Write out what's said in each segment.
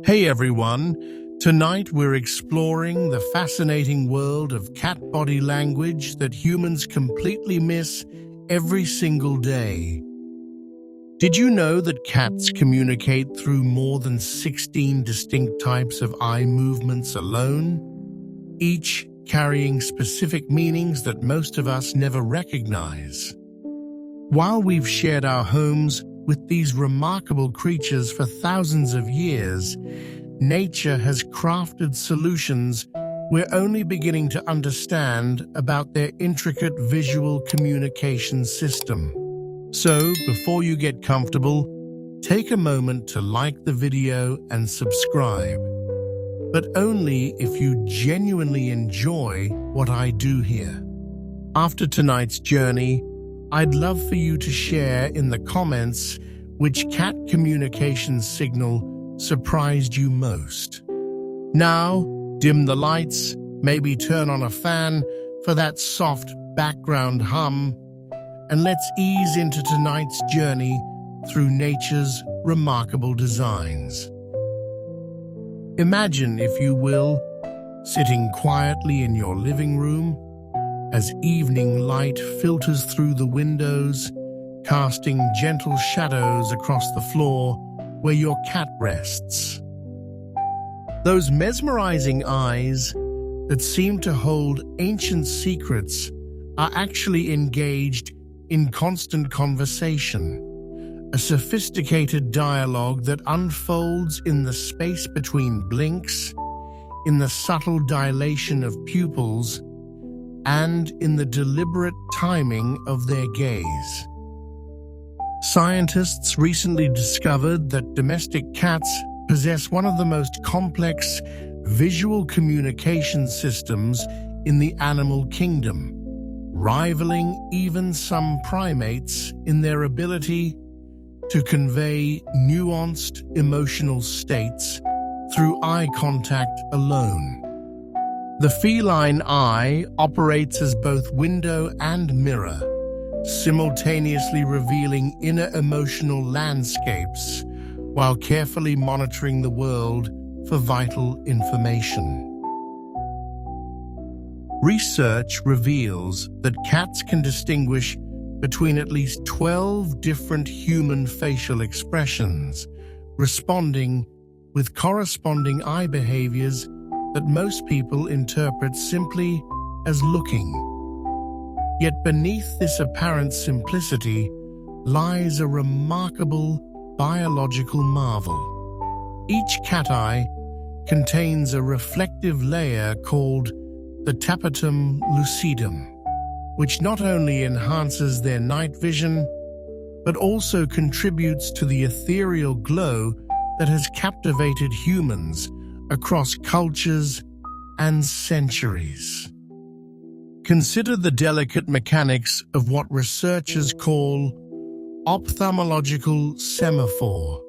Hey everyone, tonight we're exploring the fascinating world of cat body language that humans completely miss every single day. Did you know that cats communicate through more than 16 distinct types of eye movements alone, each carrying specific meanings that most of us never recognize? While we've shared our homes with these remarkable creatures for thousands of years, nature has crafted solutions we're only beginning to understand about their intricate visual communication system. So, before you get comfortable, take a moment to like the video and subscribe. But only if you genuinely enjoy what I do here. After tonight's journey, I'd love for you to share in the comments which cat communication signal surprised you most. Now, dim the lights, maybe turn on a fan for that soft background hum, and let's ease into tonight's journey through nature's remarkable designs. Imagine, if you will, sitting quietly in your living room as evening light filters through the windows, casting gentle shadows across the floor where your cat rests. Those mesmerizing eyes that seem to hold ancient secrets are actually engaged in constant conversation, a sophisticated dialogue that unfolds in the space between blinks, in the subtle dilation of pupils, and in the deliberate timing of their gaze. Scientists recently discovered that domestic cats possess one of the most complex visual communication systems in the animal kingdom, rivaling even some primates in their ability to convey nuanced emotional states through eye contact alone. The feline eye operates as both window and mirror, simultaneously revealing inner emotional landscapes while carefully monitoring the world for vital information. Research reveals that cats can distinguish between at least 12 different human facial expressions, responding with corresponding eye behaviors that most people interpret simply as looking. Yet beneath this apparent simplicity lies a remarkable biological marvel. Each cat eye contains a reflective layer called the tapetum lucidum, which not only enhances their night vision, but also contributes to the ethereal glow that has captivated humans across cultures and centuries. Consider the delicate mechanics of what researchers call ophthalmological semaphore,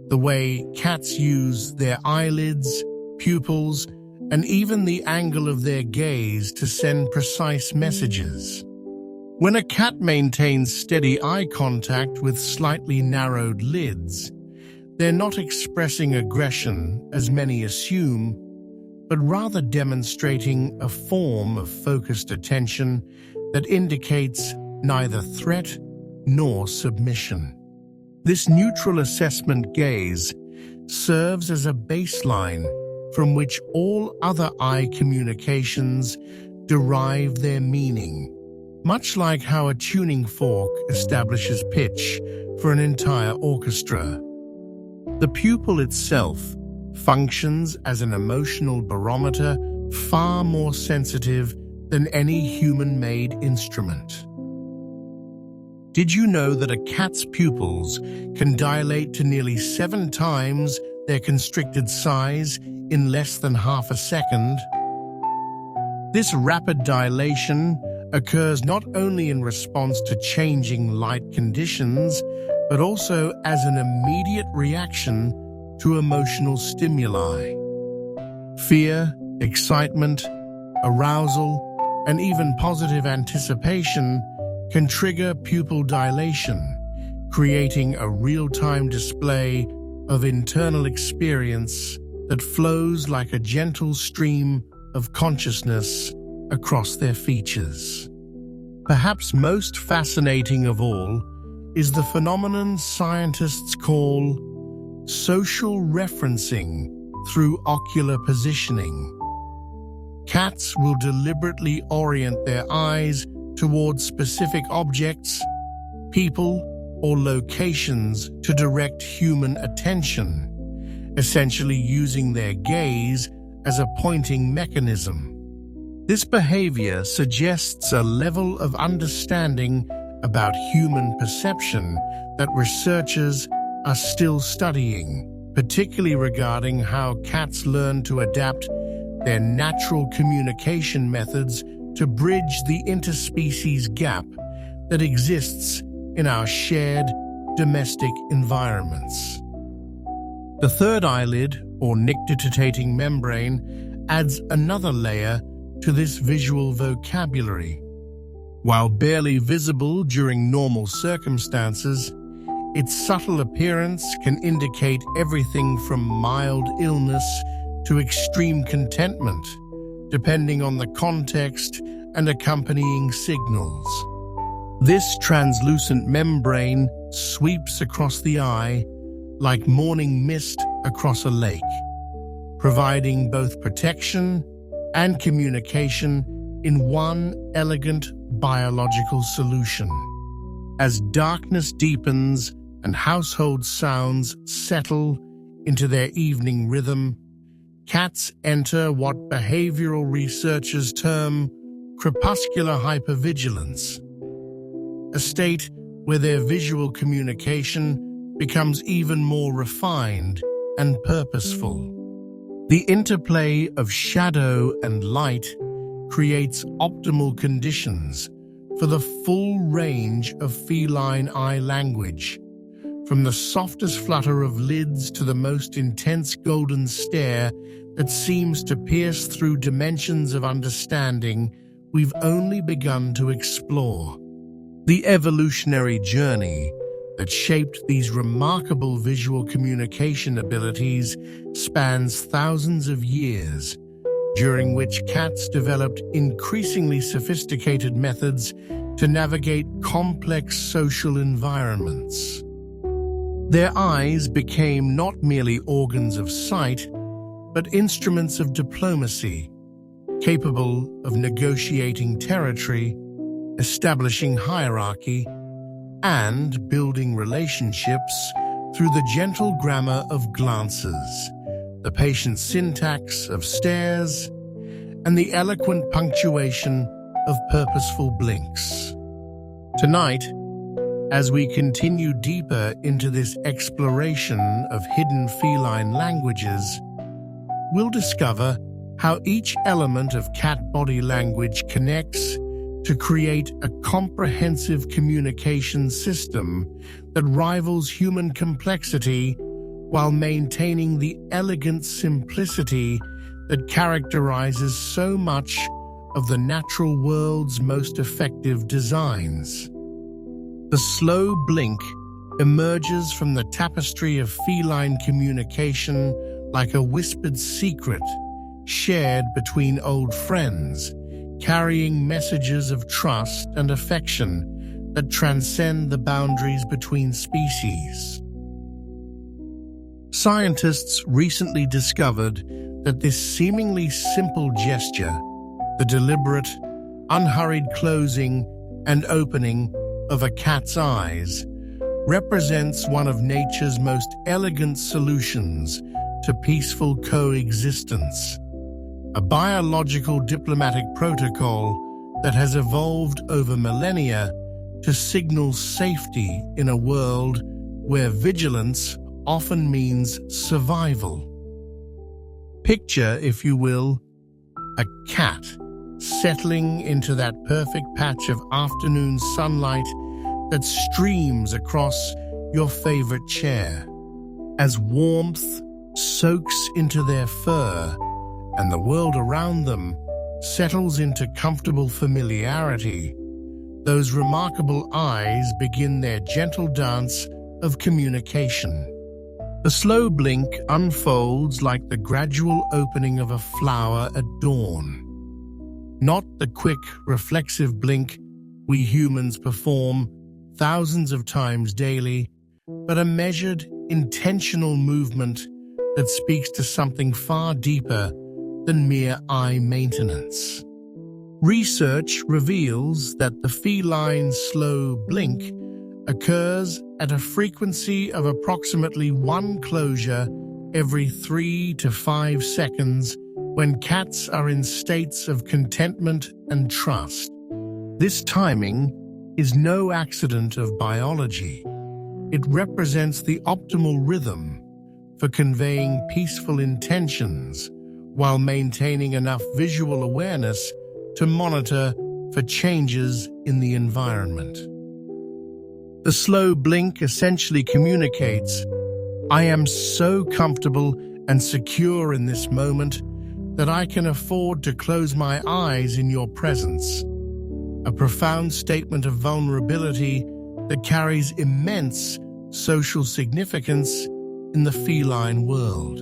the way cats use their eyelids, pupils, and even the angle of their gaze to send precise messages. When a cat maintains steady eye contact with slightly narrowed lids, they're not expressing aggression, as many assume, but rather demonstrating a form of focused attention that indicates neither threat nor submission. This neutral assessment gaze serves as a baseline from which all other eye communications derive their meaning, much like how a tuning fork establishes pitch for an entire orchestra. The pupil itself functions as an emotional barometer far more sensitive than any human-made instrument. Did you know that a cat's pupils can dilate to nearly 7 times their constricted size in less than half a second? This rapid dilation occurs not only in response to changing light conditions, but also as an immediate reaction to emotional stimuli. Fear, excitement, arousal, and even positive anticipation can trigger pupil dilation, creating a real-time display of internal experience that flows like a gentle stream of consciousness across their features. Perhaps most fascinating of all is the phenomenon scientists call social referencing through ocular positioning. Cats will deliberately orient their eyes towards specific objects, people, or locations to direct human attention, essentially using their gaze as a pointing mechanism. This behavior suggests a level of understanding about human perception that researchers are still studying, particularly regarding how cats learn to adapt their natural communication methods to bridge the interspecies gap that exists in our shared domestic environments. The third eyelid, or nictitating membrane, adds another layer to this visual vocabulary. While barely visible during normal circumstances, its subtle appearance can indicate everything from mild illness to extreme contentment, depending on the context and accompanying signals. This translucent membrane sweeps across the eye like morning mist across a lake, providing both protection and communication in one elegant biological solution. As darkness deepens and household sounds settle into their evening rhythm, cats enter what behavioral researchers term crepuscular hypervigilance, a state where their visual communication becomes even more refined and purposeful. The interplay of shadow and light creates optimal conditions for the full range of feline eye language, from the softest flutter of lids to the most intense golden stare that seems to pierce through dimensions of understanding we've only begun to explore. The evolutionary journey that shaped these remarkable visual communication abilities spans thousands of years, during which cats developed increasingly sophisticated methods to navigate complex social environments. Their eyes became not merely organs of sight, but instruments of diplomacy, capable of negotiating territory, establishing hierarchy, and building relationships through the gentle grammar of glances, the patient syntax of stares, and the eloquent punctuation of purposeful blinks. Tonight, as we continue deeper into this exploration of hidden feline languages, we'll discover how each element of cat body language connects to create a comprehensive communication system that rivals human complexity while maintaining the elegant simplicity that characterizes so much of the natural world's most effective designs. The slow blink emerges from the tapestry of feline communication like a whispered secret shared between old friends, carrying messages of trust and affection that transcend the boundaries between species. Scientists recently discovered that this seemingly simple gesture, the deliberate, unhurried closing and opening of a cat's eyes, represents one of nature's most elegant solutions to peaceful coexistence, a biological diplomatic protocol that has evolved over millennia to signal safety in a world where vigilance often means survival. Picture, if you will, a cat settling into that perfect patch of afternoon sunlight that streams across your favorite chair. As warmth soaks into their fur and the world around them settles into comfortable familiarity, those remarkable eyes begin their gentle dance of communication. The slow blink unfolds like the gradual opening of a flower at dawn. Not the quick, reflexive blink we humans perform thousands of times daily, but a measured, intentional movement that speaks to something far deeper than mere eye maintenance. Research reveals that the feline slow blink occurs at a frequency of approximately one closure every 3 to 5 seconds when cats are in states of contentment and trust. This timing is no accident of biology. It represents the optimal rhythm for conveying peaceful intentions while maintaining enough visual awareness to monitor for changes in the environment. The slow blink essentially communicates, "I am so comfortable and secure in this moment that I can afford to close my eyes in your presence." A profound statement of vulnerability that carries immense social significance in the feline world.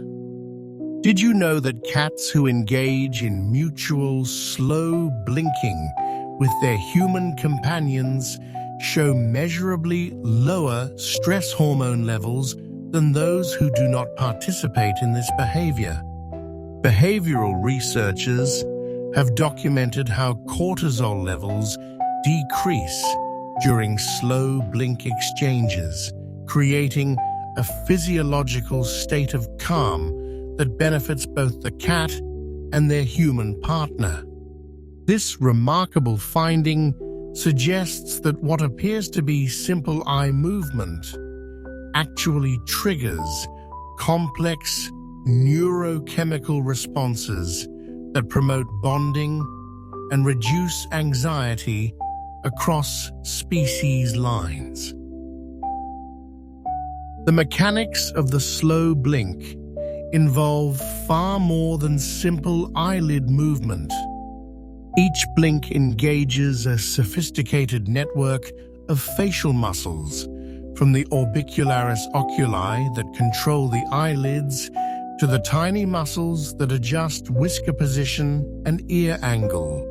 Did you know that cats who engage in mutual slow blinking with their human companions show measurably lower stress hormone levels than those who do not participate in this behavior? Behavioral researchers have documented how cortisol levels decrease during slow blink exchanges, creating a physiological state of calm that benefits both the cat and their human partner. This remarkable finding suggests that what appears to be simple eye movement actually triggers complex neurochemical responses that promote bonding and reduce anxiety across species lines. The mechanics of the slow blink involve far more than simple eyelid movement. Each blink engages a sophisticated network of facial muscles, from the orbicularis oculi that control the eyelids to the tiny muscles that adjust whisker position and ear angle.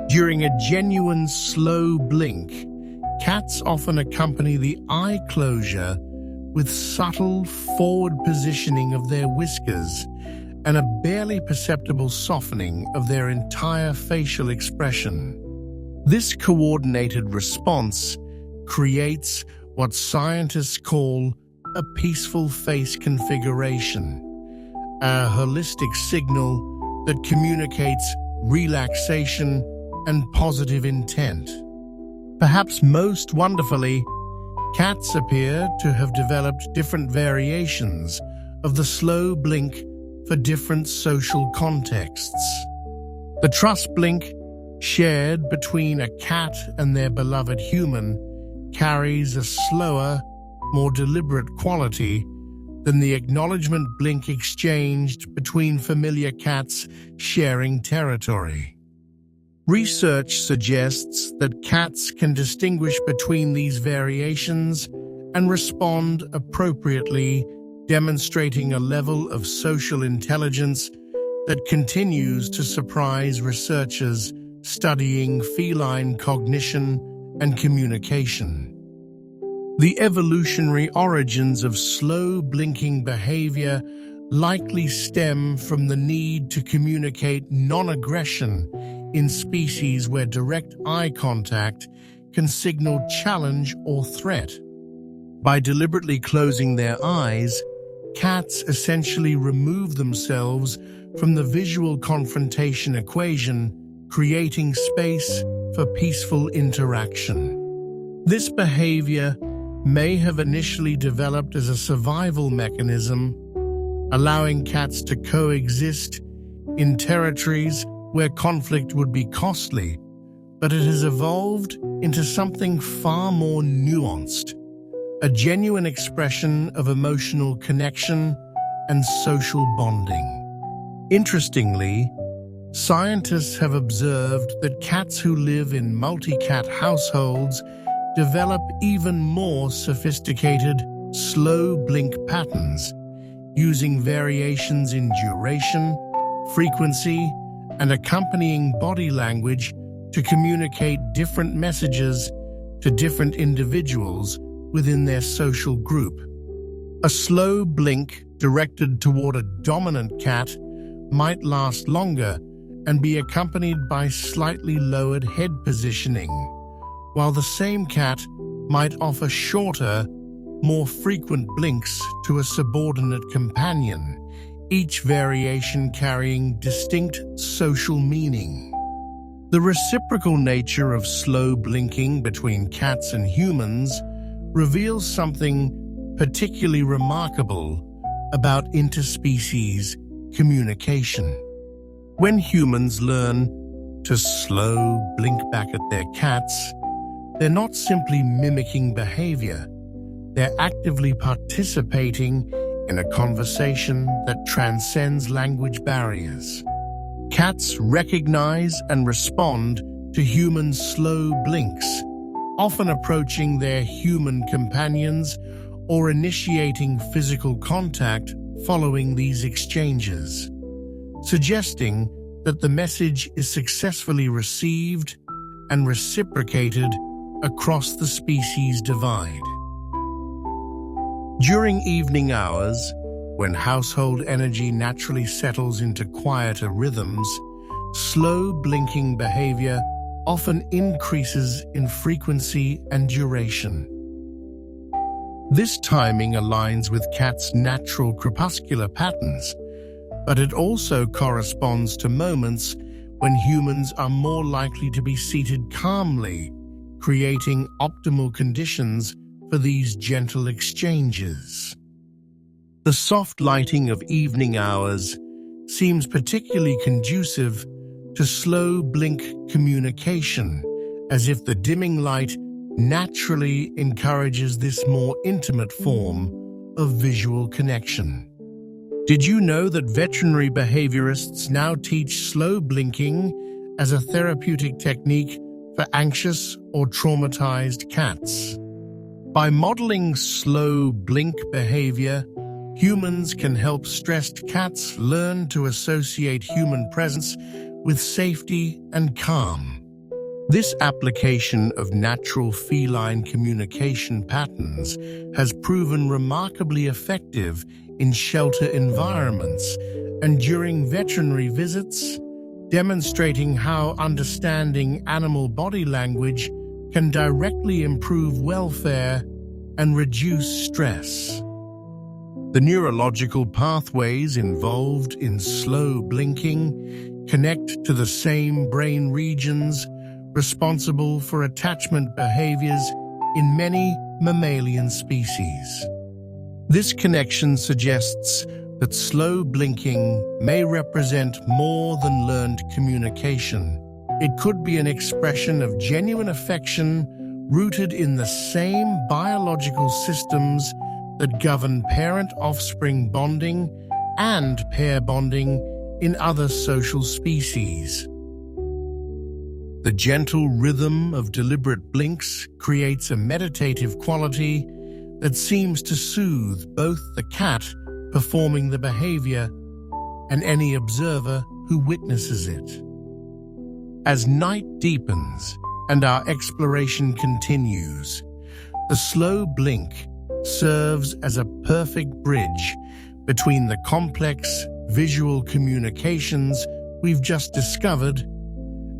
During a genuine slow blink, cats often accompany the eye closure with subtle forward positioning of their whiskers and a barely perceptible softening of their entire facial expression. This coordinated response creates what scientists call a peaceful face configuration, a holistic signal that communicates relaxation and positive intent. Perhaps most wonderfully, cats appear to have developed different variations of the slow blink for different social contexts. The trust blink, shared between a cat and their beloved human, carries a slower, more deliberate quality than the acknowledgement blink exchanged between familiar cats sharing territory. Research suggests that cats can distinguish between these variations and respond appropriately, demonstrating a level of social intelligence that continues to surprise researchers studying feline cognition and communication. The evolutionary origins of slow blinking behavior likely stem from the need to communicate non-aggression in species where direct eye contact can signal challenge or threat. By deliberately closing their eyes, cats essentially remove themselves from the visual confrontation equation, creating space for peaceful interaction. This behavior may have initially developed as a survival mechanism, allowing cats to coexist in territories where conflict would be costly, but it has evolved into something far more nuanced, a genuine expression of emotional connection and social bonding. Interestingly, scientists have observed that cats who live in multi-cat households develop even more sophisticated slow blink patterns, using variations in duration, frequency, and accompanying body language to communicate different messages to different individuals within their social group. A slow blink directed toward a dominant cat might last longer and be accompanied by slightly lowered head positioning, while the same cat might offer shorter, more frequent blinks to a subordinate companion, each variation carrying distinct social meaning. The reciprocal nature of slow blinking between cats and humans reveals something particularly remarkable about interspecies communication. When humans learn to slow blink back at their cats, they're not simply mimicking behavior, they're actively participating in a conversation that transcends language barriers. Cats recognize and respond to human slow blinks, often approaching their human companions or initiating physical contact following these exchanges, suggesting that the message is successfully received and reciprocated across the species divide. During evening hours, when household energy naturally settles into quieter rhythms, slow blinking behavior often increases in frequency and duration. This timing aligns with cats' natural crepuscular patterns, but it also corresponds to moments when humans are more likely to be seated calmly, creating optimal conditions for these gentle exchanges. The soft lighting of evening hours seems particularly conducive to slow blink communication, as if the dimming light naturally encourages this more intimate form of visual connection. Did you know that veterinary behaviorists now teach slow blinking as a therapeutic technique for anxious or traumatized cats? By modeling slow blink behavior, humans can help stressed cats learn to associate human presence with safety and calm. This application of natural feline communication patterns has proven remarkably effective in shelter environments and during veterinary visits, demonstrating how understanding animal body language can directly improve welfare and reduce stress. The neurological pathways involved in slow blinking connect to the same brain regions responsible for attachment behaviors in many mammalian species. This connection suggests that slow blinking may represent more than learned communication. It could be an expression of genuine affection rooted in the same biological systems that govern parent-offspring bonding and pair bonding in other social species. The gentle rhythm of deliberate blinks creates a meditative quality that seems to soothe both the cat performing the behavior and any observer who witnesses it. As night deepens and our exploration continues, the slow blink serves as a perfect bridge between the complex visual communications we've just discovered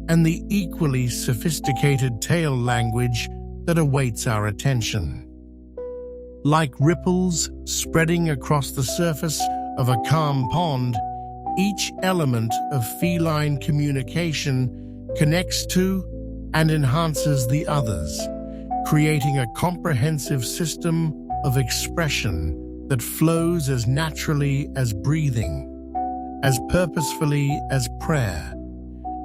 and the equally sophisticated tail language that awaits our attention. Like ripples spreading across the surface of a calm pond, each element of feline communication connects to and enhances the others, creating a comprehensive system of expression that flows as naturally as breathing, as purposefully as prayer,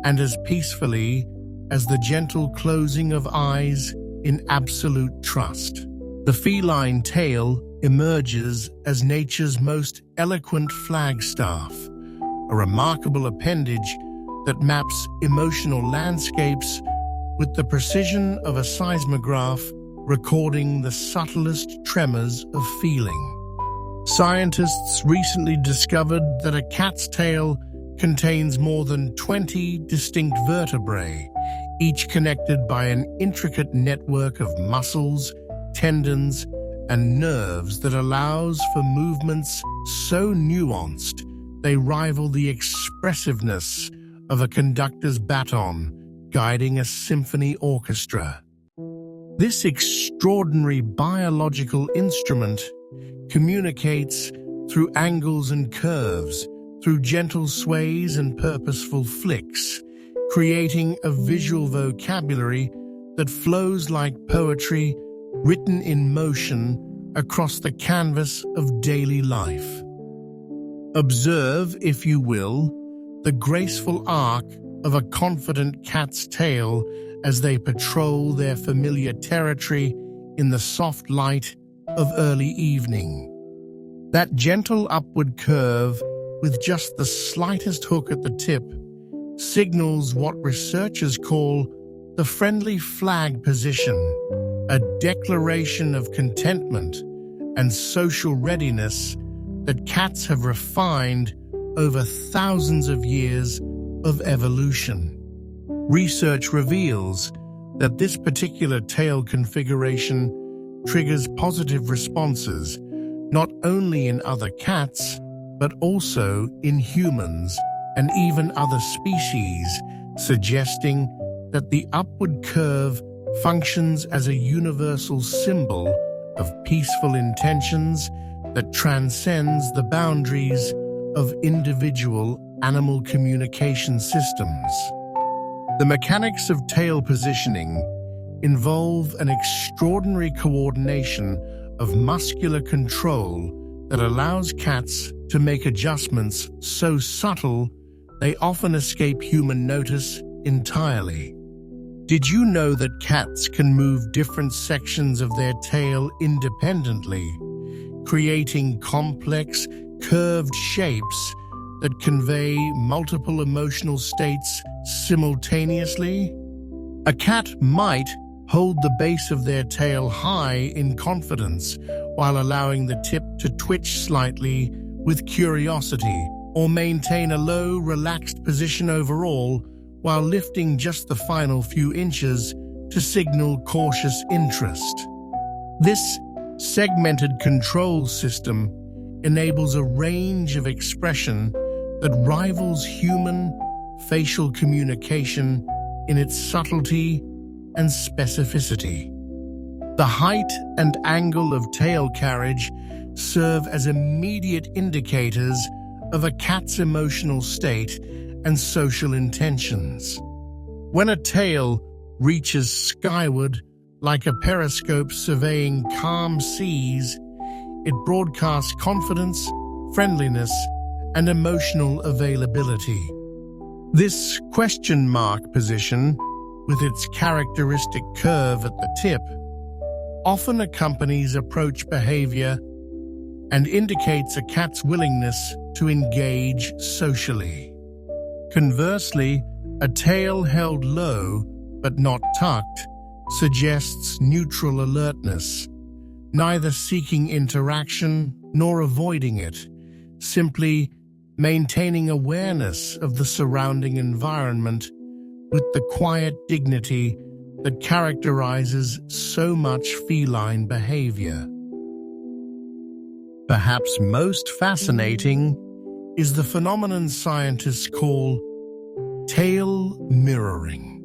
and as peacefully as the gentle closing of eyes in absolute trust. The feline tail emerges as nature's most eloquent flagstaff, a remarkable appendage that maps emotional landscapes with the precision of a seismograph, recording the subtlest tremors of feeling. Scientists recently discovered that a cat's tail contains more than 20 distinct vertebrae, each connected by an intricate network of muscles, tendons, and nerves that allows for movements so nuanced they rival the expressiveness of a conductor's baton guiding a symphony orchestra. This extraordinary biological instrument communicates through angles and curves, through gentle sways and purposeful flicks, creating a visual vocabulary that flows like poetry written in motion across the canvas of daily life. Observe, if you will, the graceful arc of a confident cat's tail as they patrol their familiar territory in the soft light of early evening. That gentle upward curve, with just the slightest hook at the tip, signals what researchers call the friendly flag position, a declaration of contentment and social readiness that cats have refined over thousands of years of evolution. Research reveals that this particular tail configuration triggers positive responses not only in other cats, but also in humans and even other species, suggesting that the upward curve functions as a universal symbol of peaceful intentions that transcends the boundaries of individual animal communication systems. The mechanics of tail positioning involve an extraordinary coordination of muscular control that allows cats to make adjustments so subtle they often escape human notice entirely. Did you know that cats can move different sections of their tail independently, creating complex, curved shapes that convey multiple emotional states simultaneously? A cat might hold the base of their tail high in confidence while allowing the tip to twitch slightly with curiosity, or maintain a low, relaxed position overall while lifting just the final few inches to signal cautious interest. This segmented control system enables a range of expression that rivals human facial communication in its subtlety and specificity. The height and angle of tail carriage serve as immediate indicators of a cat's emotional state and social intentions. When a tail reaches skyward like a periscope surveying calm seas, it broadcasts confidence, friendliness, and emotional availability. This question mark position, with its characteristic curve at the tip, often accompanies approach behavior and indicates a cat's willingness to engage socially. Conversely, a tail held low but not tucked suggests neutral alertness, neither seeking interaction nor avoiding it, simply maintaining awareness of the surrounding environment with the quiet dignity that characterizes so much feline behavior. Perhaps most fascinating is the phenomenon scientists call tail mirroring,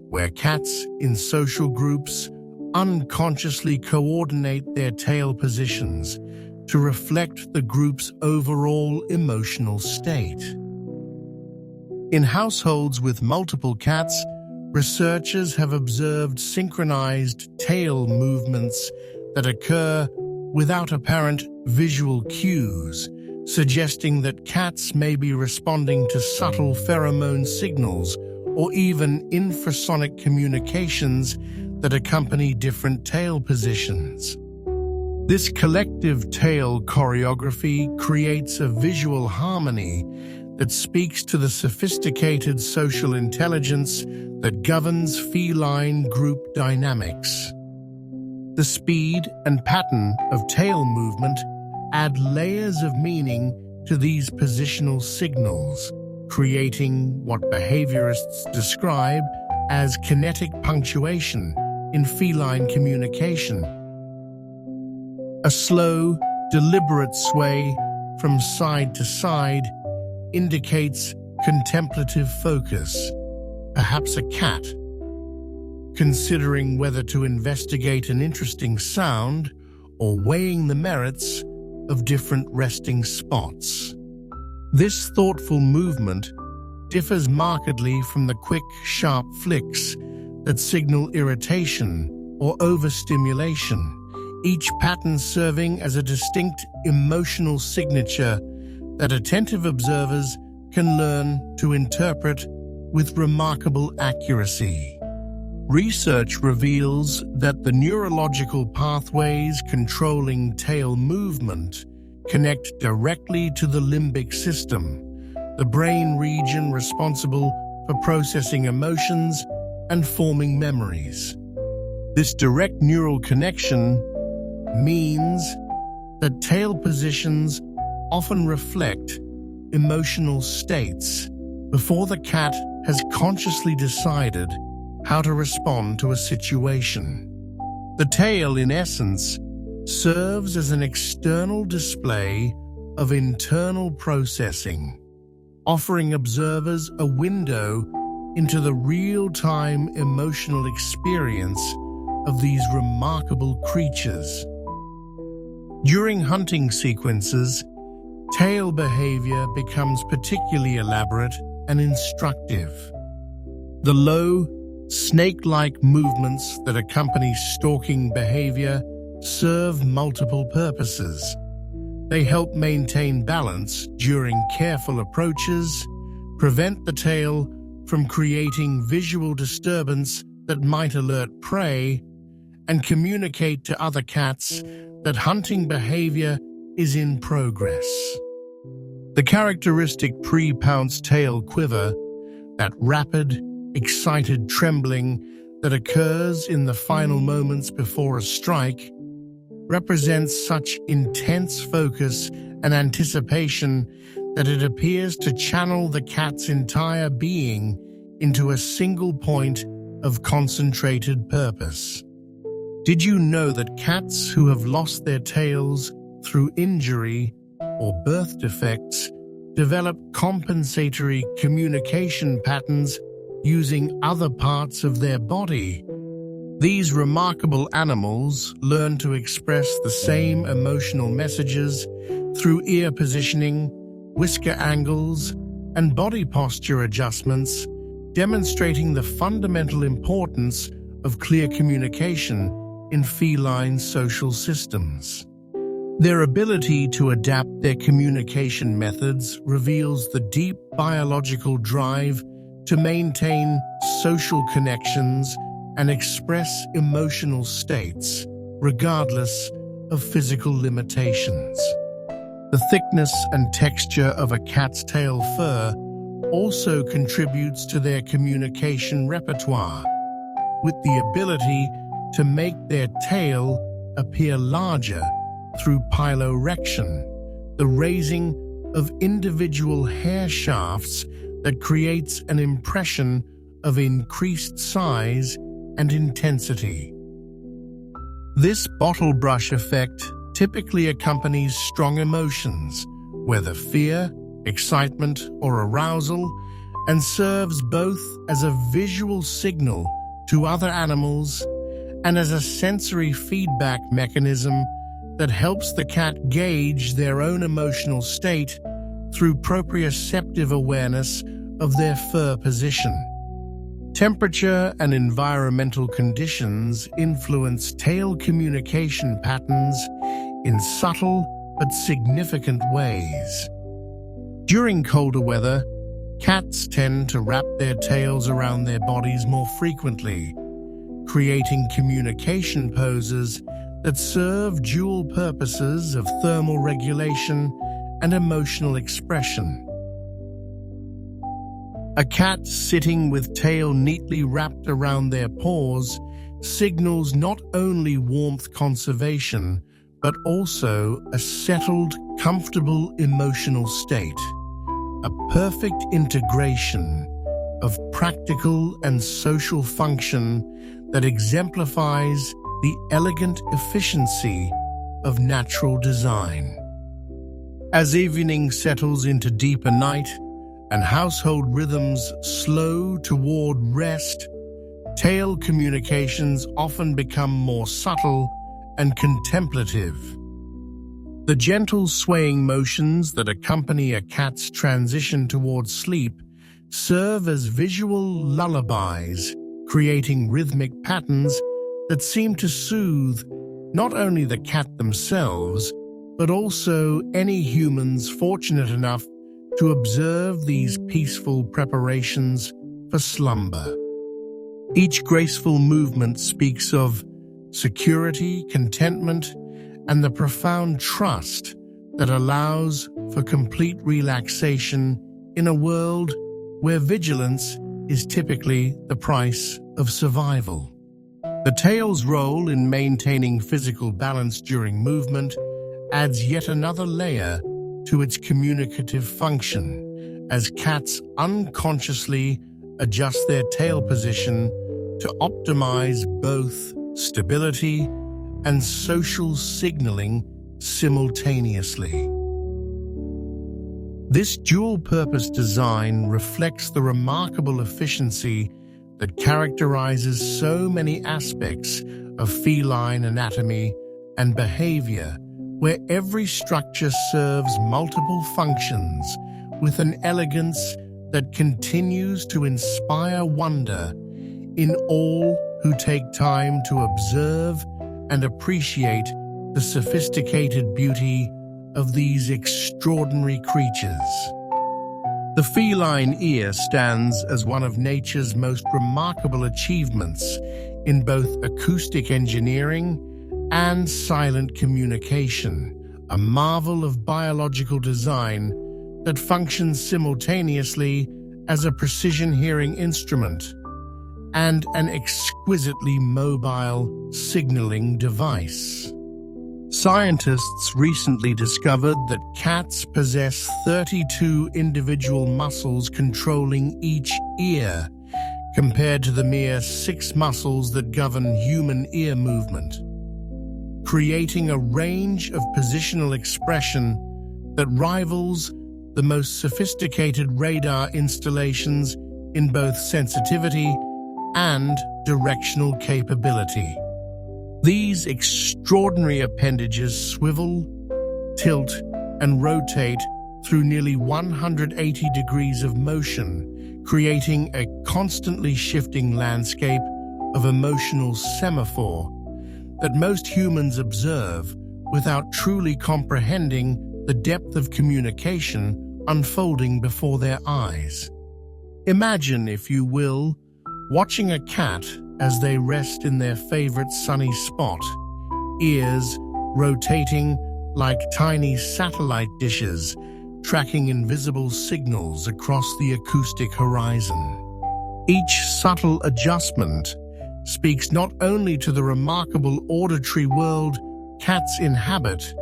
where cats in social groups unconsciously coordinate their tail positions to reflect the group's overall emotional state. In households with multiple cats, researchers have observed synchronized tail movements that occur without apparent visual cues, suggesting that cats may be responding to subtle pheromone signals or even infrasonic communications that accompany different tail positions. This collective tail choreography creates a visual harmony that speaks to the sophisticated social intelligence that governs feline group dynamics. The speed and pattern of tail movement add layers of meaning to these positional signals, creating what behaviorists describe as kinetic punctuation in feline communication. A slow, deliberate sway from side to side indicates contemplative focus, perhaps a cat considering whether to investigate an interesting sound or weighing the merits of different resting spots. This thoughtful movement differs markedly from the quick, sharp flicks that signal irritation or overstimulation, each pattern serving as a distinct emotional signature that attentive observers can learn to interpret with remarkable accuracy. Research reveals that the neurological pathways controlling tail movement connect directly to the limbic system, the brain region responsible for processing emotions and forming memories. This direct neural connection means that tail positions often reflect emotional states before the cat has consciously decided how to respond to a situation. The tail, in essence, serves as an external display of internal processing, offering observers a window into the real-time emotional experience of these remarkable creatures. During hunting sequences, tail behavior becomes particularly elaborate and instructive. The low, snake-like movements that accompany stalking behavior serve multiple purposes. They help maintain balance during careful approaches, prevent the tail from creating visual disturbance that might alert prey, and communicate to other cats that hunting behavior is in progress. The characteristic pre-pounce tail quiver, that rapid, excited trembling that occurs in the final moments before a strike, represents such intense focus and anticipation that it appears to channel the cat's entire being into a single point of concentrated purpose. Did you know that cats who have lost their tails through injury or birth defects develop compensatory communication patterns using other parts of their body? These remarkable animals learn to express the same emotional messages through ear positioning, whisker angles, and body posture adjustments, demonstrating the fundamental importance of clear communication in feline social systems. Their ability to adapt their communication methods reveals the deep biological drive to maintain social connections and express emotional states, regardless of physical limitations. The thickness and texture of a cat's tail fur also contributes to their communication repertoire, with the ability to make their tail appear larger through piloerection, the raising of individual hair shafts that creates an impression of increased size and intensity. This bottle brush effect typically accompanies strong emotions, whether fear, excitement, or arousal, and serves both as a visual signal to other animals and as a sensory feedback mechanism that helps the cat gauge their own emotional state through proprioceptive awareness of their fur position. Temperature and environmental conditions influence tail communication patterns in subtle but significant ways. During colder weather, cats tend to wrap their tails around their bodies more frequently, creating communication poses that serve dual purposes of thermal regulation and emotional expression. A cat sitting with tail neatly wrapped around their paws signals not only warmth conservation, but also a settled, comfortable emotional state, a perfect integration of practical and social function that exemplifies the elegant efficiency of natural design. As evening settles into deeper night and household rhythms slow toward rest, tail communications often become more subtle and contemplative. The gentle swaying motions that accompany a cat's transition towards sleep serve as visual lullabies, creating rhythmic patterns that seem to soothe not only the cat themselves, but also any humans fortunate enough to observe these peaceful preparations for slumber. Each graceful movement speaks of security, contentment, and the profound trust that allows for complete relaxation in a world where vigilance is typically the price of survival. The tail's role in maintaining physical balance during movement adds yet another layer to its communicative function, as cats unconsciously adjust their tail position to optimize both stability and social signaling simultaneously. This dual-purpose design reflects the remarkable efficiency that characterizes so many aspects of feline anatomy and behavior, where every structure serves multiple functions with an elegance that continues to inspire wonder in all who take time to observe and appreciate the sophisticated beauty of these extraordinary creatures. The feline ear stands as one of nature's most remarkable achievements in both acoustic engineering and silent communication, a marvel of biological design that functions simultaneously as a precision hearing instrument and an exquisitely mobile signaling device. Scientists recently discovered that cats possess 32 individual muscles controlling each ear, compared to the mere 6 muscles that govern human ear movement, creating a range of positional expression that rivals the most sophisticated radar installations in both sensitivity and directional capability. These extraordinary appendages swivel, tilt, and rotate through nearly 180 degrees of motion, creating a constantly shifting landscape of emotional semaphore that most humans observe without truly comprehending the depth of communication unfolding before their eyes. Imagine, if you will, watching a cat as they rest in their favorite sunny spot, ears rotating like tiny satellite dishes, tracking invisible signals across the acoustic horizon. Each subtle adjustment speaks not only to the remarkable auditory world cats inhabit,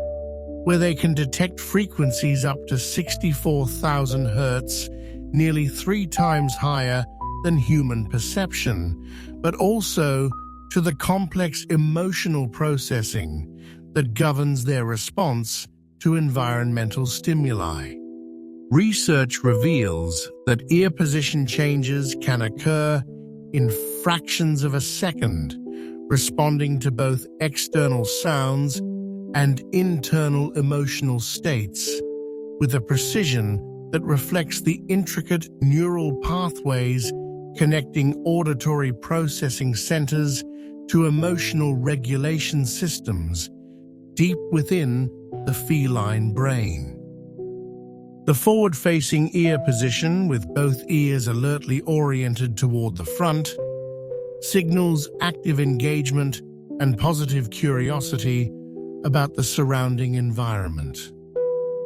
where they can detect frequencies up to 64,000 Hz, nearly 3 times higher than human perception, but also to the complex emotional processing that governs their response to environmental stimuli. Research reveals that ear position changes can occur in fractions of a second, responding to both external sounds and internal emotional states with a precision that reflects the intricate neural pathways connecting auditory processing centers to emotional regulation systems deep within the feline brain. The forward-facing ear position, with both ears alertly oriented toward the front, signals active engagement and positive curiosity about the surrounding environment.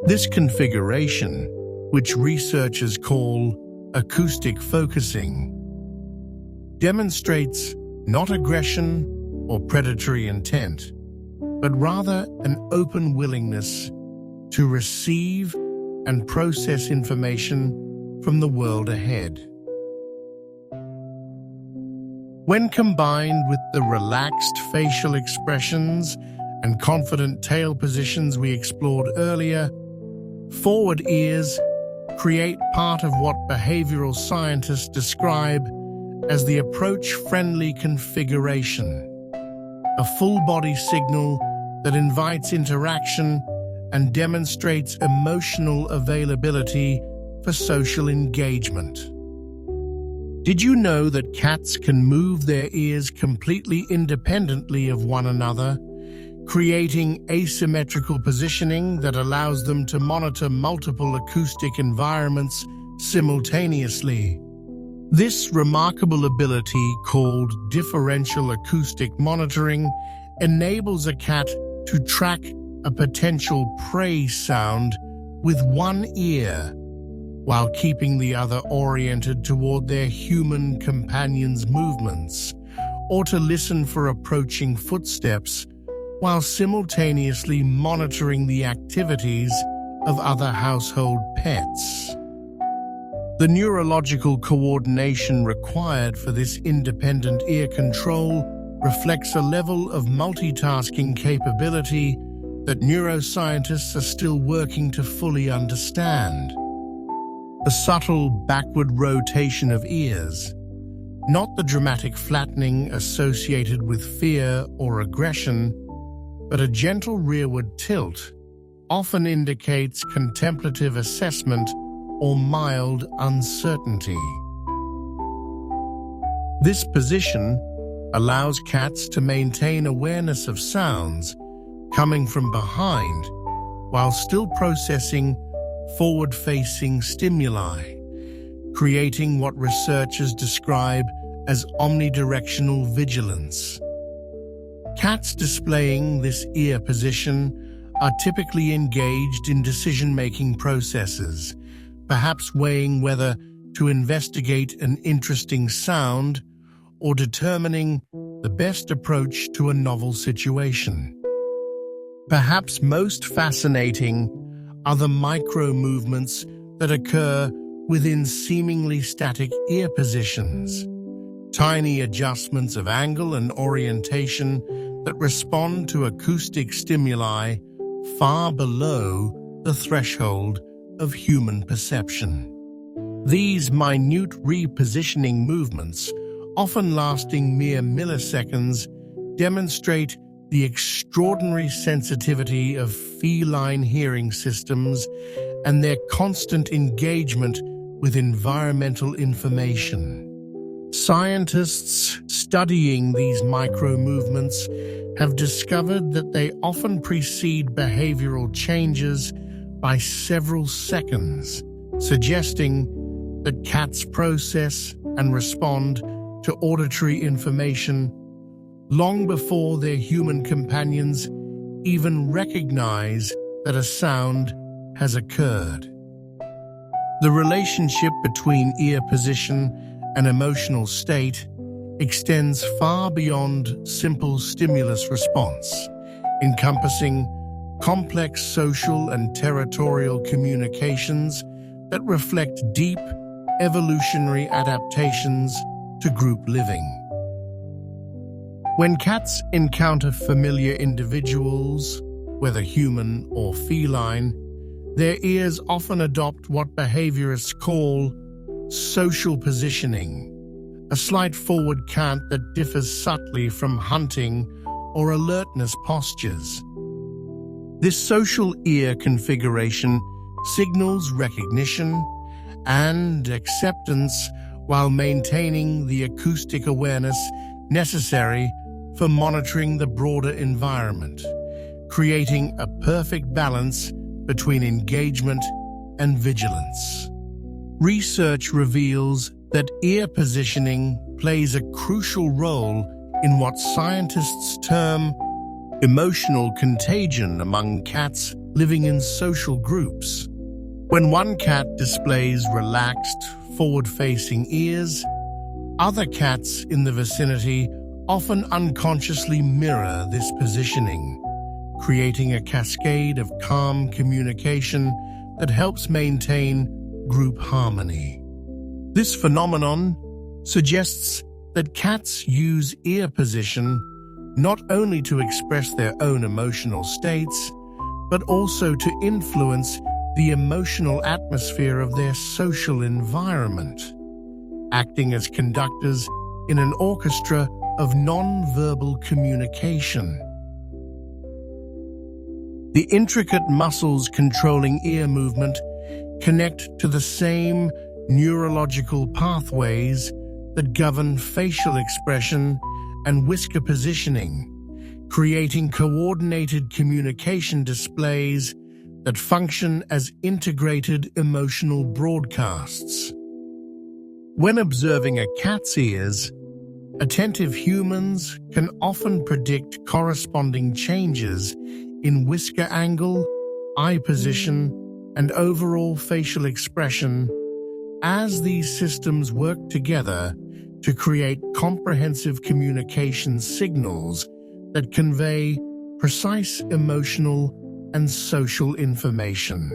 This configuration, which researchers call acoustic focusing, demonstrates not aggression or predatory intent, but rather an open willingness to receive and process information from the world ahead. When combined with the relaxed facial expressions and confident tail positions we explored earlier, forward ears create part of what behavioral scientists describe as the approach-friendly configuration, a full-body signal that invites interaction and demonstrates emotional availability for social engagement. Did you know that cats can move their ears completely independently of one another, creating asymmetrical positioning that allows them to monitor multiple acoustic environments simultaneously? This remarkable ability, called differential acoustic monitoring, enables a cat to track a potential prey sound with one ear, while keeping the other oriented toward their human companion's movements, or to listen for approaching footsteps while simultaneously monitoring the activities of other household pets. The neurological coordination required for this independent ear control reflects a level of multitasking capability that neuroscientists are still working to fully understand. The subtle backward rotation of ears, not the dramatic flattening associated with fear or aggression, but a gentle rearward tilt, often indicates contemplative assessment or mild uncertainty. This position allows cats to maintain awareness of sounds coming from behind while still processing forward-facing stimuli, creating what researchers describe as omnidirectional vigilance. Cats displaying this ear position are typically engaged in decision-making processes, perhaps weighing whether to investigate an interesting sound or determining the best approach to a novel situation. Perhaps most fascinating are the micro-movements that occur within seemingly static ear positions, tiny adjustments of angle and orientation that respond to acoustic stimuli far below the threshold of human perception. These minute repositioning movements, often lasting mere milliseconds, demonstrate the extraordinary sensitivity of feline hearing systems and their constant engagement with environmental information. Scientists studying these micro-movements have discovered that they often precede behavioral changes by several seconds, suggesting that cats process and respond to auditory information long before their human companions even recognize that a sound has occurred. The relationship between ear position and emotional state extends far beyond simple stimulus response, encompassing complex social and territorial communications that reflect deep evolutionary adaptations to group living. When cats encounter familiar individuals, whether human or feline, their ears often adopt what behaviorists call social positioning, a slight forward cant that differs subtly from hunting or alertness postures. This social ear configuration signals recognition and acceptance while maintaining the acoustic awareness necessary for monitoring the broader environment, creating a perfect balance between engagement and vigilance. Research reveals that ear positioning plays a crucial role in what scientists term emotional contagion among cats living in social groups. When one cat displays relaxed, forward-facing ears, other cats in the vicinity often unconsciously mirror this positioning, creating a cascade of calm communication that helps maintain group harmony. This phenomenon suggests that cats use ear position not only to express their own emotional states, but also to influence the emotional atmosphere of their social environment, acting as conductors in an orchestra of non-verbal communication. The intricate muscles controlling ear movement connect to the same neurological pathways that govern facial expression and whisker positioning, creating coordinated communication displays that function as integrated emotional broadcasts. When observing a cat's ears, attentive humans can often predict corresponding changes in whisker angle, eye position, and overall facial expression as these systems work together to create comprehensive communication signals that convey precise emotional and social information.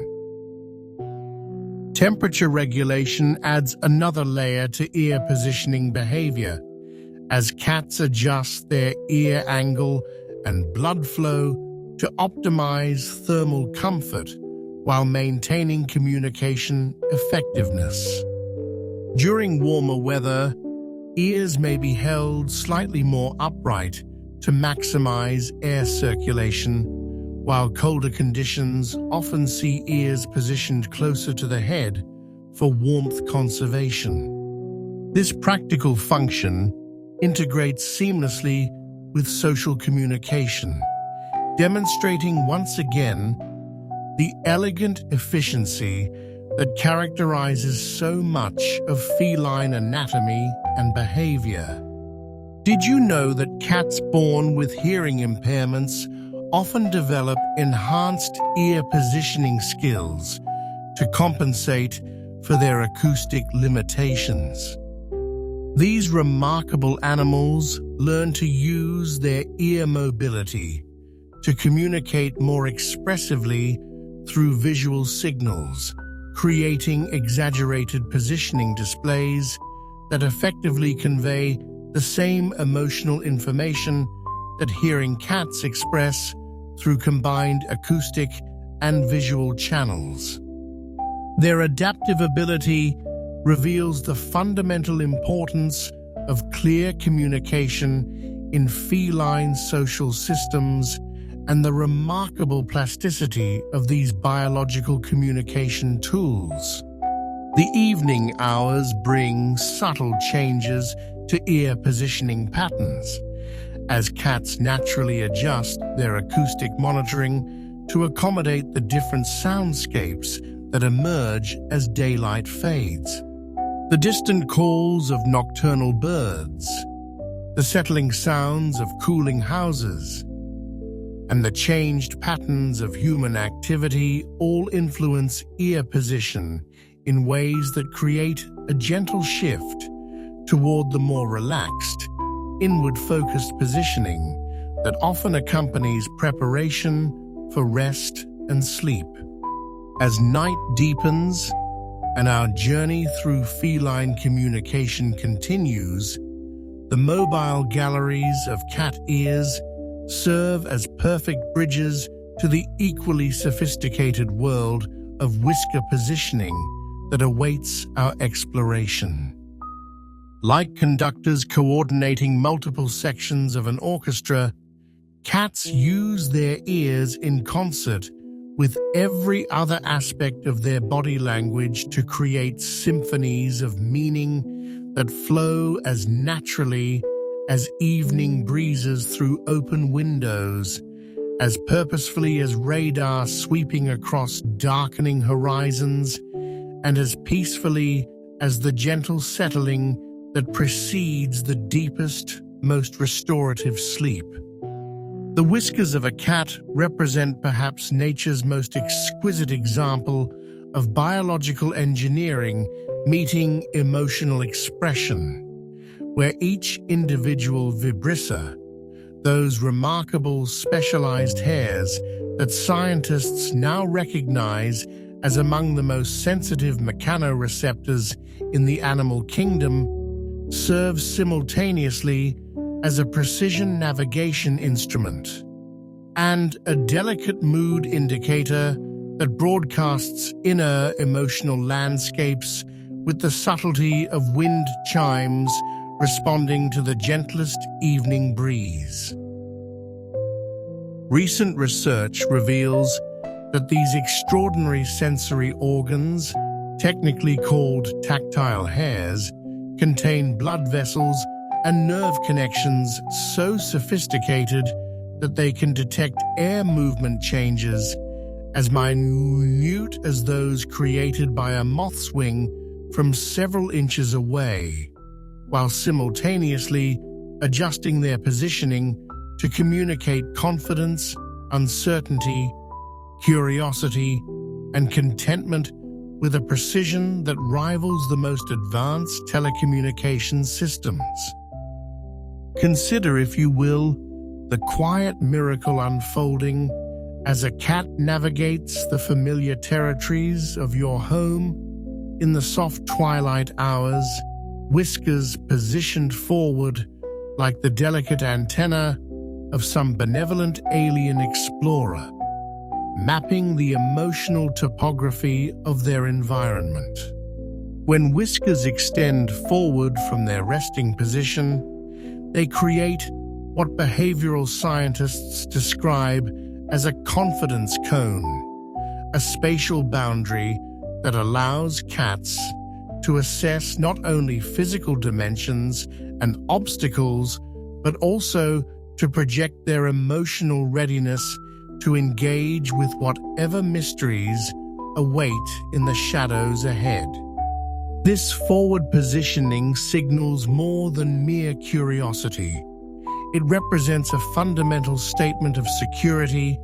Temperature regulation adds another layer to ear positioning behavior, as cats adjust their ear angle and blood flow to optimize thermal comfort while maintaining communication effectiveness. During warmer weather, ears may be held slightly more upright to maximize air circulation, while colder conditions often see ears positioned closer to the head for warmth conservation. This practical function integrates seamlessly with social communication, demonstrating once again the elegant efficiency that characterizes so much of feline anatomy and behavior. Did you know that cats born with hearing impairments often develop enhanced ear positioning skills to compensate for their acoustic limitations? These remarkable animals learn to use their ear mobility to communicate more expressively through visual signals, creating exaggerated positioning displays that effectively convey the same emotional information that hearing cats express through combined acoustic and visual channels. Their adaptive ability reveals the fundamental importance of clear communication in feline social systems and the remarkable plasticity of these biological communication tools. The evening hours bring subtle changes to ear positioning patterns, as cats naturally adjust their acoustic monitoring to accommodate the different soundscapes that emerge as daylight fades. The distant calls of nocturnal birds, the settling sounds of cooling houses, and the changed patterns of human activity all influence ear position in ways that create a gentle shift toward the more relaxed, inward-focused positioning that often accompanies preparation for rest and sleep. As night deepens and our journey through feline communication continues, the mobile galleries of cat ears serve as perfect bridges to the equally sophisticated world of whisker positioning that awaits our exploration. Like conductors coordinating multiple sections of an orchestra, cats use their ears in concert with every other aspect of their body language to create symphonies of meaning that flow as naturally as evening breezes through open windows, as purposefully as radar sweeping across darkening horizons, and as peacefully as the gentle settling that precedes the deepest, most restorative sleep. The whiskers of a cat represent perhaps nature's most exquisite example of biological engineering meeting emotional expression, where each individual vibrissae, those remarkable specialized hairs that scientists now recognize as among the most sensitive mechanoreceptors in the animal kingdom, serves simultaneously as a precision navigation instrument and a delicate mood indicator that broadcasts inner emotional landscapes with the subtlety of wind chimes responding to the gentlest evening breeze. Recent research reveals that these extraordinary sensory organs, technically called tactile hairs, contain blood vessels and nerve connections so sophisticated that they can detect air movement changes as minute as those created by a moth's wing from several inches away, while simultaneously adjusting their positioning to communicate confidence, uncertainty, curiosity, and contentment with a precision that rivals the most advanced telecommunications systems. Consider, if you will, the quiet miracle unfolding as a cat navigates the familiar territories of your home. In the soft twilight hours, Whiskers positioned forward like the delicate antenna of some benevolent alien explorer, mapping the emotional topography of their environment. When Whiskers extend forward from their resting position, they create what behavioral scientists describe as a confidence cone, a spatial boundary that allows cats to assess not only physical dimensions and obstacles, but also to project their emotional readiness to engage with whatever mysteries await in the shadows ahead. This forward positioning signals more than mere curiosity. It represents a fundamental statement of security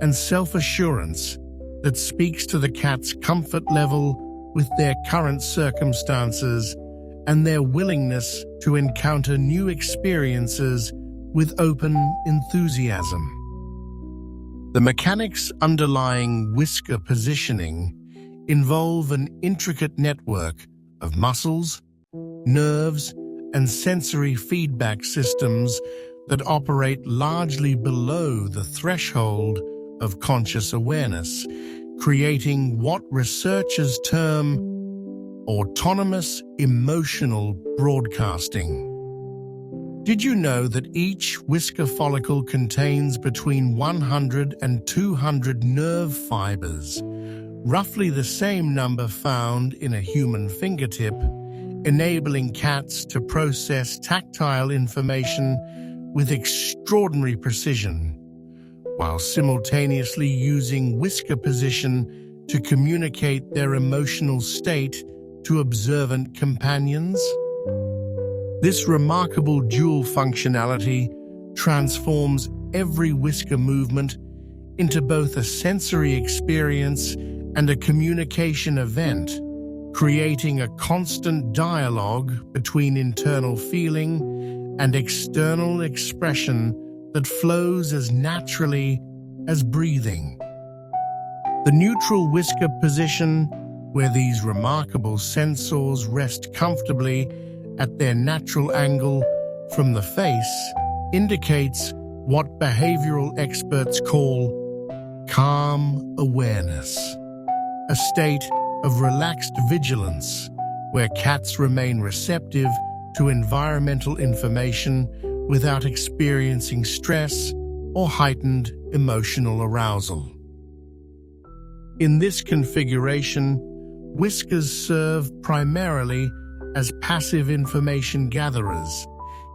and self-assurance that speaks to the cat's comfort level with their current circumstances and their willingness to encounter new experiences with open enthusiasm. The mechanics underlying Whisker positioning involve an intricate network of muscles, nerves, and sensory feedback systems that operate largely below the threshold of conscious awareness, creating what researchers term autonomous emotional broadcasting. Did you know that each Whisker follicle contains between 100 and 200 nerve fibers, roughly the same number found in a human fingertip, enabling cats to process tactile information with extraordinary precision, while simultaneously using Whisker position to communicate their emotional state to observant companions? This remarkable dual functionality transforms every Whisker movement into both a sensory experience and a communication event, creating a constant dialogue between internal feeling and external expression that flows as naturally as breathing. The neutral Whisker position, where these remarkable sensors rest comfortably at their natural angle from the face, indicates what behavioral experts call calm awareness, a state of relaxed vigilance where cats remain receptive to environmental information without experiencing stress or heightened emotional arousal. In this configuration, Whiskers serve primarily as passive information gatherers,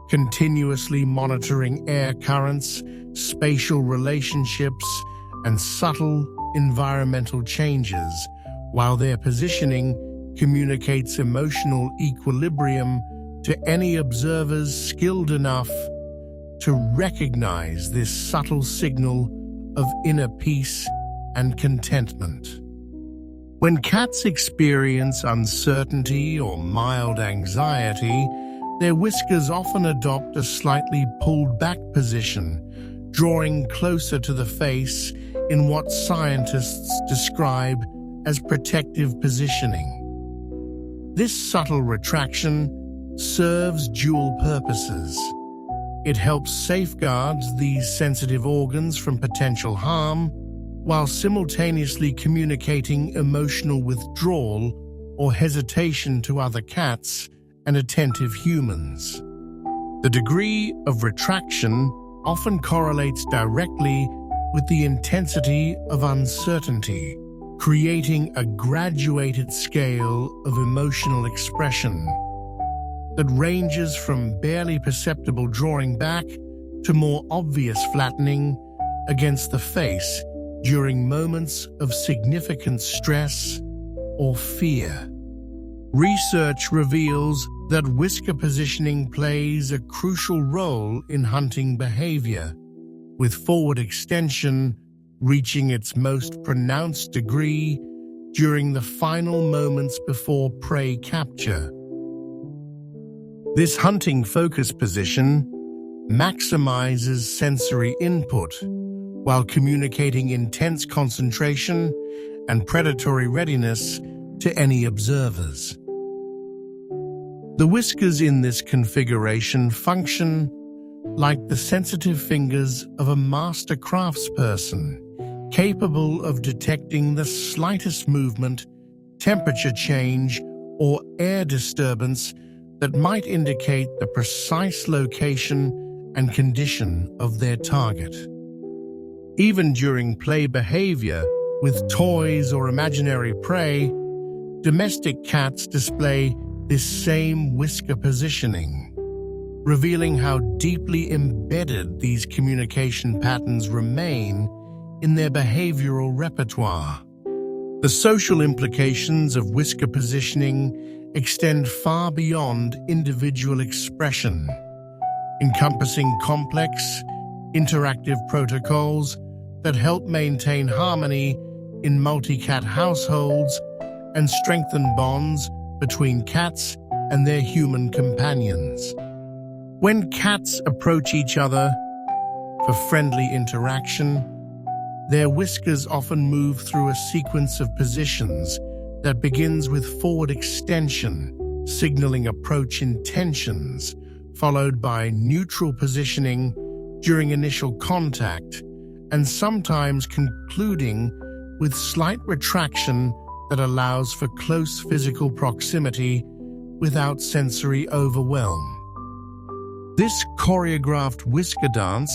continuously monitoring air currents, spatial relationships, and subtle environmental changes, while their positioning communicates emotional equilibrium to any observers skilled enough to recognize this subtle signal of inner peace and contentment. When cats experience uncertainty or mild anxiety, their whiskers often adopt a slightly pulled-back position, drawing closer to the face in what scientists describe as protective positioning. This subtle retraction serves dual purposes. It helps safeguard these sensitive organs from potential harm, while simultaneously communicating emotional withdrawal or hesitation to other cats and attentive humans. The degree of retraction often correlates directly with the intensity of uncertainty, creating a graduated scale of emotional expression that ranges from barely perceptible drawing back to more obvious flattening against the face during moments of significant stress or fear. Research reveals that whisker positioning plays a crucial role in hunting behavior, with forward extension reaching its most pronounced degree during the final moments before prey capture. This hunting focus position maximizes sensory input while communicating intense concentration and predatory readiness to any observers. The whiskers in this configuration function like the sensitive fingers of a master craftsperson, capable of detecting the slightest movement, temperature change, or air disturbance that might indicate the precise location and condition of their target. Even during play behavior with toys or imaginary prey, domestic cats display this same whisker positioning, revealing how deeply embedded these communication patterns remain in their behavioral repertoire. The social implications of whisker positioning extend far beyond individual expression, encompassing complex, interactive protocols that help maintain harmony in multi-cat households and strengthen bonds between cats and their human companions. When cats approach each other for friendly interaction, their whiskers often move through a sequence of positions that begins with forward extension, signaling approach intentions, followed by neutral positioning during initial contact, and sometimes concluding with slight retraction that allows for close physical proximity without sensory overwhelm. This choreographed whisker dance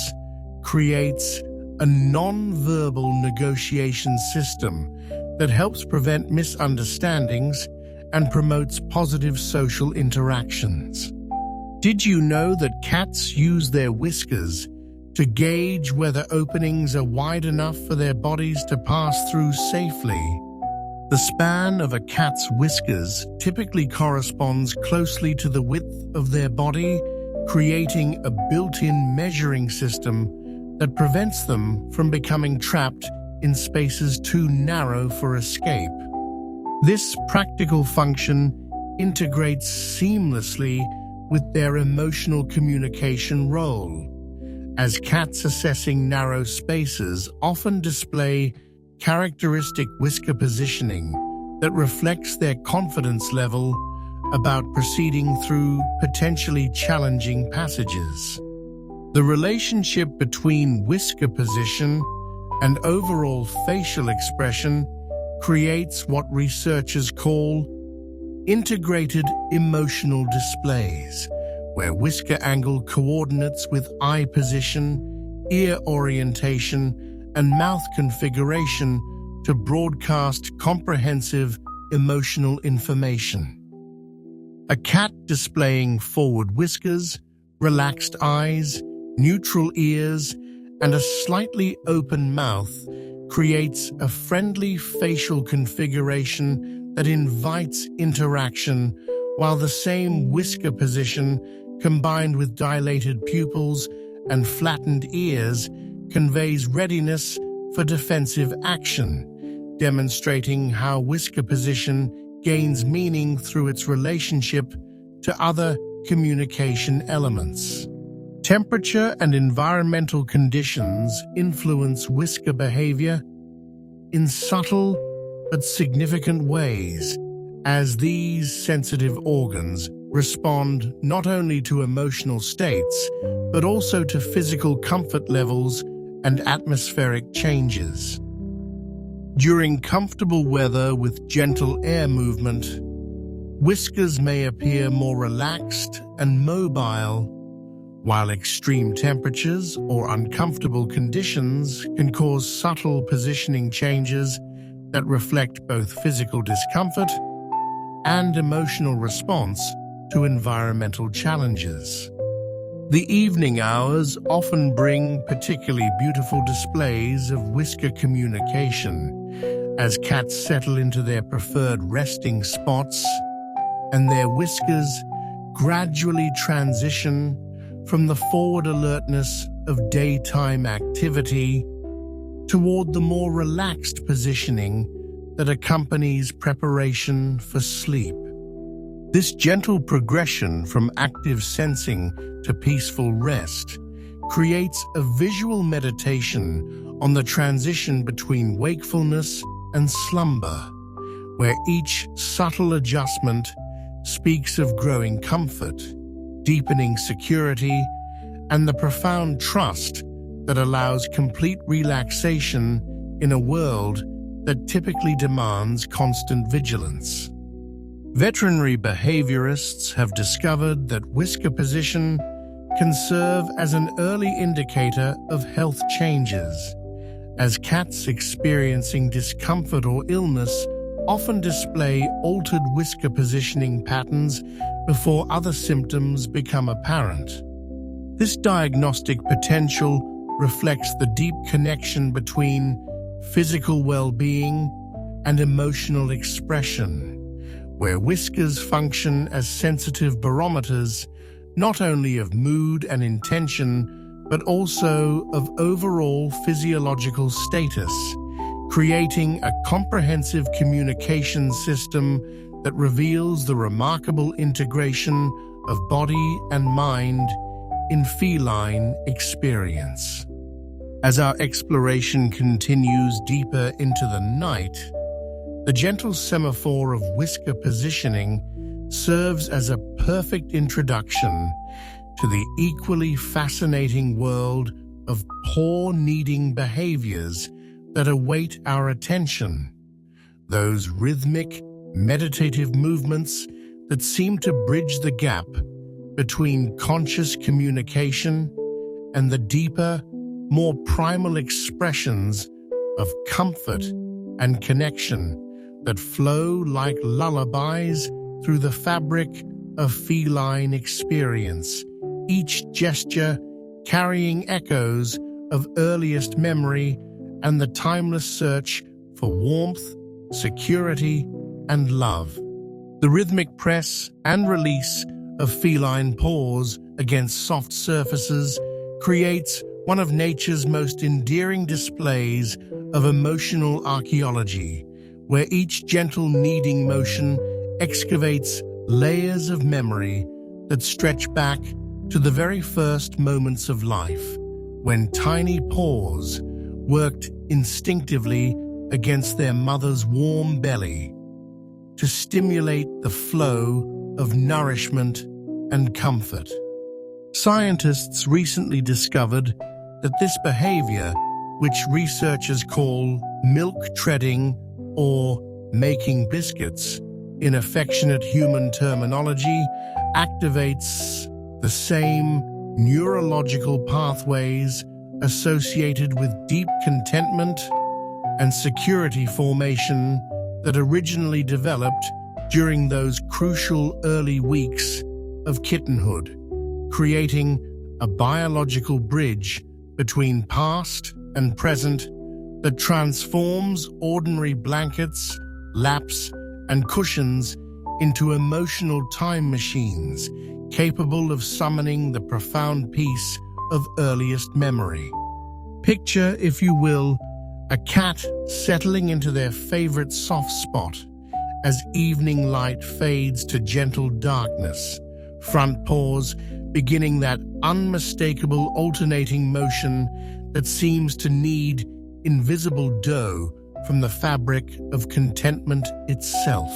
creates a non-verbal negotiation system that helps prevent misunderstandings and promotes positive social interactions. Did you know that cats use their whiskers to gauge whether openings are wide enough for their bodies to pass through safely? The span of a cat's whiskers typically corresponds closely to the width of their body, creating a built-in measuring system that prevents them from becoming trapped in spaces too narrow for escape. This practical function integrates seamlessly with their emotional communication role, as cats assessing narrow spaces often display characteristic whisker positioning that reflects their confidence level about proceeding through potentially challenging passages. The relationship between whisker position and overall facial expression creates what researchers call integrated emotional displays, where whisker angle coordinates with eye position, ear orientation, and mouth configuration to broadcast comprehensive emotional information. A cat displaying forward whiskers, relaxed eyes, neutral ears, and a slightly open mouth creates a friendly facial configuration that invites interaction, while the same whisker position, combined with dilated pupils and flattened ears, conveys readiness for defensive action, demonstrating how whisker position gains meaning through its relationship to other communication elements. Temperature and environmental conditions influence Whisker behavior in subtle but significant ways, as these sensitive organs respond not only to emotional states, but also to physical comfort levels and atmospheric changes. During comfortable weather with gentle air movement, Whiskers may appear more relaxed and mobile, while extreme temperatures or uncomfortable conditions can cause subtle positioning changes that reflect both physical discomfort and emotional response to environmental challenges. The evening hours often bring particularly beautiful displays of Whisker communication, as cats settle into their preferred resting spots and their whiskers gradually transition from the forward alertness of daytime activity toward the more relaxed positioning that accompanies preparation for sleep. This gentle progression from active sensing to peaceful rest creates a visual meditation on the transition between wakefulness and slumber, where each subtle adjustment speaks of growing comfort, deepening security, and the profound trust that allows complete relaxation in a world that typically demands constant vigilance. Veterinary behaviorists have discovered that whisker position can serve as an early indicator of health changes, as cats experiencing discomfort or illness often display altered whisker positioning patterns before other symptoms become apparent. This diagnostic potential reflects the deep connection between physical well-being and emotional expression, where whiskers function as sensitive barometers not only of mood and intention, but also of overall physiological status, creating a comprehensive communication system that reveals the remarkable integration of body and mind in feline experience. As our exploration continues deeper into the night, the gentle semaphore of whisker positioning serves as a perfect introduction to the equally fascinating world of paw kneading behaviors that await our attention. Those rhythmic, meditative movements that seem to bridge the gap between conscious communication and the deeper, more primal expressions of comfort and connection that flow like lullabies through the fabric of feline experience, each gesture carrying echoes of earliest memory and the timeless search for warmth, security, and love. The rhythmic press and release of feline paws against soft surfaces creates one of nature's most endearing displays of emotional archaeology, where each gentle kneading motion excavates layers of memory that stretch back to the very first moments of life, when tiny paws worked instinctively against their mother's warm belly to stimulate the flow of nourishment and comfort. Scientists recently discovered that this behavior, which researchers call milk treading or making biscuits in affectionate human terminology, activates the same neurological pathways associated with deep contentment and security formation that originally developed during those crucial early weeks of kittenhood, creating a biological bridge between past and present that transforms ordinary blankets, laps, and cushions into emotional time machines capable of summoning the profound peace of earliest memory. Picture, if you will, a cat settling into their favorite soft spot as evening light fades to gentle darkness, front paws beginning that unmistakable alternating motion that seems to knead invisible dough from the fabric of contentment itself.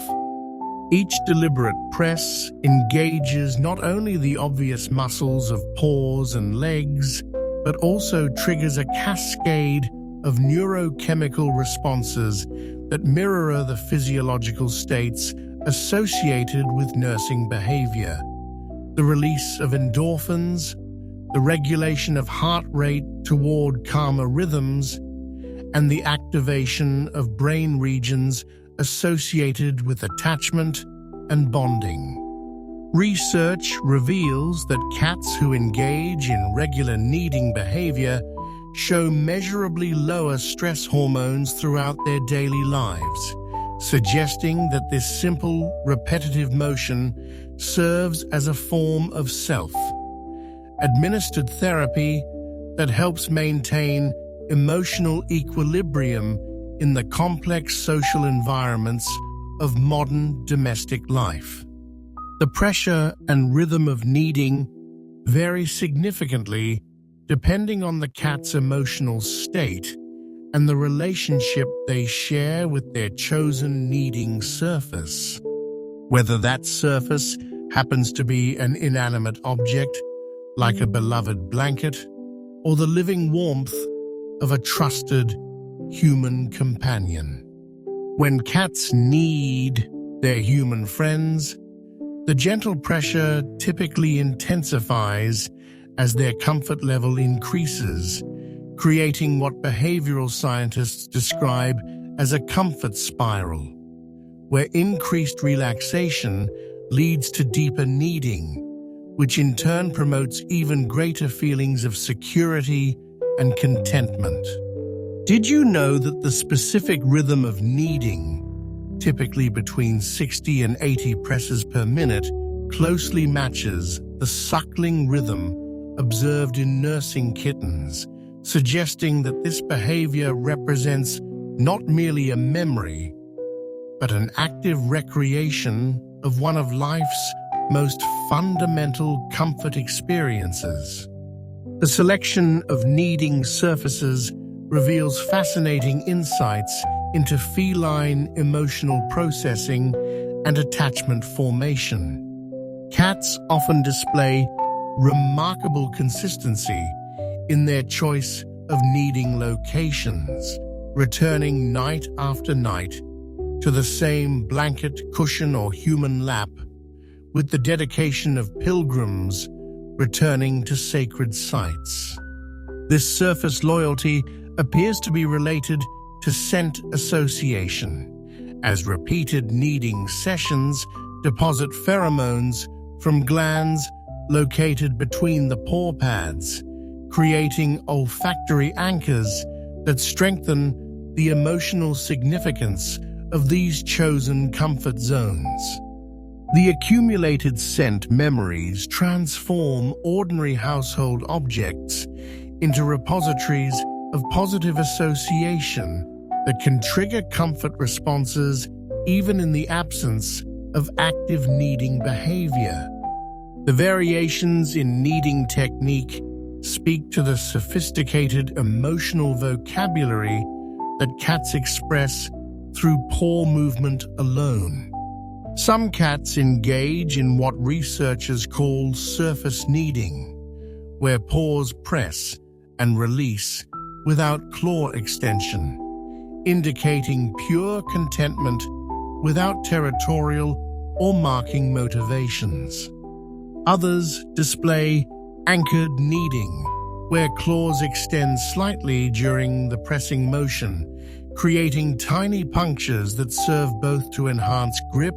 Each deliberate press engages not only the obvious muscles of paws and legs, but also triggers a cascade of neurochemical responses that mirror the physiological states associated with nursing behavior. The release of endorphins, the regulation of heart rate toward calmer rhythms, and the activation of brain regions associated with attachment and bonding. Research reveals that cats who engage in regular kneading behavior show measurably lower stress hormones throughout their daily lives, suggesting that this simple, repetitive motion serves as a form of self-administered therapy that helps maintain emotional equilibrium in the complex social environments of modern domestic life. The pressure and rhythm of kneading vary significantly depending on the cat's emotional state and the relationship they share with their chosen kneading surface. Whether that surface happens to be an inanimate object, like a beloved blanket, or the living warmth of a trusted human companion. When cats knead their human friends, the gentle pressure typically intensifies as their comfort level increases, creating what behavioral scientists describe as a comfort spiral, where increased relaxation leads to deeper kneading, which in turn promotes even greater feelings of security and contentment. Did you know that the specific rhythm of kneading, typically between 60 and 80 presses per minute, closely matches the suckling rhythm observed in nursing kittens, suggesting that this behavior represents not merely a memory, but an active recreation of one of life's most fundamental comfort experiences. The selection of kneading surfaces reveals fascinating insights into feline emotional processing and attachment formation. Cats often display remarkable consistency in their choice of kneading locations, returning night after night to the same blanket, cushion, or human lap, with the dedication of pilgrims returning to sacred sites. This surface loyalty appears to be related to scent association, as repeated kneading sessions deposit pheromones from glands located between the paw pads, creating olfactory anchors that strengthen the emotional significance of these chosen comfort zones. The accumulated scent memories transform ordinary household objects into repositories of positive association that can trigger comfort responses even in the absence of active kneading behavior. The variations in kneading technique speak to the sophisticated emotional vocabulary that cats express through paw movement alone. Some cats engage in what researchers call surface kneading, where paws press and release without claw extension, indicating pure contentment without territorial or marking motivations. Others display anchored kneading, where claws extend slightly during the pressing motion, creating tiny punctures that serve both to enhance grip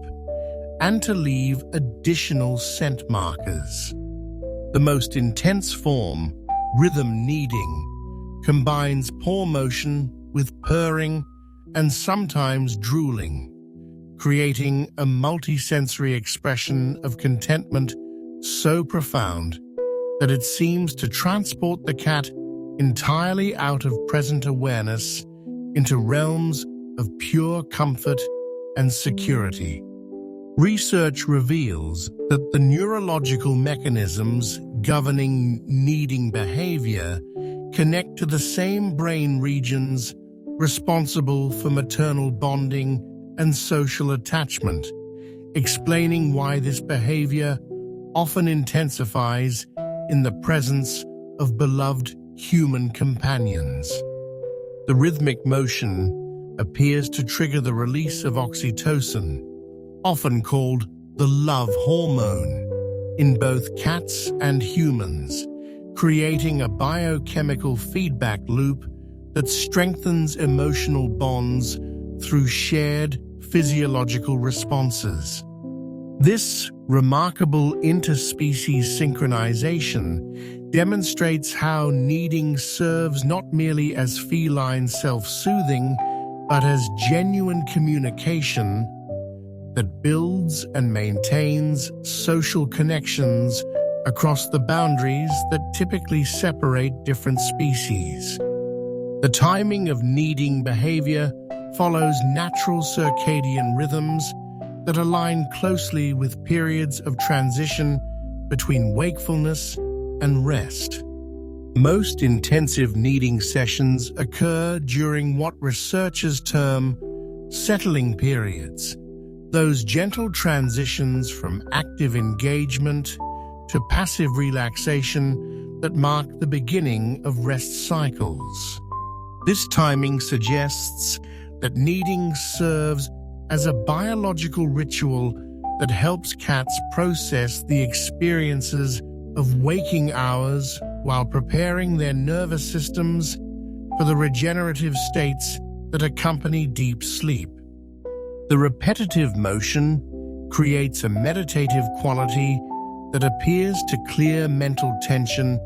and to leave additional scent markers. The most intense form, rhythm kneading, combines paw motion with purring and sometimes drooling, creating a multisensory expression of contentment so profound that it seems to transport the cat entirely out of present awareness into realms of pure comfort and security. Research reveals that the neurological mechanisms governing kneading behavior connect to the same brain regions responsible for maternal bonding and social attachment, explaining why this behavior often intensifies in the presence of beloved human companions. The rhythmic motion appears to trigger the release of oxytocin, often called the love hormone, in both cats and humans, creating a biochemical feedback loop that strengthens emotional bonds through shared physiological responses. This remarkable interspecies synchronization demonstrates how kneading serves not merely as feline self-soothing, but as genuine communication that builds and maintains social connections across the boundaries that typically separate different species. The timing of kneading behavior follows natural circadian rhythms that align closely with periods of transition between wakefulness and rest. Most intensive kneading sessions occur during what researchers term settling periods, those gentle transitions from active engagement to passive relaxation that mark the beginning of rest cycles. This timing suggests that kneading serves as a biological ritual that helps cats process the experiences of waking hours while preparing their nervous systems for the regenerative states that accompany deep sleep. The repetitive motion creates a meditative quality that appears to clear mental tension,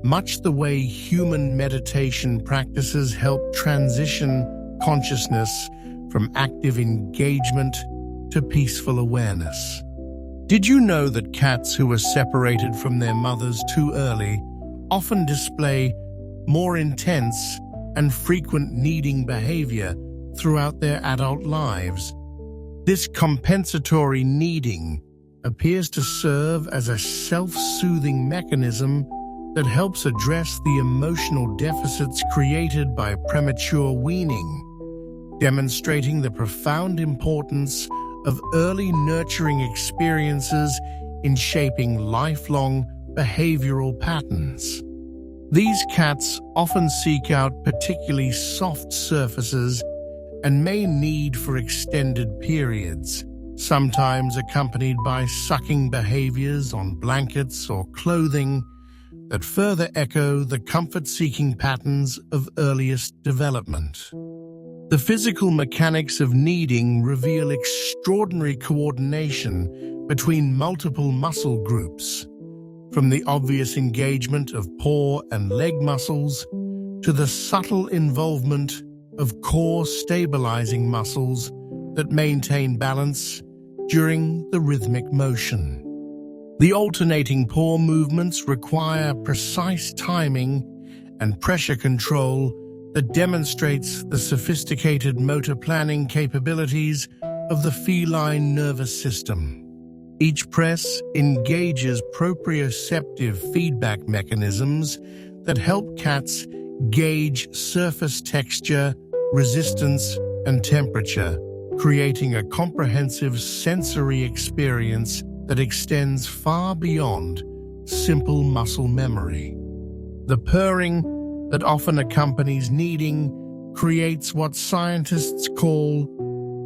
much the way human meditation practices help transition consciousness from active engagement to peaceful awareness. Did you know that cats who are separated from their mothers too early often display more intense and frequent kneading behavior throughout their adult lives? This compensatory kneading appears to serve as a self-soothing mechanism that helps address the emotional deficits created by premature weaning, demonstrating the profound importance of early nurturing experiences in shaping lifelong behavioral patterns. These cats often seek out particularly soft surfaces and may need for extended periods, sometimes accompanied by sucking behaviors on blankets or clothing that further echo the comfort-seeking patterns of earliest development. The physical mechanics of kneading reveal extraordinary coordination between multiple muscle groups, from the obvious engagement of paw and leg muscles to the subtle involvement of core stabilizing muscles that maintain balance during the rhythmic motion. The alternating paw movements require precise timing and pressure control that demonstrates the sophisticated motor planning capabilities of the feline nervous system. Each press engages proprioceptive feedback mechanisms that help cats gauge surface texture, resistance, and temperature, creating a comprehensive sensory experience that extends far beyond simple muscle memory. The purring that often accompanies kneading creates what scientists call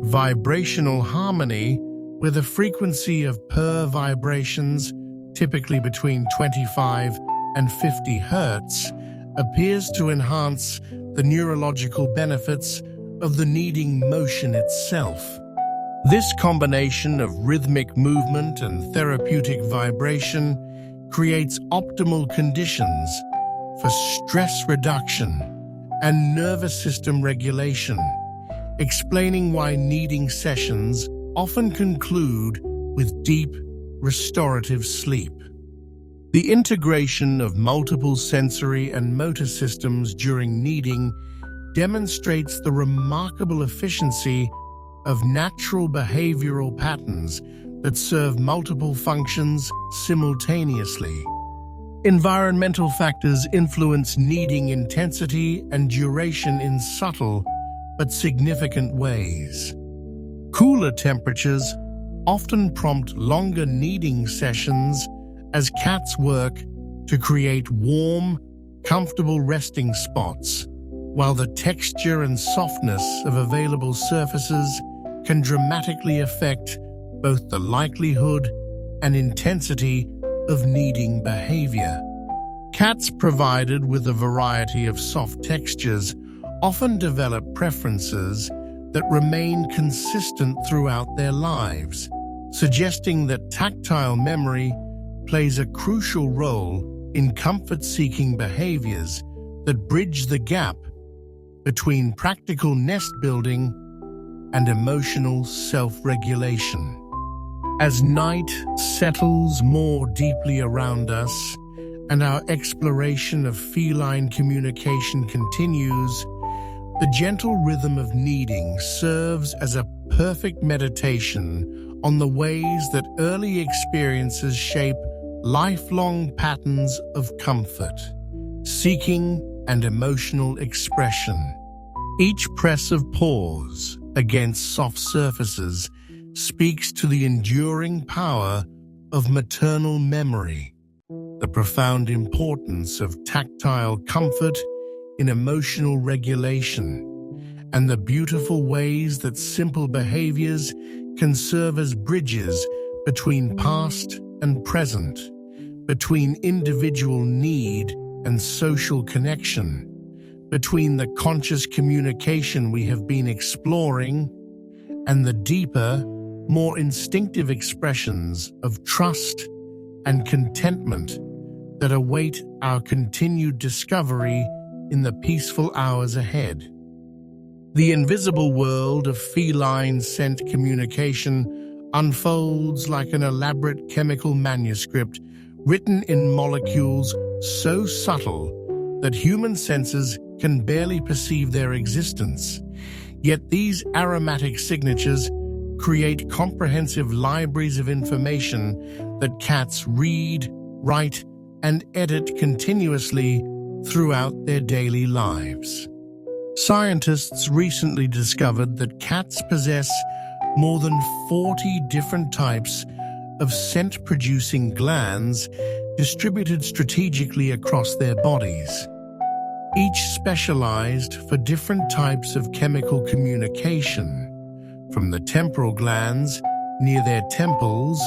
vibrational harmony, where the frequency of purr vibrations, typically between 25 and 50 Hz, appears to enhance the neurological benefits of the kneading motion itself. This combination of rhythmic movement and therapeutic vibration creates optimal conditions for stress reduction and nervous system regulation, explaining why kneading sessions often conclude with deep, restorative sleep. The integration of multiple sensory and motor systems during kneading demonstrates the remarkable efficiency of natural behavioral patterns that serve multiple functions simultaneously. Environmental factors influence kneading intensity and duration in subtle but significant ways. Cooler temperatures often prompt longer kneading sessions as cats work to create warm, comfortable resting spots, while the texture and softness of available surfaces can dramatically affect both the likelihood and intensity of kneading behavior. Cats provided with a variety of soft textures often develop preferences that remain consistent throughout their lives, suggesting that tactile memory plays a crucial role in comfort-seeking behaviors that bridge the gap between practical nest building and emotional self-regulation. As night settles more deeply around us and our exploration of feline communication continues, the gentle rhythm of kneading serves as a perfect meditation on the ways that early experiences shape lifelong patterns of comfort, seeking, and emotional expression. Each press of paws against soft surfaces speaks to the enduring power of maternal memory, the profound importance of tactile comfort in emotional regulation, and the beautiful ways that simple behaviors can serve as bridges between past and present, between individual need and social connection, between the conscious communication we have been exploring and the deeper, more instinctive expressions of trust and contentment that await our continued discovery in the peaceful hours ahead. The invisible world of feline scent communication unfolds like an elaborate chemical manuscript written in molecules so subtle that human senses can barely perceive their existence. Yet these aromatic signatures create comprehensive libraries of information that cats read, write, and edit continuously throughout their daily lives. Scientists recently discovered that cats possess more than 40 different types of scent-producing glands distributed strategically across their bodies, each specialized for different types of chemical communication, from the temporal glands near their temples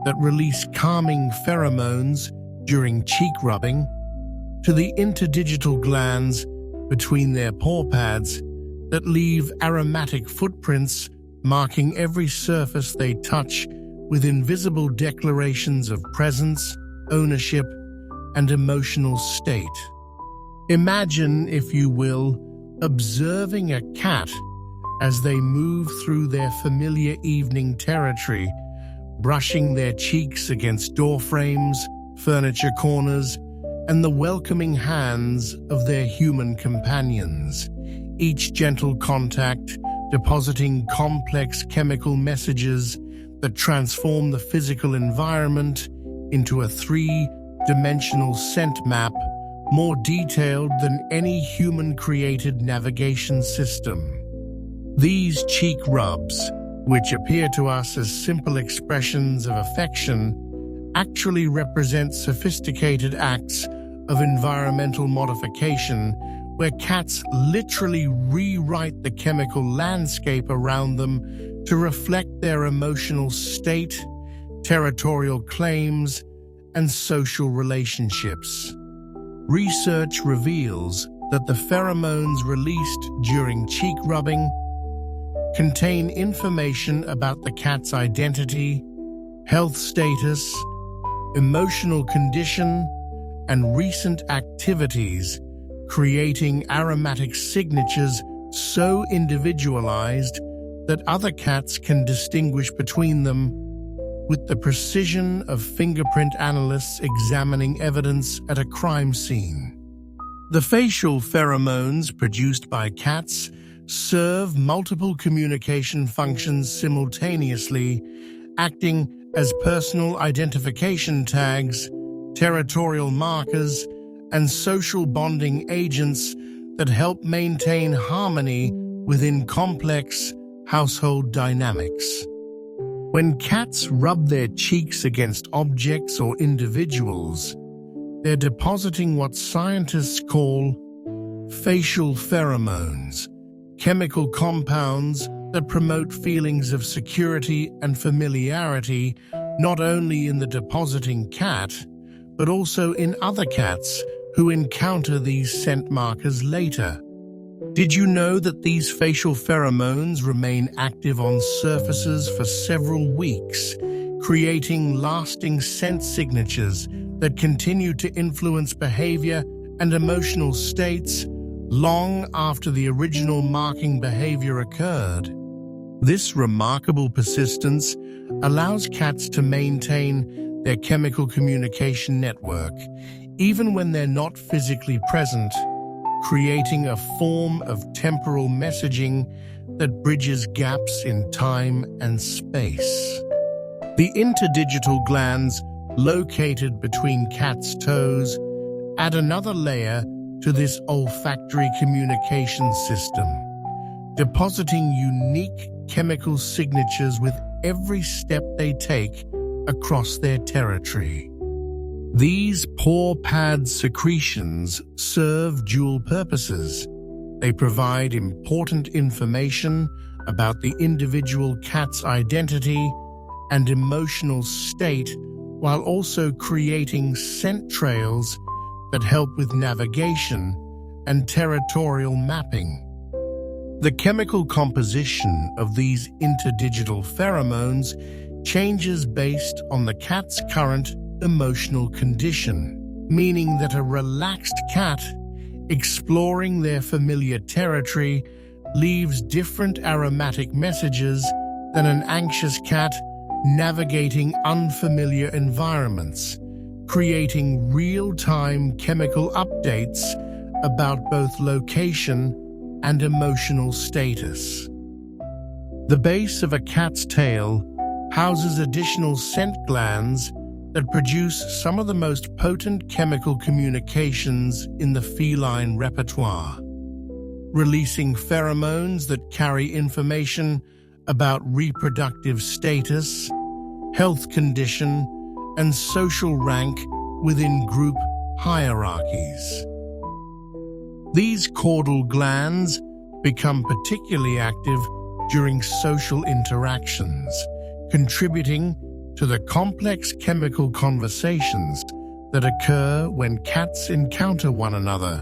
that release calming pheromones during cheek rubbing, to the interdigital glands between their paw pads that leave aromatic footprints marking every surface they touch with invisible declarations of presence, ownership, and emotional state. Imagine, if you will, observing a cat as they move through their familiar evening territory, brushing their cheeks against door frames, furniture corners, and the welcoming hands of their human companions, each gentle contact depositing complex chemical messages that transform the physical environment into a three-dimensional scent map more detailed than any human-created navigation system. These cheek rubs, which appear to us as simple expressions of affection, actually represent sophisticated acts of environmental modification where cats literally rewrite the chemical landscape around them to reflect their emotional state, territorial claims, and social relationships. Research reveals that the pheromones released during cheek rubbing contain information about the cat's identity, health status, emotional condition, and recent activities, creating aromatic signatures so individualized that other cats can distinguish between them with the precision of fingerprint analysts examining evidence at a crime scene. The facial pheromones produced by cats serve multiple communication functions simultaneously, acting as personal identification tags, territorial markers, and social bonding agents that help maintain harmony within complex household dynamics. When cats rub their cheeks against objects or individuals, they're depositing what scientists call facial pheromones, chemical compounds that promote feelings of security and familiarity not only in the depositing cat, but also in other cats who encounter these scent markers later. Did you know that these facial pheromones remain active on surfaces for several weeks, creating lasting scent signatures that continue to influence behavior and emotional states long after the original marking behavior occurred? This remarkable persistence allows cats to maintain their chemical communication network, even when they're not physically present, creating a form of temporal messaging that bridges gaps in time and space. The interdigital glands located between cats' toes add another layer to this olfactory communication system, depositing unique chemical signatures with every step they take across their territory. These paw-pad secretions serve dual purposes. They provide important information about the individual cat's identity and emotional state, while also creating scent trails that help with navigation and territorial mapping. The chemical composition of these interdigital pheromones changes based on the cat's current emotional condition, meaning that a relaxed cat exploring their familiar territory leaves different aromatic messages than an anxious cat navigating unfamiliar environments, creating real-time chemical updates about both location and emotional status. The base of a cat's tail houses additional scent glands that produce some of the most potent chemical communications in the feline repertoire, releasing pheromones that carry information about reproductive status, health condition, and social rank within group hierarchies. These caudal glands become particularly active during social interactions, contributing to the complex chemical conversations that occur when cats encounter one another.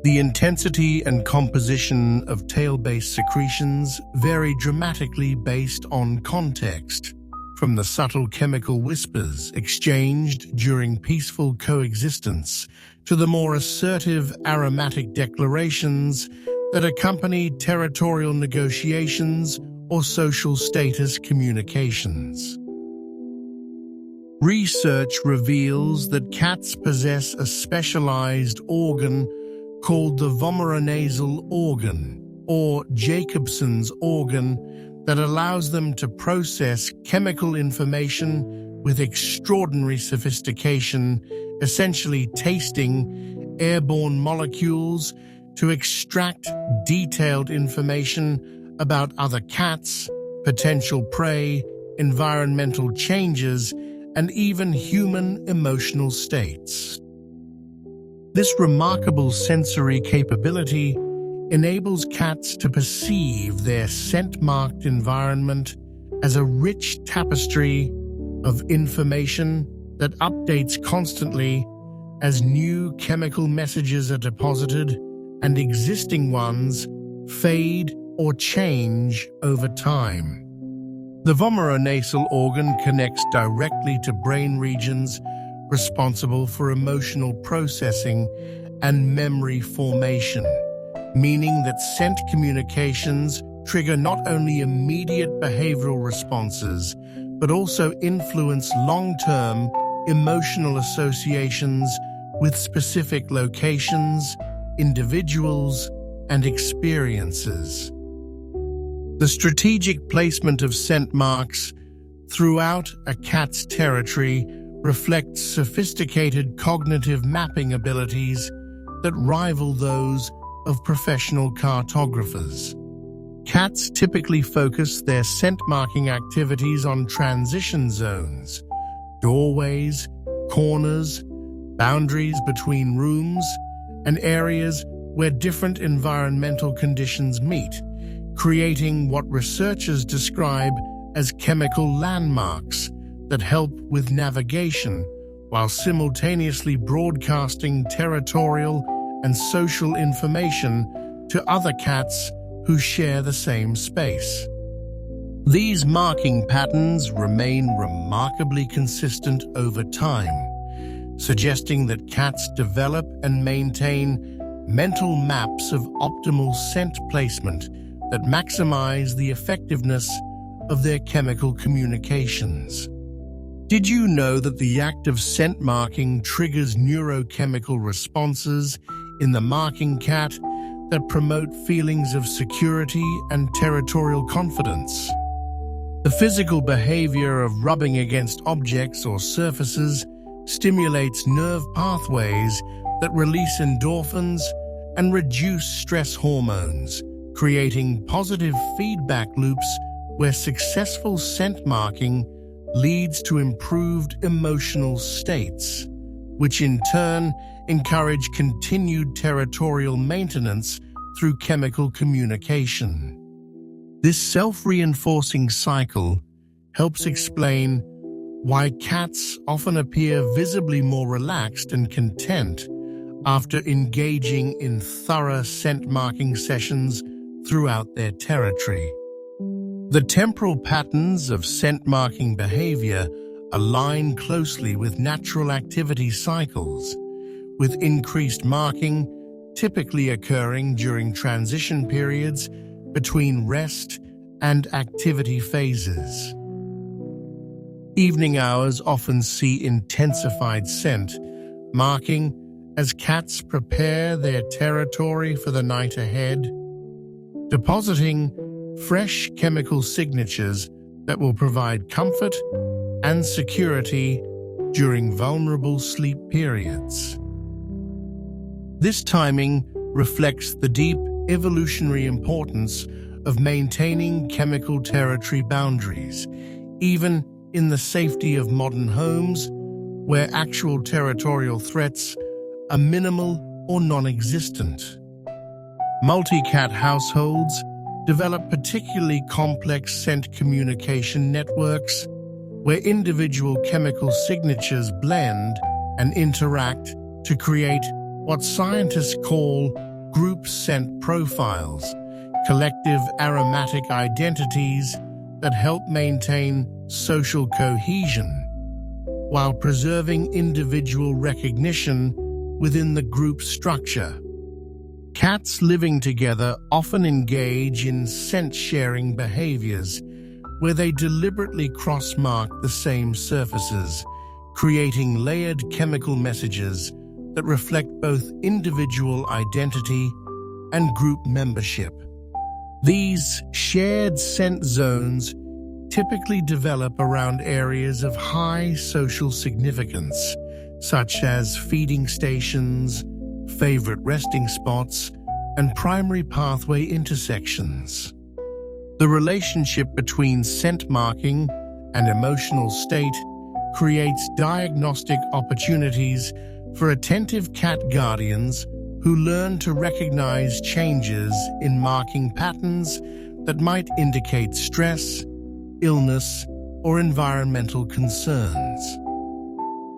The intensity and composition of tail-based secretions vary dramatically based on context, from the subtle chemical whispers exchanged during peaceful coexistence to the more assertive aromatic declarations that accompany territorial negotiations or social status communications. Research reveals that cats possess a specialized organ called the vomeronasal organ, or Jacobson's organ, that allows them to process chemical information with extraordinary sophistication, essentially tasting airborne molecules to extract detailed information about other cats, potential prey, environmental changes, and even human emotional states. This remarkable sensory capability enables cats to perceive their scent-marked environment as a rich tapestry of information that updates constantly as new chemical messages are deposited and existing ones fade or change over time. The vomeronasal organ connects directly to brain regions responsible for emotional processing and memory formation, meaning that scent communications trigger not only immediate behavioral responses, but also influence long-term emotional associations with specific locations, individuals, and experiences. The strategic placement of scent marks throughout a cat's territory reflects sophisticated cognitive mapping abilities that rival those of professional cartographers. Cats typically focus their scent-marking activities on transition zones, doorways, corners, boundaries between rooms, and areas where different environmental conditions meet, creating what researchers describe as chemical landmarks that help with navigation while simultaneously broadcasting territorial and social information to other cats who share the same space. These marking patterns remain remarkably consistent over time, suggesting that cats develop and maintain mental maps of optimal scent placement that maximize the effectiveness of their chemical communications. Did you know that the act of scent marking triggers neurochemical responses in the marking cat that promote feelings of security and territorial confidence? The physical behavior of rubbing against objects or surfaces stimulates nerve pathways that release endorphins and reduce stress hormones, creating positive feedback loops where successful scent marking leads to improved emotional states, which in turn encourage continued territorial maintenance through chemical communication. This self-reinforcing cycle helps explain why cats often appear visibly more relaxed and content after engaging in thorough scent-marking sessions throughout their territory. The temporal patterns of scent-marking behavior align closely with natural activity cycles, with increased marking typically occurring during transition periods between rest and activity phases. Evening hours often see intensified scent marking as cats prepare their territory for the night ahead, depositing fresh chemical signatures that will provide comfort and security during vulnerable sleep periods. This timing reflects the deep evolutionary importance of maintaining chemical territory boundaries, even in the safety of modern homes where actual territorial threats are minimal or non-existent. Multi-cat households develop particularly complex scent communication networks where individual chemical signatures blend and interact to create what scientists call group scent profiles, collective aromatic identities that help maintain social cohesion while preserving individual recognition within the group structure. Cats living together often engage in scent-sharing behaviors where they deliberately cross-mark the same surfaces, creating layered chemical messages that reflect both individual identity and group membership. These shared scent zones typically develop around areas of high social significance, such as feeding stations, favorite resting spots, and primary pathway intersections. The relationship between scent marking and emotional state creates diagnostic opportunities for attentive cat guardians who learn to recognize changes in marking patterns that might indicate stress, illness, or environmental concerns.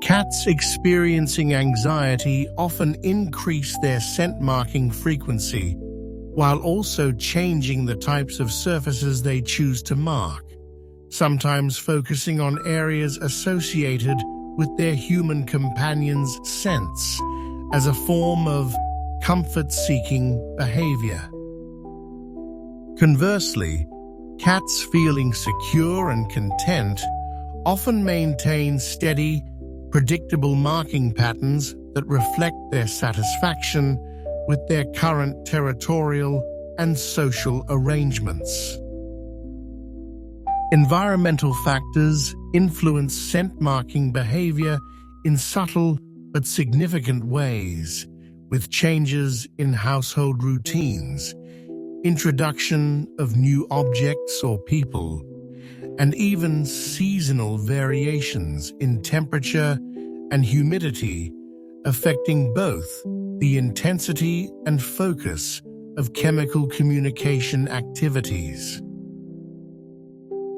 Cats experiencing anxiety often increase their scent marking frequency, while also changing the types of surfaces they choose to mark, sometimes focusing on areas associated with their human companions' scents as a form of comfort-seeking behavior. Conversely, cats feeling secure and content often maintain steady, predictable marking patterns that reflect their satisfaction with their current territorial and social arrangements. Environmental factors influence scent-marking behavior in subtle but significant ways, with changes in household routines, introduction of new objects or people, and even seasonal variations in temperature and humidity affecting both the intensity and focus of chemical communication activities.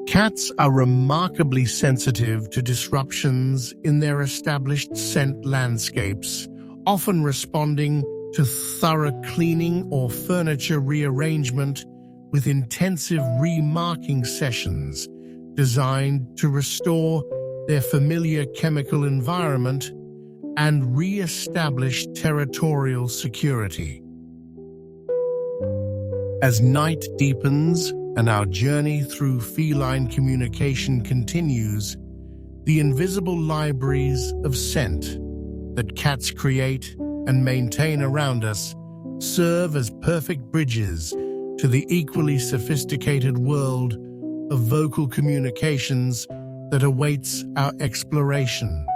Cats are remarkably sensitive to disruptions in their established scent landscapes, often responding to thorough cleaning or furniture rearrangement with intensive remarking sessions designed to restore their familiar chemical environment and re-establish territorial security. As night deepens and our journey through feline communication continues, the invisible libraries of scent that cats create and maintain around us serve as perfect bridges to the equally sophisticated world of vocal communications that awaits our exploration.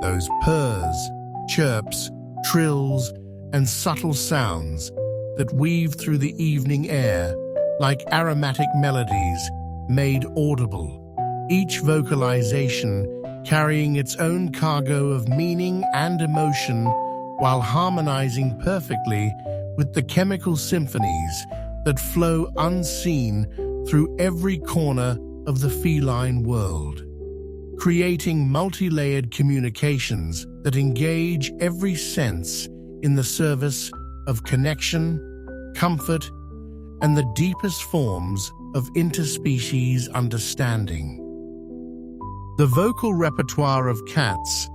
Those purrs, chirps, trills, and subtle sounds that weave through the evening air like aromatic melodies made audible, each vocalization carrying its own cargo of meaning and emotion while harmonizing perfectly with the chemical symphonies that flow unseen through every corner of the feline world, creating multi-layered communications that engage every sense in the service of connection, comfort, and the deepest forms of interspecies understanding. The vocal repertoire of cats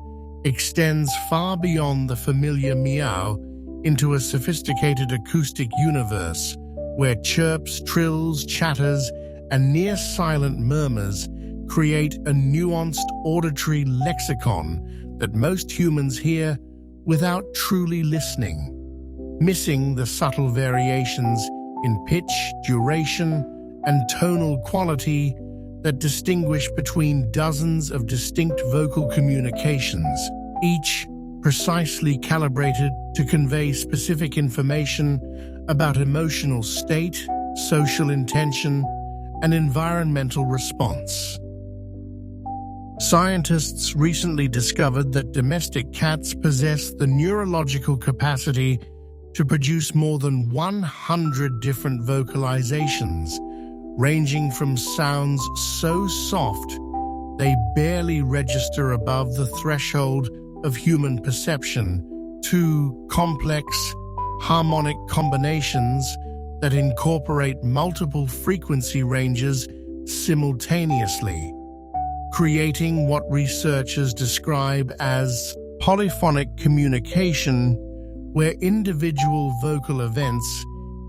extends far beyond the familiar meow into a sophisticated acoustic universe where chirps, trills, chatters, and near-silent murmurs create a nuanced auditory lexicon that most humans hear without truly listening, missing the subtle variations in pitch, duration, and tonal quality that distinguish between dozens of distinct vocal communications, each precisely calibrated to convey specific information about emotional state, social intention, and environmental response. Scientists recently discovered that domestic cats possess the neurological capacity to produce more than 100 different vocalizations, ranging from sounds so soft they barely register above the threshold of human perception to complex, harmonic combinations that incorporate multiple frequency ranges simultaneously, creating what researchers describe as polyphonic communication, where individual vocal events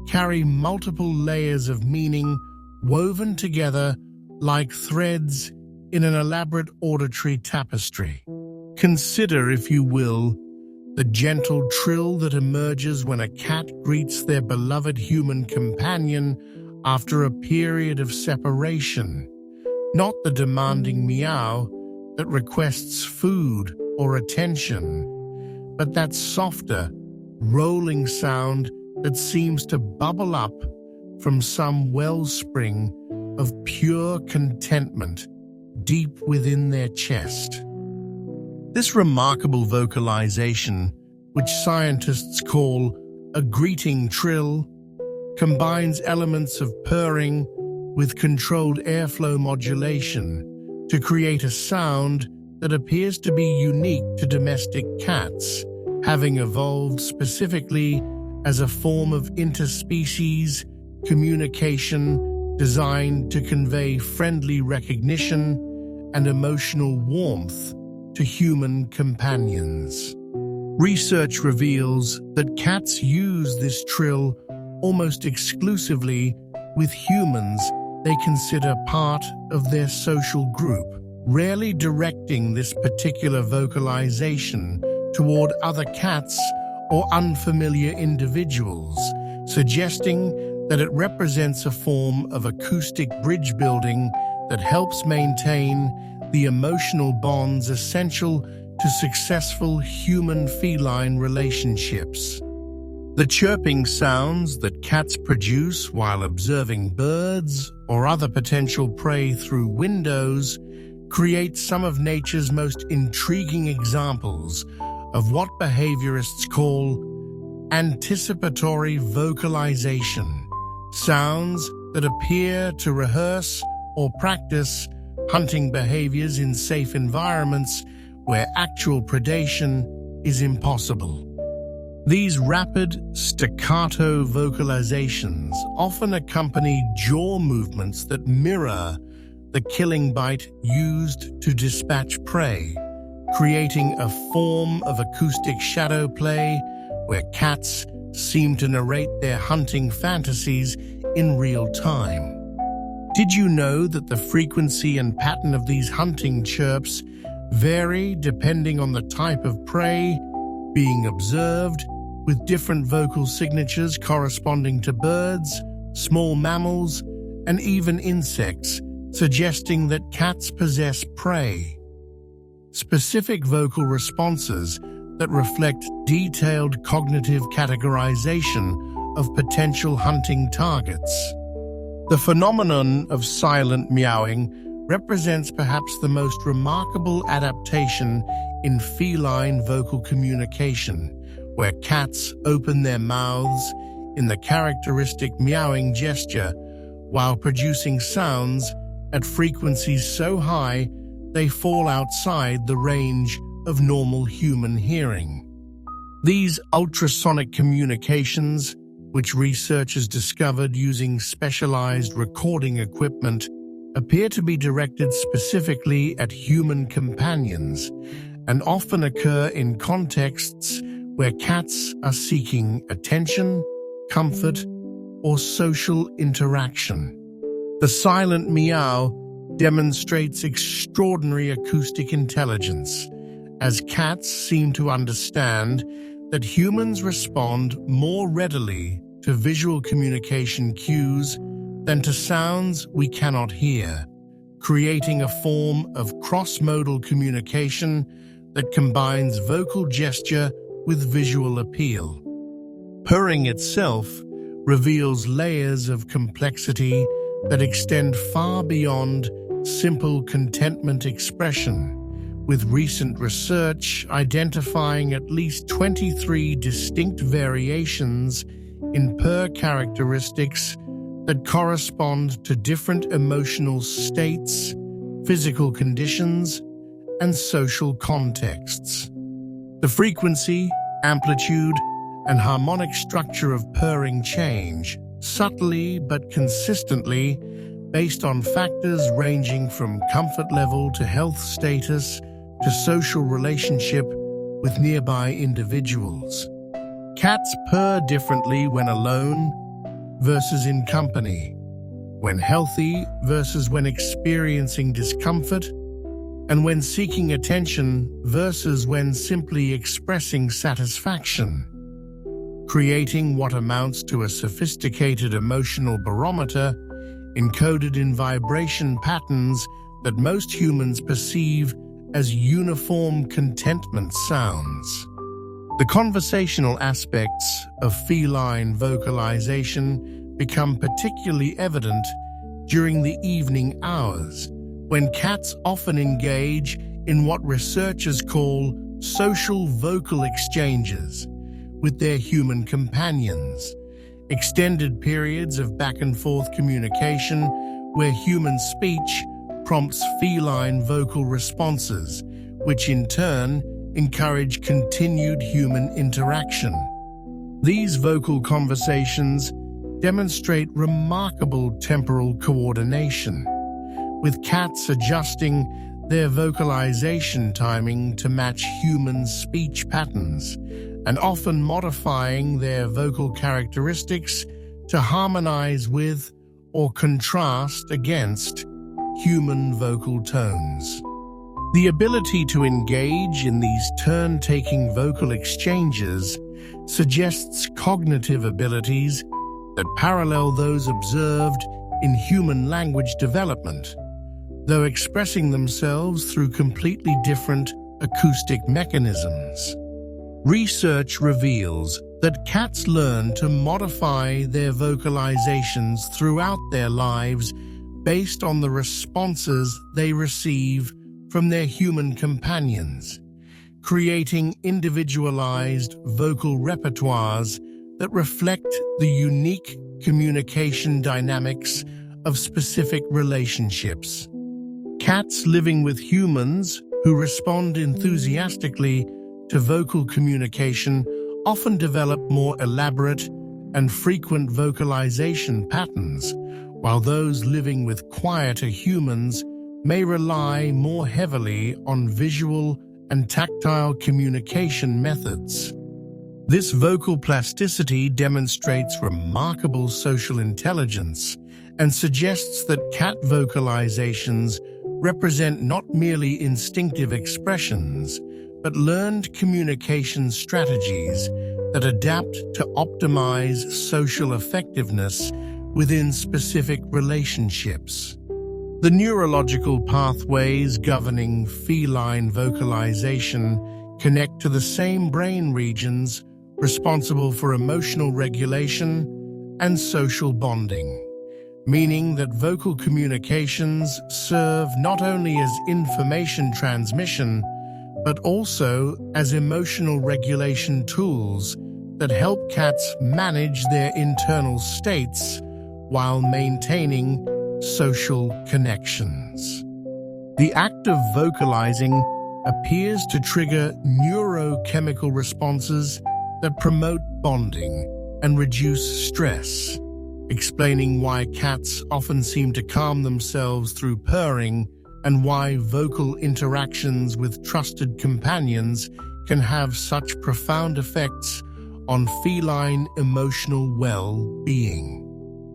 carry multiple layers of meaning woven together like threads in an elaborate auditory tapestry. Consider, if you will, the gentle trill that emerges when a cat greets their beloved human companion after a period of separation, not the demanding meow that requests food or attention, but that softer, rolling sound that seems to bubble up from some wellspring of pure contentment deep within their chest. This remarkable vocalization, which scientists call a greeting trill, combines elements of purring with controlled airflow modulation to create a sound that appears to be unique to domestic cats, having evolved specifically as a form of interspecies communication designed to convey friendly recognition and emotional warmth to human companions. Research reveals that cats use this trill almost exclusively with humans they consider part of their social group, rarely directing this particular vocalization toward other cats or unfamiliar individuals, suggesting that it represents a form of acoustic bridge building that helps maintain the emotional bonds essential to successful human-feline relationships. The chirping sounds that cats produce while observing birds or other potential prey through windows create some of nature's most intriguing examples of what behaviorists call anticipatory vocalization, sounds that appear to rehearse or practice hunting behaviors in safe environments where actual predation is impossible. These rapid, staccato vocalizations often accompany jaw movements that mirror the killing bite used to dispatch prey, creating a form of acoustic shadow play where cats seem to narrate their hunting fantasies in real time. Did you know that the frequency and pattern of these hunting chirps vary depending on the type of prey being observed, with different vocal signatures corresponding to birds, small mammals, and even insects, suggesting that cats possess prey specific vocal responses that reflect detailed cognitive categorization of potential hunting targets. The phenomenon of silent meowing represents perhaps the most remarkable adaptation in feline vocal communication, where cats open their mouths in the characteristic meowing gesture while producing sounds at frequencies so high they fall outside the range of normal human hearing. These ultrasonic communications, which researchers discovered using specialized recording equipment, appear to be directed specifically at human companions and often occur in contexts where cats are seeking attention, comfort, or social interaction. The silent meow demonstrates extraordinary acoustic intelligence, as cats seem to understand that humans respond more readily to visual communication cues than to sounds we cannot hear, creating a form of cross-modal communication that combines vocal gesture with visual appeal. Purring itself reveals layers of complexity that extend far beyond simple contentment expression, with recent research identifying at least 23 distinct variations in purr characteristics that correspond to different emotional states, physical conditions, and social contexts. The frequency, amplitude, and harmonic structure of purring change subtly but consistently based on factors ranging from comfort level to health status to social relationship with nearby individuals. Cats purr differently when alone versus in company, when healthy versus when experiencing discomfort, and when seeking attention versus when simply expressing satisfaction, creating what amounts to a sophisticated emotional barometer encoded in vibration patterns that most humans perceive as uniform contentment sounds. The conversational aspects of feline vocalization become particularly evident during the evening hours, when cats often engage in what researchers call social vocal exchanges with their human companions, extended periods of back-and-forth communication where human speech prompts feline vocal responses, which in turn encourage continued human interaction. These vocal conversations demonstrate remarkable temporal coordination, with cats adjusting their vocalization timing to match human speech patterns, and often modifying their vocal characteristics to harmonize with or contrast against human vocal tones. The ability to engage in these turn-taking vocal exchanges suggests cognitive abilities that parallel those observed in human language development, though expressing themselves through completely different acoustic mechanisms. Research reveals that cats learn to modify their vocalizations throughout their lives based on the responses they receive from their human companions, creating individualized vocal repertoires that reflect the unique communication dynamics of specific relationships. Cats living with humans who respond enthusiastically to vocal communication often develop more elaborate and frequent vocalization patterns, while those living with quieter humans may rely more heavily on visual and tactile communication methods. This vocal plasticity demonstrates remarkable social intelligence and suggests that cat vocalizations represent not merely instinctive expressions, but learned communication strategies that adapt to optimize social effectiveness within specific relationships. The neurological pathways governing feline vocalization connect to the same brain regions responsible for emotional regulation and social bonding, meaning that vocal communications serve not only as information transmission, but also as emotional regulation tools that help cats manage their internal states while maintaining social connections. The act of vocalizing appears to trigger neurochemical responses that promote bonding and reduce stress, explaining why cats often seem to calm themselves through purring and why vocal interactions with trusted companions can have such profound effects on feline emotional well-being.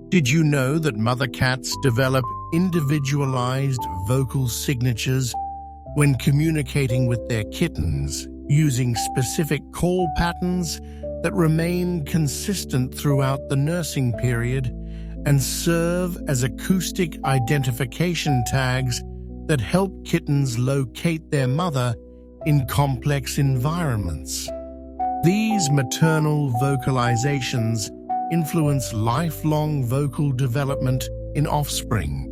Did you know that mother cats develop individualized vocal signatures when communicating with their kittens, using specific call patterns that remain consistent throughout the nursing period and serve as acoustic identification tags that help kittens locate their mother in complex environments? These maternal vocalizations influence lifelong vocal development in offspring,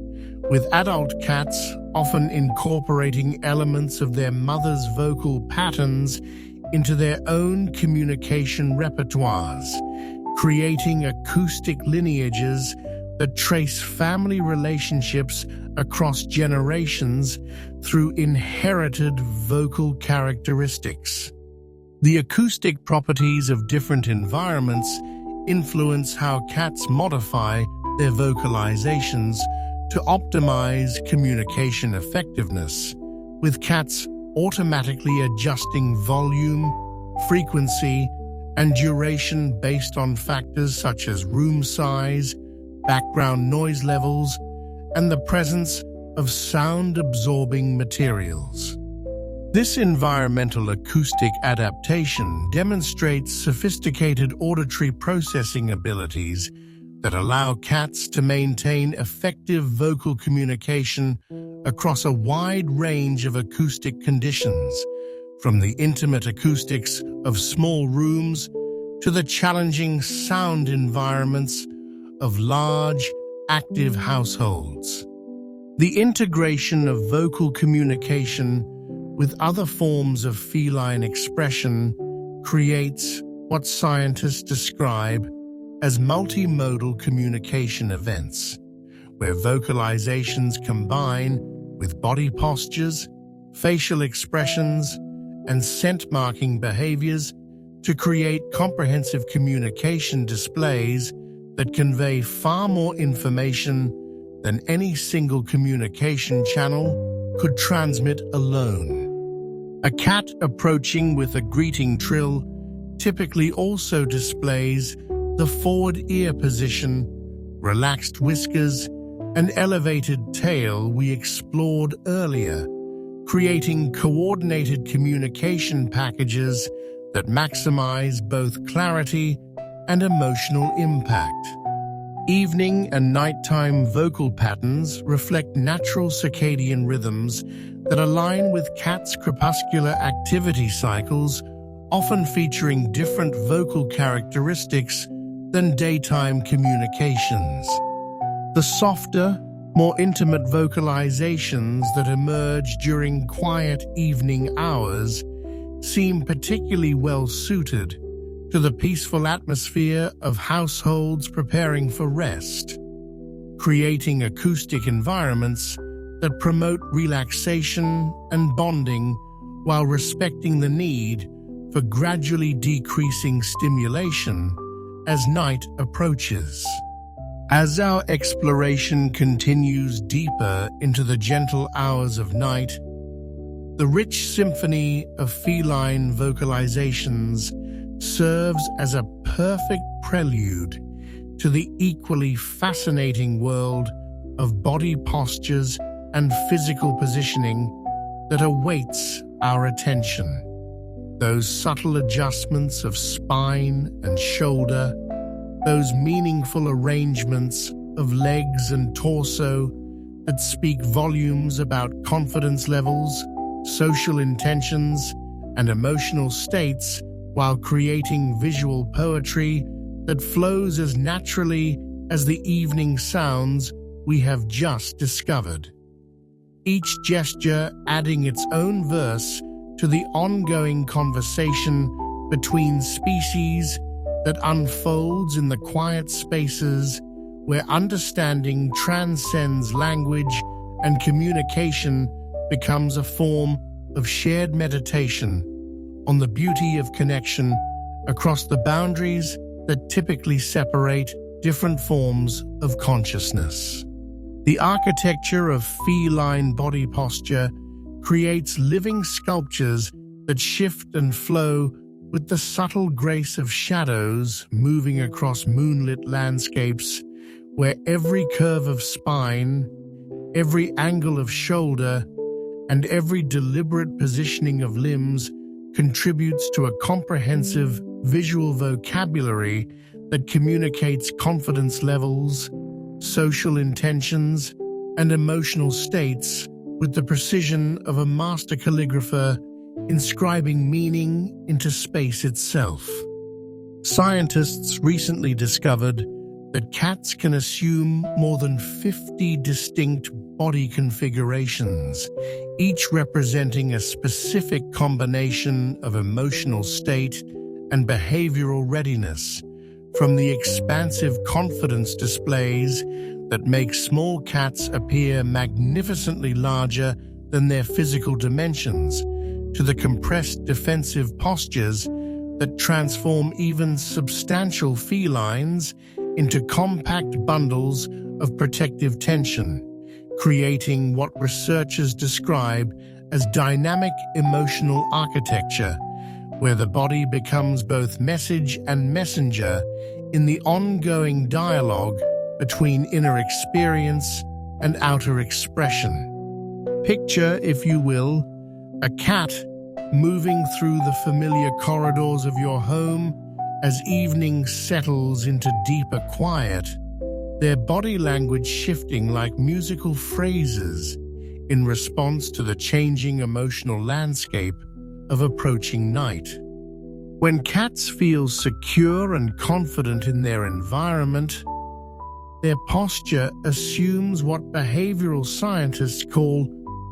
with adult cats often incorporating elements of their mother's vocal patterns into their own communication repertoires, creating acoustic lineages that trace family relationships across generations through inherited vocal characteristics. The acoustic properties of different environments influence how cats modify their vocalizations to optimize communication effectiveness, with cats automatically adjusting volume, frequency, and duration based on factors such as room size, background noise levels, and the presence of sound-absorbing materials. This environmental acoustic adaptation demonstrates sophisticated auditory processing abilities that allow cats to maintain effective vocal communication across a wide range of acoustic conditions, from the intimate acoustics of small rooms to the challenging sound environments of large, active households. The integration of vocal communication with other forms of feline expression creates what scientists describe as multimodal communication events, where vocalizations combine with body postures, facial expressions, and scent-marking behaviors to create comprehensive communication displays that convey far more information than any single communication channel could transmit alone. A cat approaching with a greeting trill typically also displays the forward ear position, relaxed whiskers, and elevated tail we explored earlier, creating coordinated communication packages that maximize both clarity and emotional impact. Evening and nighttime vocal patterns reflect natural circadian rhythms that align with cats' crepuscular activity cycles, often featuring different vocal characteristics than daytime communications. The softer, more intimate vocalizations that emerge during quiet evening hours seem particularly well suited to the peaceful atmosphere of households preparing for rest, creating acoustic environments that promote relaxation and bonding while respecting the need for gradually decreasing stimulation as night approaches. As our exploration continues deeper into the gentle hours of night, the rich symphony of feline vocalizations serves as a perfect prelude to the equally fascinating world of body postures and physical positioning that awaits our attention. Those subtle adjustments of spine and shoulder, those meaningful arrangements of legs and torso that speak volumes about confidence levels, social intentions, and emotional states, while creating visual poetry that flows as naturally as the evening sounds we have just discovered. Each gesture adding its own verse to the ongoing conversation between species that unfolds in the quiet spaces where understanding transcends language and communication becomes a form of shared meditation on the beauty of connection across the boundaries that typically separate different forms of consciousness. The architecture of feline body posture creates living sculptures that shift and flow with the subtle grace of shadows moving across moonlit landscapes where every curve of spine, every angle of shoulder, and every deliberate positioning of limbs contributes to a comprehensive visual vocabulary that communicates confidence levels, social intentions, and emotional states with the precision of a master calligrapher inscribing meaning into space itself. Scientists recently discovered that cats can assume more than 50 distinct body configurations, each representing a specific combination of emotional state and behavioral readiness, from the expansive confidence displays that make small cats appear magnificently larger than their physical dimensions, to the compressed defensive postures that transform even substantial felines into compact bundles of protective tension, creating what researchers describe as dynamic emotional architecture, where the body becomes both message and messenger in the ongoing dialogue between inner experience and outer expression. Picture, if you will, a cat moving through the familiar corridors of your home as evening settles into deeper quiet, their body language shifting like musical phrases in response to the changing emotional landscape of approaching night. When cats feel secure and confident in their environment, their posture assumes what behavioral scientists call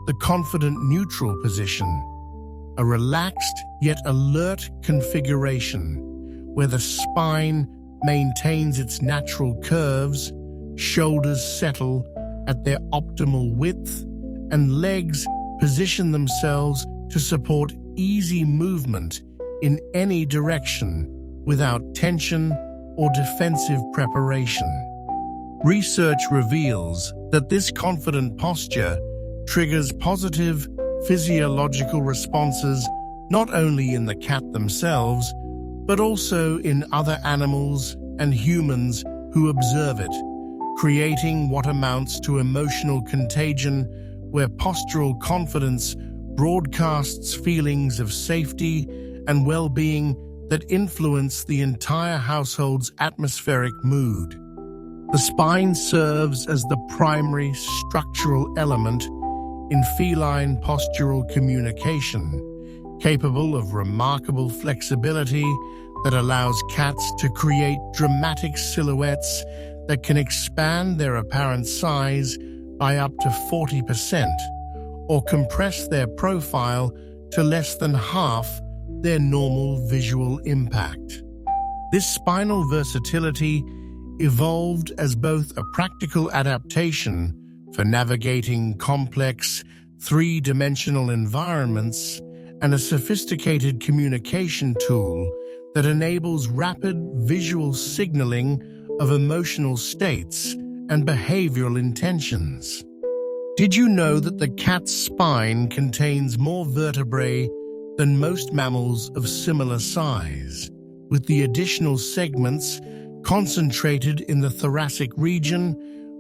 the confident neutral position, a relaxed yet alert configuration where the spine maintains its natural curves, shoulders settle at their optimal width, and legs position themselves to support easy movement in any direction without tension or defensive preparation. Research reveals that this confident posture triggers positive physiological responses not only in the cat themselves, but also in other animals and humans who observe it, creating what amounts to emotional contagion where postural confidence broadcasts feelings of safety and well-being that influence the entire household's atmospheric mood. The spine serves as the primary structural element in feline postural communication, capable of remarkable flexibility that allows cats to create dramatic silhouettes that can expand their apparent size by up to 40% or compress their profile to less than half their normal visual impact. This spinal versatility evolved as both a practical adaptation for navigating complex, three-dimensional environments and a sophisticated communication tool that enables rapid visual signaling of emotional states and behavioral intentions. Did you know that the cat's spine contains more vertebrae than most mammals of similar size, with the additional segments concentrated in the thoracic region,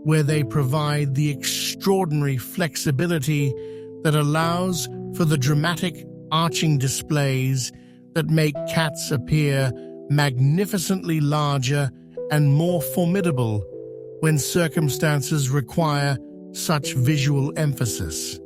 where they provide the extraordinary flexibility that allows for the dramatic arching displays that make cats appear magnificently larger and more formidable when circumstances require such visual emphasis.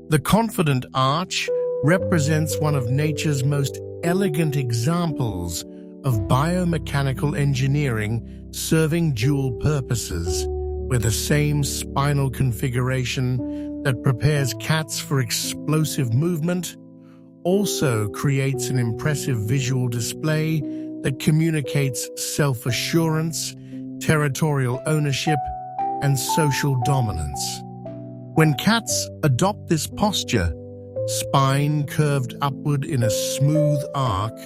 The confident arch represents one of nature's most elegant examples of biomechanical engineering serving dual purposes, where the same spinal configuration that prepares cats for explosive movement also creates an impressive visual display that communicates self-assurance, territorial ownership, and social dominance. When cats adopt this posture, spine curved upward in a smooth arc,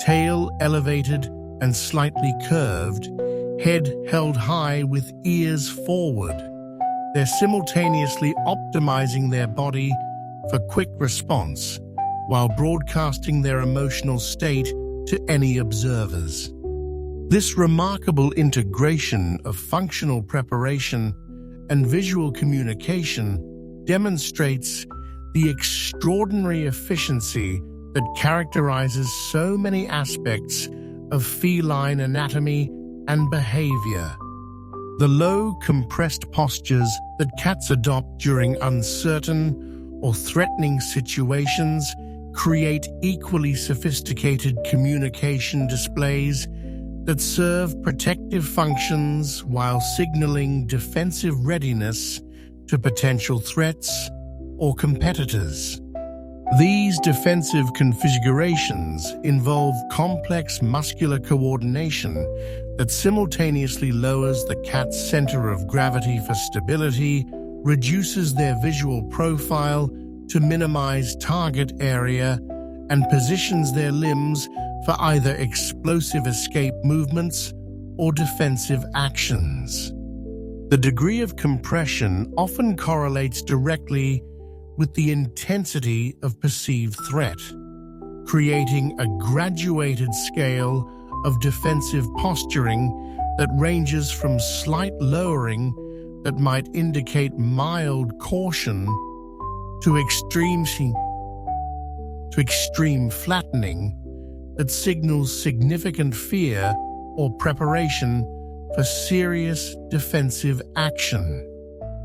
tail elevated and slightly curved, head held high with ears forward, they're simultaneously optimizing their body for quick response while broadcasting their emotional state to any observers. This remarkable integration of functional preparation and visual communication demonstrates the extraordinary efficiency that characterizes so many aspects of feline anatomy and behavior. The low, compressed postures that cats adopt during uncertain or threatening situations create equally sophisticated communication displays that serve protective functions while signaling defensive readiness to potential threats or competitors. These defensive configurations involve complex muscular coordination that simultaneously lowers the cat's center of gravity for stability, reduces their visual profile to minimize target area, and positions their limbs for either explosive escape movements or defensive actions. The degree of compression often correlates directly with the intensity of perceived threat, creating a graduated scale of defensive posturing that ranges from slight lowering that might indicate mild caution to extreme flattening that signals significant fear or preparation for serious defensive action.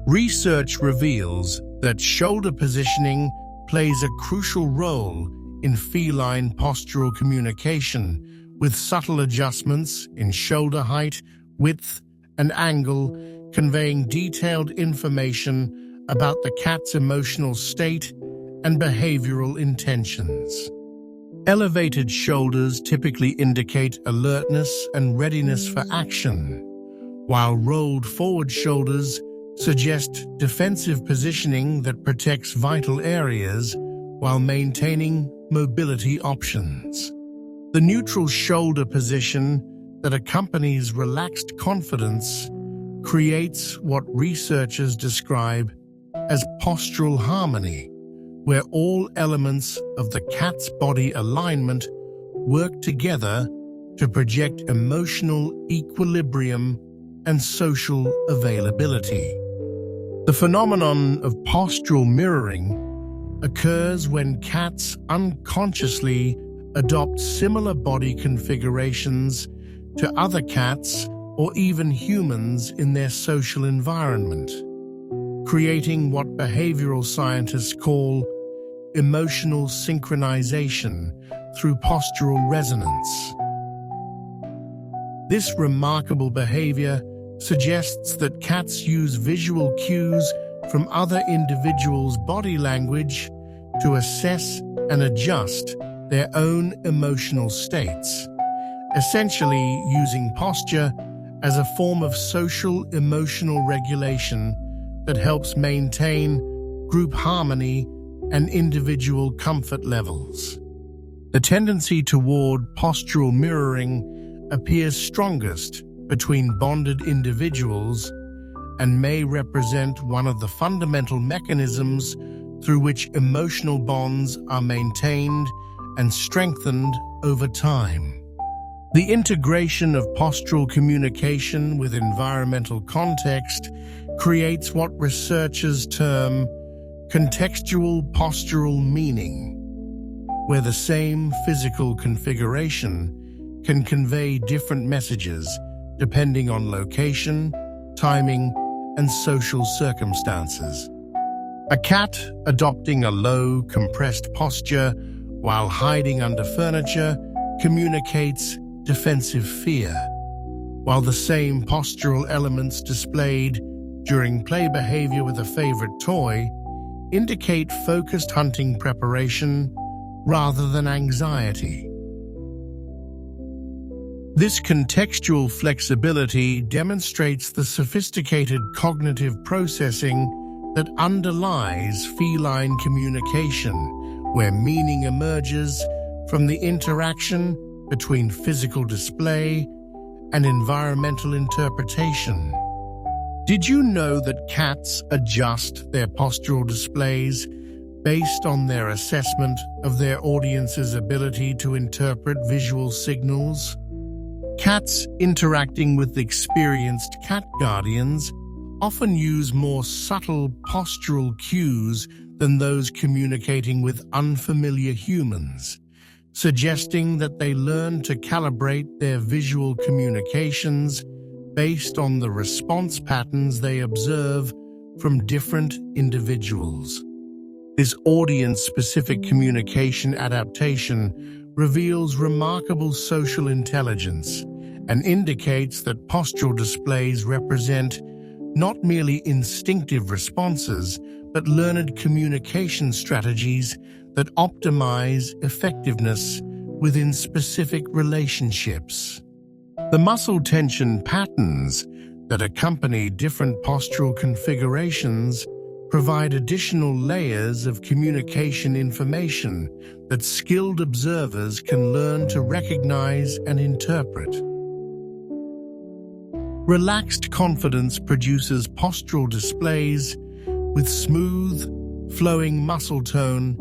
Research reveals that shoulder positioning plays a crucial role in feline postural communication, with subtle adjustments in shoulder height, width, and angle conveying detailed information about the cat's emotional state and behavioral intentions. Elevated shoulders typically indicate alertness and readiness for action, while rolled forward shoulders suggest defensive positioning that protects vital areas while maintaining mobility options. The neutral shoulder position that accompanies relaxed confidence creates what researchers describe as postural harmony, where all elements of the cat's body alignment work together to project emotional equilibrium and social availability. The phenomenon of postural mirroring occurs when cats unconsciously adopt similar body configurations to other cats or even humans in their social environment, creating what behavioral scientists call emotional synchronization through postural resonance. This remarkable behavior suggests that cats use visual cues from other individuals' body language to assess and adjust their own emotional states, essentially using posture as a form of social emotional regulation that helps maintain group harmony and individual comfort levels. The tendency toward postural mirroring appears strongest between bonded individuals and may represent one of the fundamental mechanisms through which emotional bonds are maintained and strengthened over time. The integration of postural communication with environmental context creates what researchers term contextual postural meaning, where the same physical configuration can convey different messages depending on location, timing, and social circumstances. A cat adopting a low, compressed posture while hiding under furniture communicates defensive fear, while the same postural elements displayed during play behavior with a favorite toy indicate focused hunting preparation rather than anxiety. This contextual flexibility demonstrates the sophisticated cognitive processing that underlies feline communication, where meaning emerges from the interaction between physical display and environmental interpretation. Did you know that cats adjust their postural displays based on their assessment of their audience's ability to interpret visual signals? Cats interacting with experienced cat guardians often use more subtle postural cues than those communicating with unfamiliar humans, suggesting that they learn to calibrate their visual communications based on the response patterns they observe from different individuals. This audience-specific communication adaptation reveals remarkable social intelligence and indicates that postural displays represent not merely instinctive responses, but learned communication strategies that optimize effectiveness within specific relationships. The muscle tension patterns that accompany different postural configurations provide additional layers of communication information that skilled observers can learn to recognize and interpret. Relaxed confidence produces postural displays with smooth, flowing muscle tone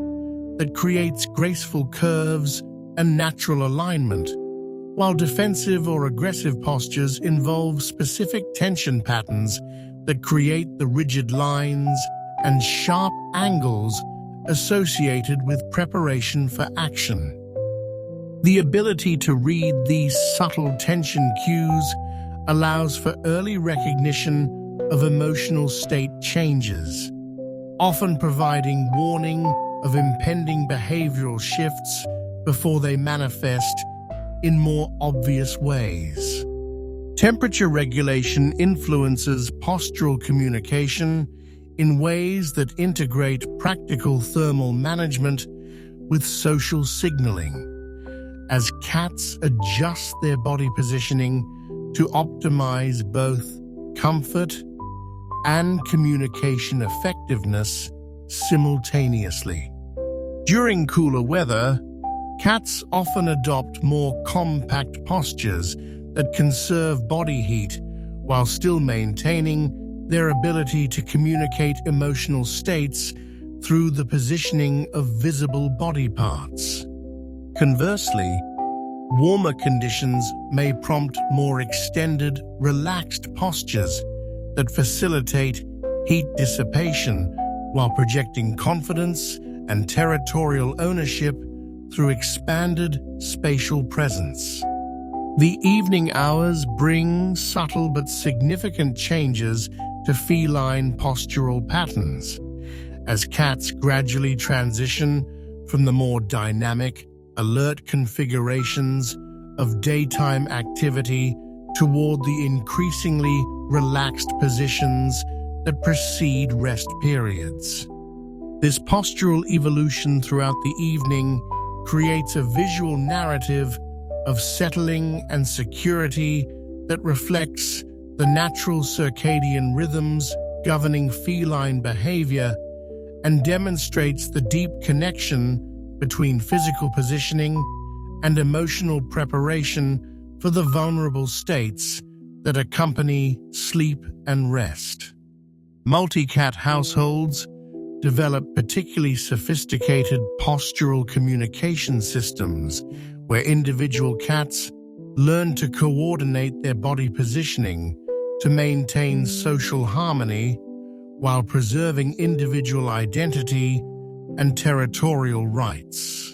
that creates graceful curves and natural alignment, while defensive or aggressive postures involve specific tension patterns that create the rigid lines and sharp angles associated with preparation for action. The ability to read these subtle tension cues allows for early recognition of emotional state changes, often providing warning of impending behavioral shifts before they manifest in more obvious ways. Temperature regulation influences postural communication in ways that integrate practical thermal management with social signaling, as cats adjust their body positioning to optimize both comfort and communication effectiveness simultaneously. During cooler weather, cats often adopt more compact postures that conserve body heat while still maintaining their ability to communicate emotional states through the positioning of visible body parts. Conversely, warmer conditions may prompt more extended, relaxed postures that facilitate heat dissipation while projecting confidence and territorial ownership through expanded spatial presence. The evening hours bring subtle but significant changes to feline postural patterns, as cats gradually transition from the more dynamic, alert configurations of daytime activity toward the increasingly relaxed positions that precede rest periods. This postural evolution throughout the evening creates a visual narrative of settling and security that reflects the natural circadian rhythms governing feline behavior and demonstrates the deep connection between physical positioning and emotional preparation for the vulnerable states that accompany sleep and rest. Multi-cat households develop particularly sophisticated postural communication systems where individual cats learn to coordinate their body positioning to maintain social harmony while preserving individual identity and territorial rights.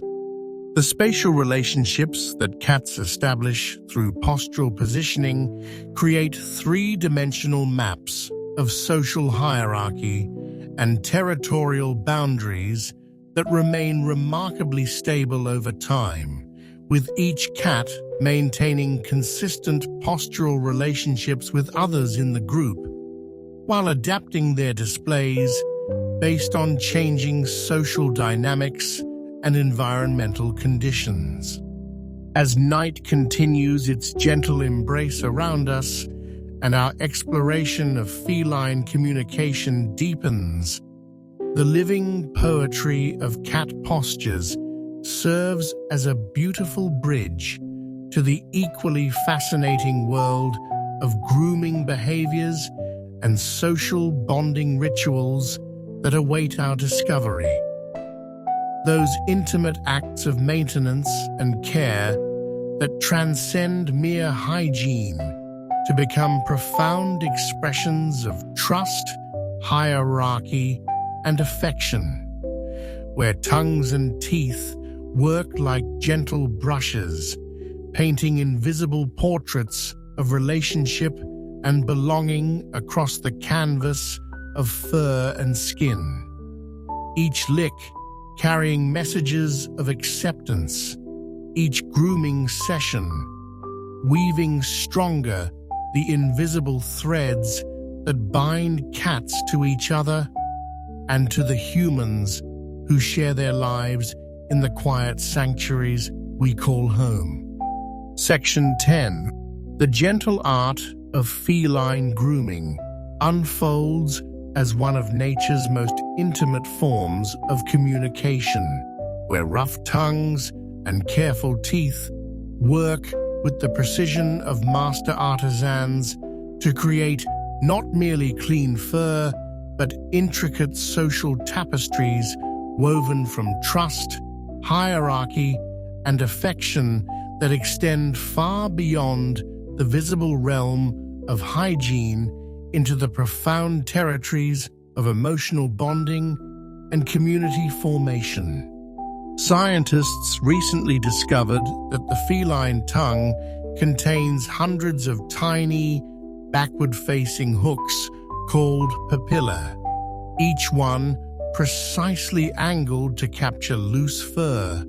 The spatial relationships that cats establish through postural positioning create three-dimensional maps of social hierarchy and territorial boundaries that remain remarkably stable over time, with each cat maintaining consistent postural relationships with others in the group, while adapting their displays based on changing social dynamics and environmental conditions. As night continues its gentle embrace around us and our exploration of feline communication deepens, the living poetry of cat postures serves as a beautiful bridge to the equally fascinating world of grooming behaviors and social bonding rituals that await our discovery. Those intimate acts of maintenance and care that transcend mere hygiene to become profound expressions of trust, hierarchy, and affection, where tongues and teeth work like gentle brushes, painting invisible portraits of relationship and belonging across the canvas of fur and skin. Each lick carrying messages of acceptance, each grooming session weaving stronger the invisible threads that bind cats to each other and to the humans who share their lives in the quiet sanctuaries we call home. Section 10. The gentle art of feline grooming unfolds as one of nature's most intimate forms of communication, where rough tongues and careful teeth work with the precision of master artisans to create not merely clean fur, but intricate social tapestries woven from trust, hierarchy, and affection that extend far beyond the visible realm of hygiene into the profound territories of emotional bonding and community formation. Scientists recently discovered that the feline tongue contains hundreds of tiny, backward-facing hooks called papilla, each one precisely angled to capture loose fur,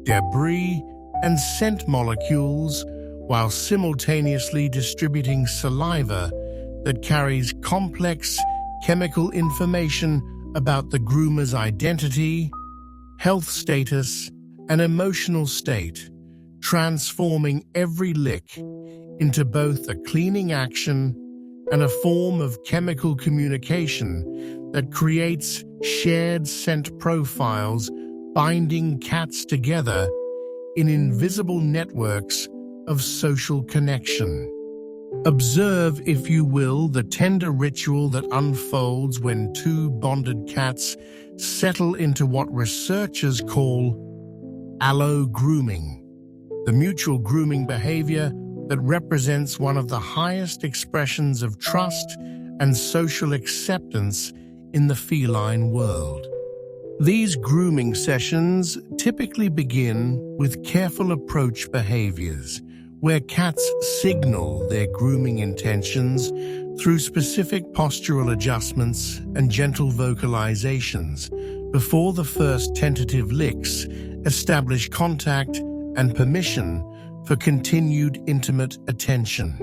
debris, and scent molecules while simultaneously distributing saliva that carries complex chemical information about the groomer's identity, health status, and emotional state, transforming every lick into both a cleaning action and a form of chemical communication that creates shared scent profiles binding cats together in invisible networks of social connection. Observe, if you will, the tender ritual that unfolds when two bonded cats settle into what researchers call allo-grooming, the mutual grooming behavior that represents one of the highest expressions of trust and social acceptance in the feline world. These grooming sessions typically begin with careful approach behaviors, where cats signal their grooming intentions through specific postural adjustments and gentle vocalizations before the first tentative licks establish contact and permission for continued intimate attention.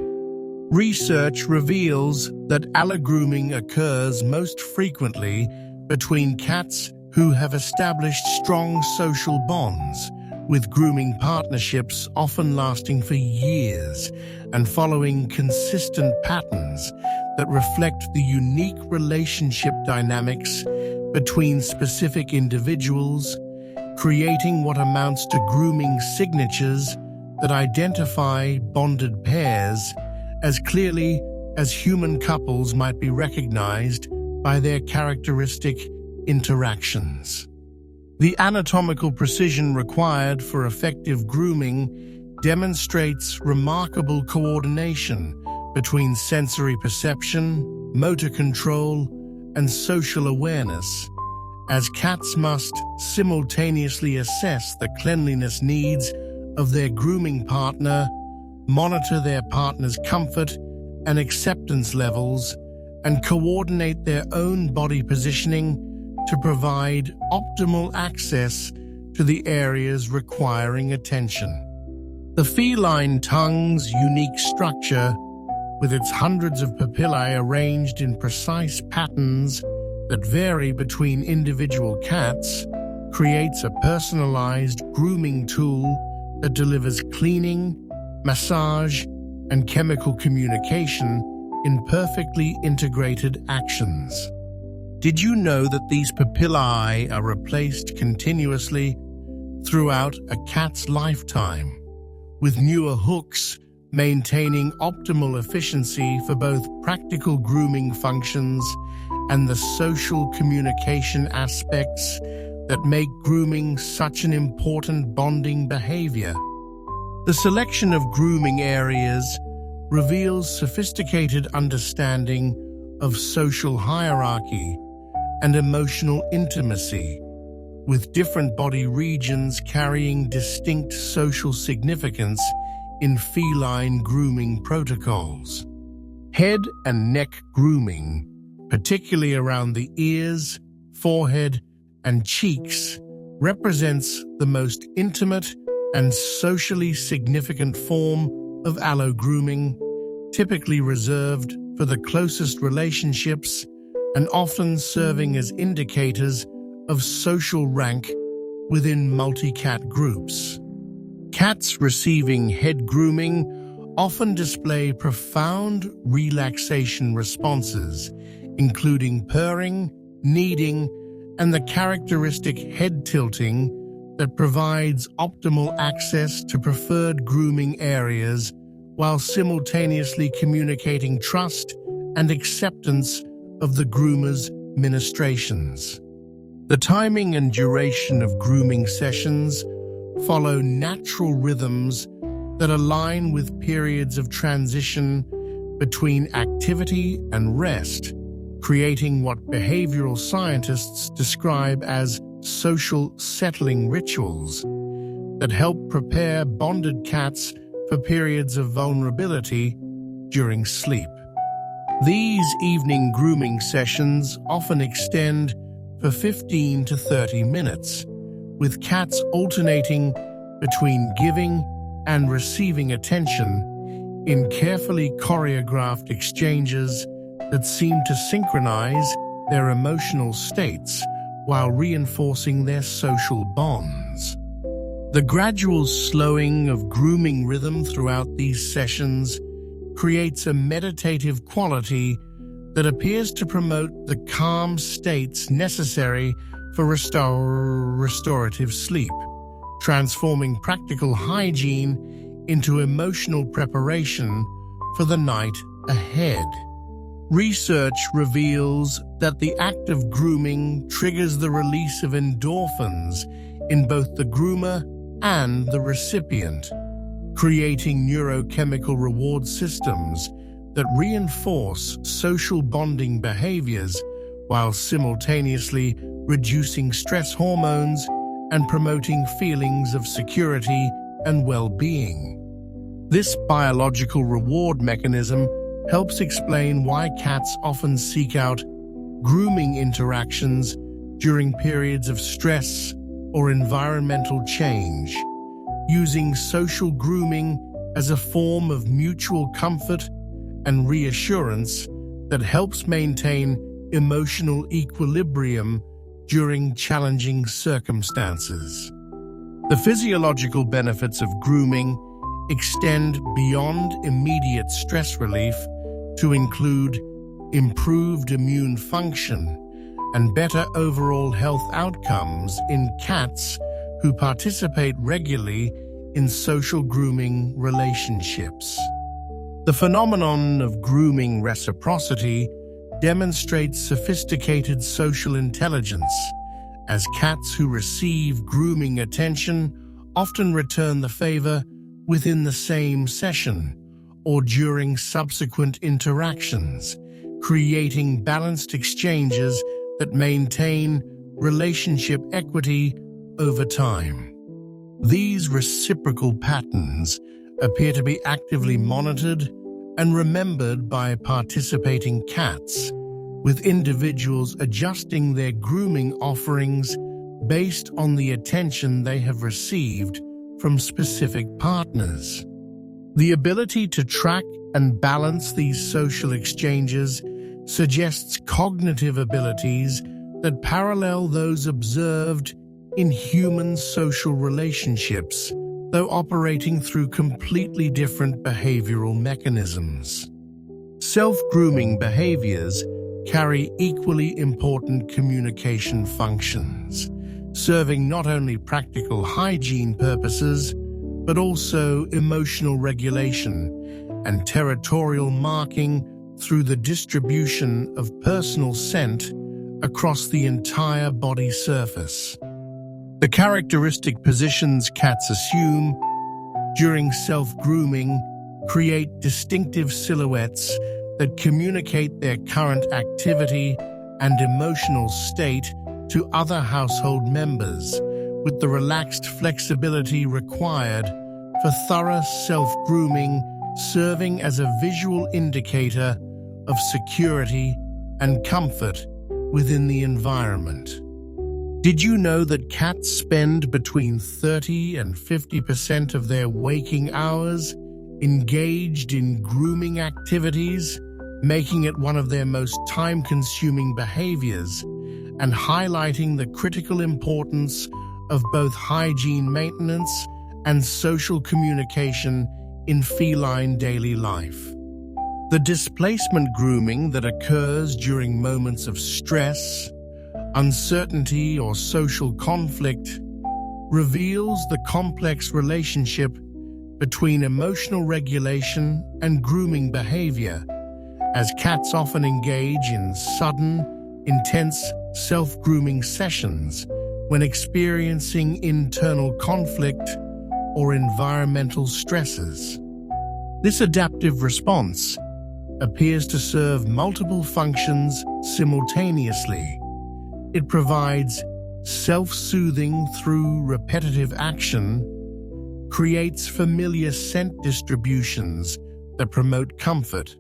Research reveals that allogrooming occurs most frequently between cats who have established strong social bonds, with grooming partnerships often lasting for years and following consistent patterns that reflect the unique relationship dynamics between specific individuals, creating what amounts to grooming signatures that identify bonded pairs as clearly as human couples might be recognized by their characteristic interactions. The anatomical precision required for effective grooming demonstrates remarkable coordination between sensory perception, motor control, and social awareness, as cats must simultaneously assess the cleanliness needs of their grooming partner, monitor their partner's comfort and acceptance levels, and coordinate their own body positioning to provide optimal access to the areas requiring attention. The feline tongue's unique structure, with its hundreds of papillae arranged in precise patterns that vary between individual cats, creates a personalized grooming tool that delivers cleaning, massage, and chemical communication in perfectly integrated actions. Did you know that these papillae are replaced continuously throughout a cat's lifetime, with newer hooks maintaining optimal efficiency for both practical grooming functions and the social communication aspects that make grooming such an important bonding behavior? The selection of grooming areas reveals sophisticated understanding of social hierarchy and emotional intimacy, with different body regions carrying distinct social significance in feline grooming protocols. Head and neck grooming, particularly around the ears, forehead, and cheeks, represents the most intimate and socially significant form of allogrooming, typically reserved for the closest relationships and often serving as indicators of social rank within multi-cat groups. Cats receiving head grooming often display profound relaxation responses, including purring, kneading, and the characteristic head tilting that provides optimal access to preferred grooming areas while simultaneously communicating trust and acceptance of the groomer's ministrations. The timing and duration of grooming sessions follow natural rhythms that align with periods of transition between activity and rest, creating what behavioral scientists describe as social settling rituals that help prepare bonded cats for periods of vulnerability during sleep. These evening grooming sessions often extend for 15 to 30 minutes, with cats alternating between giving and receiving attention in carefully choreographed exchanges that seem to synchronize their emotional states while reinforcing their social bonds. The gradual slowing of grooming rhythm throughout these sessions creates a meditative quality that appears to promote the calm states necessary for restorative sleep, transforming practical hygiene into emotional preparation for the night ahead. Research reveals that the act of grooming triggers the release of endorphins in both the groomer and the recipient, creating neurochemical reward systems that reinforce social bonding behaviors while simultaneously reducing stress hormones and promoting feelings of security and well-being. This biological reward mechanism helps explain why cats often seek out grooming interactions during periods of stress or environmental change, using social grooming as a form of mutual comfort and reassurance that helps maintain emotional equilibrium during challenging circumstances. The physiological benefits of grooming extend beyond immediate stress relief to include improved immune function and better overall health outcomes in cats who participate regularly in social grooming relationships. The phenomenon of grooming reciprocity demonstrates sophisticated social intelligence, as cats who receive grooming attention often return the favor within the same session or during subsequent interactions, creating balanced exchanges that maintain relationship equity over time. These reciprocal patterns appear to be actively monitored and remembered by participating cats, with individuals adjusting their grooming offerings based on the attention they have received from specific partners. The ability to track and balance these social exchanges suggests cognitive abilities that parallel those observed in human social relationships, though operating through completely different behavioral mechanisms. Self-grooming behaviors carry equally important communication functions, serving not only practical hygiene purposes, but also emotional regulation and territorial marking through the distribution of personal scent across the entire body surface. The characteristic positions cats assume during self-grooming create distinctive silhouettes that communicate their current activity and emotional state to other household members, with the relaxed flexibility required for thorough self-grooming serving as a visual indicator of security and comfort within the environment. Did you know that cats spend between 30 and 50% of their waking hours engaged in grooming activities, making it one of their most time-consuming behaviors and highlighting the critical importance of both hygiene maintenance and social communication in feline daily life? The displacement grooming that occurs during moments of stress, uncertainty, or social conflict reveals the complex relationship between emotional regulation and grooming behavior, as cats often engage in sudden, intense self-grooming sessions when experiencing internal conflict or environmental stresses. This adaptive response appears to serve multiple functions simultaneously. It provides self-soothing through repetitive action, creates familiar scent distributions that promote comfort,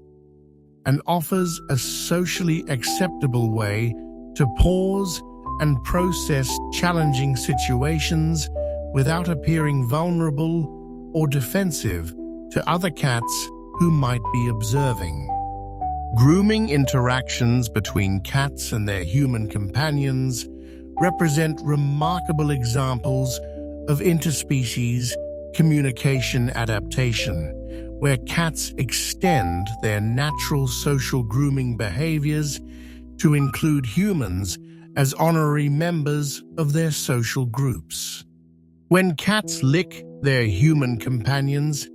and offers a socially acceptable way to pause and process challenging situations without appearing vulnerable or defensive to other cats who might be observing. Grooming interactions between cats and their human companions represent remarkable examples of interspecies communication adaptation, where cats extend their natural social grooming behaviors to include humans as honorary members of their social groups. When cats lick their human companions,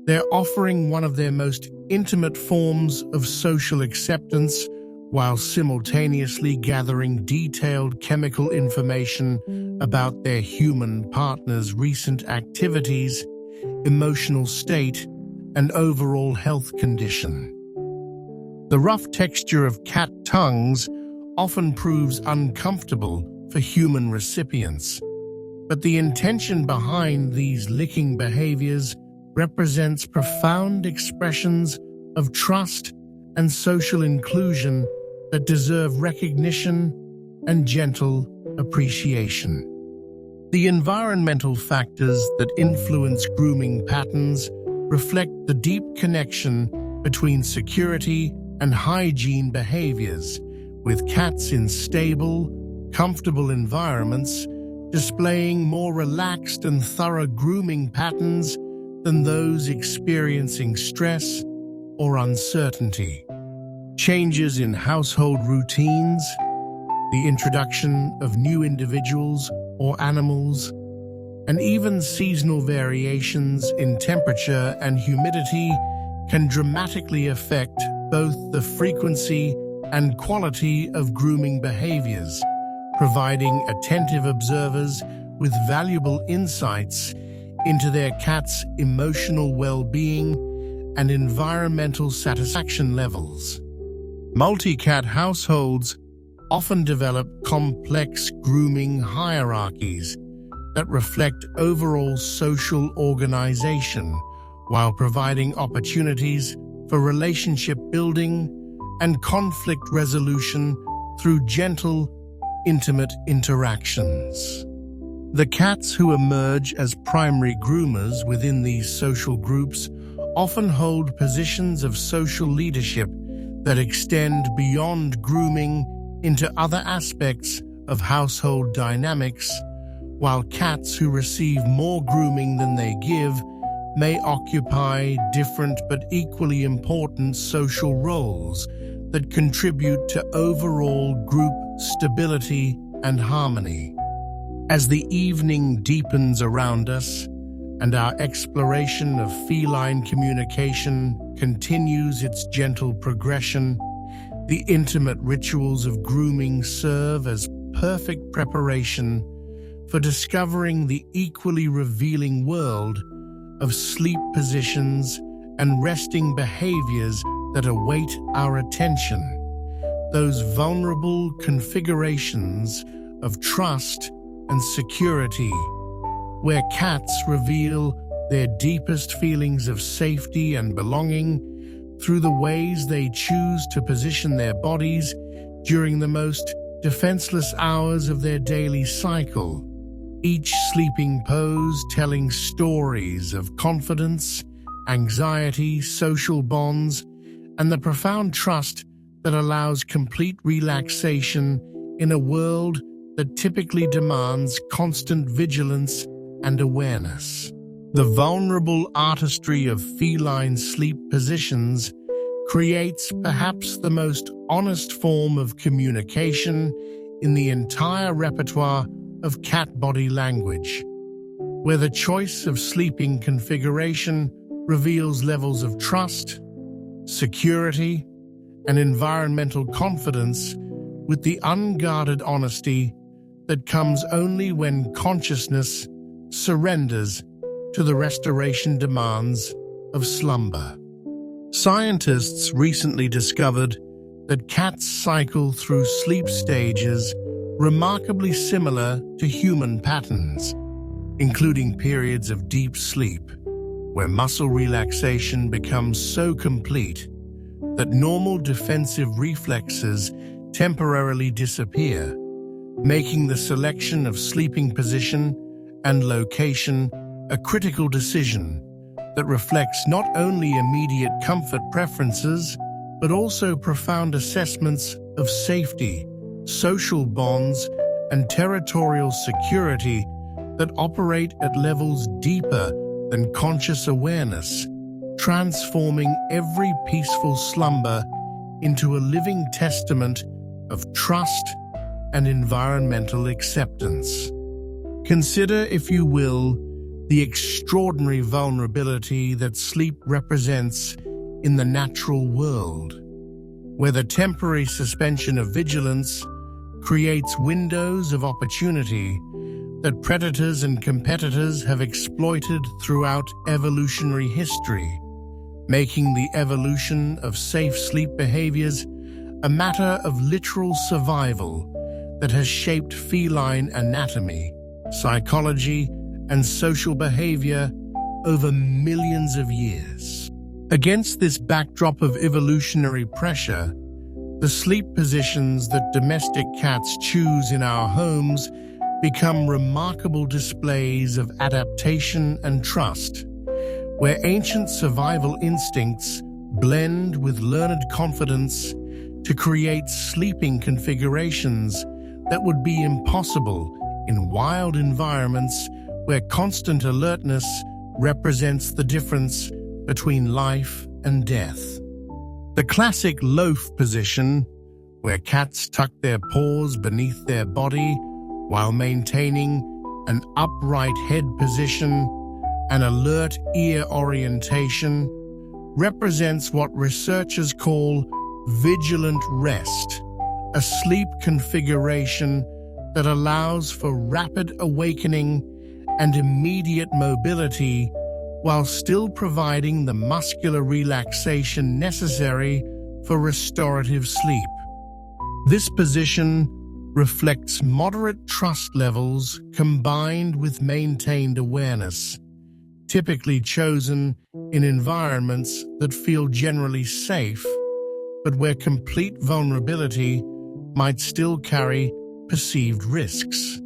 they're offering one of their most intimate forms of social acceptance while simultaneously gathering detailed chemical information about their human partner's recent activities, emotional state, and overall health condition. The rough texture of cat tongues often proves uncomfortable for human recipients, but the intention behind these licking behaviors represents profound expressions of trust and social inclusion that deserve recognition and gentle appreciation. The environmental factors that influence grooming patterns reflect the deep connection between security and hygiene behaviors, with cats in stable, comfortable environments displaying more relaxed and thorough grooming patterns than those experiencing stress or uncertainty. Changes in household routines, the introduction of new individuals or animals, and even seasonal variations in temperature and humidity can dramatically affect both the frequency and quality of grooming behaviors, providing attentive observers with valuable insights into their cat's emotional well-being and environmental satisfaction levels. Multi-cat households often develop complex grooming hierarchies that reflect overall social organization while providing opportunities for relationship building and conflict resolution through gentle, intimate interactions. The cats who emerge as primary groomers within these social groups often hold positions of social leadership that extend beyond grooming into other aspects of household dynamics, while cats who receive more grooming than they give may occupy different but equally important social roles that contribute to overall group stability and harmony. As the evening deepens around us and our exploration of feline communication continues its gentle progression, the intimate rituals of grooming serve as perfect preparation for discovering the equally revealing world of sleep positions and resting behaviors that await our attention. Those vulnerable configurations of trust and security, where cats reveal their deepest feelings of safety and belonging through the ways they choose to position their bodies during the most defenseless hours of their daily cycle, each sleeping pose telling stories of confidence, anxiety, social bonds, and the profound trust that allows complete relaxation in a world that typically demands constant vigilance and awareness. The vulnerable artistry of feline sleep positions creates perhaps the most honest form of communication in the entire repertoire of cat body language, where the choice of sleeping configuration reveals levels of trust, security, and environmental confidence with the unguarded honesty that comes only when consciousness surrenders to the restoration demands of slumber. Scientists recently discovered that cats cycle through sleep stages remarkably similar to human patterns, including periods of deep sleep, where muscle relaxation becomes so complete that normal defensive reflexes temporarily disappear, making the selection of sleeping position and location a critical decision that reflects not only immediate comfort preferences, but also profound assessments of safety, social bonds, and territorial security that operate at levels deeper than conscious awareness, transforming every peaceful slumber into a living testament of trust and environmental acceptance. Consider, if you will, the extraordinary vulnerability that sleep represents in the natural world, where the temporary suspension of vigilance creates windows of opportunity that predators and competitors have exploited throughout evolutionary history, making the evolution of safe sleep behaviors a matter of literal survival that has shaped feline anatomy, psychology, and social behavior over millions of years. Against this backdrop of evolutionary pressure, the sleep positions that domestic cats choose in our homes become remarkable displays of adaptation and trust, where ancient survival instincts blend with learned confidence to create sleeping configurations that would be impossible in wild environments where constant alertness represents the difference between life and death. The classic loaf position, where cats tuck their paws beneath their body while maintaining an upright head position and alert ear orientation, represents what researchers call vigilant rest, a sleep configuration that allows for rapid awakening and immediate mobility while still providing the muscular relaxation necessary for restorative sleep. This position reflects moderate trust levels combined with maintained awareness, typically chosen in environments that feel generally safe, but where complete vulnerability might still carry perceived risks.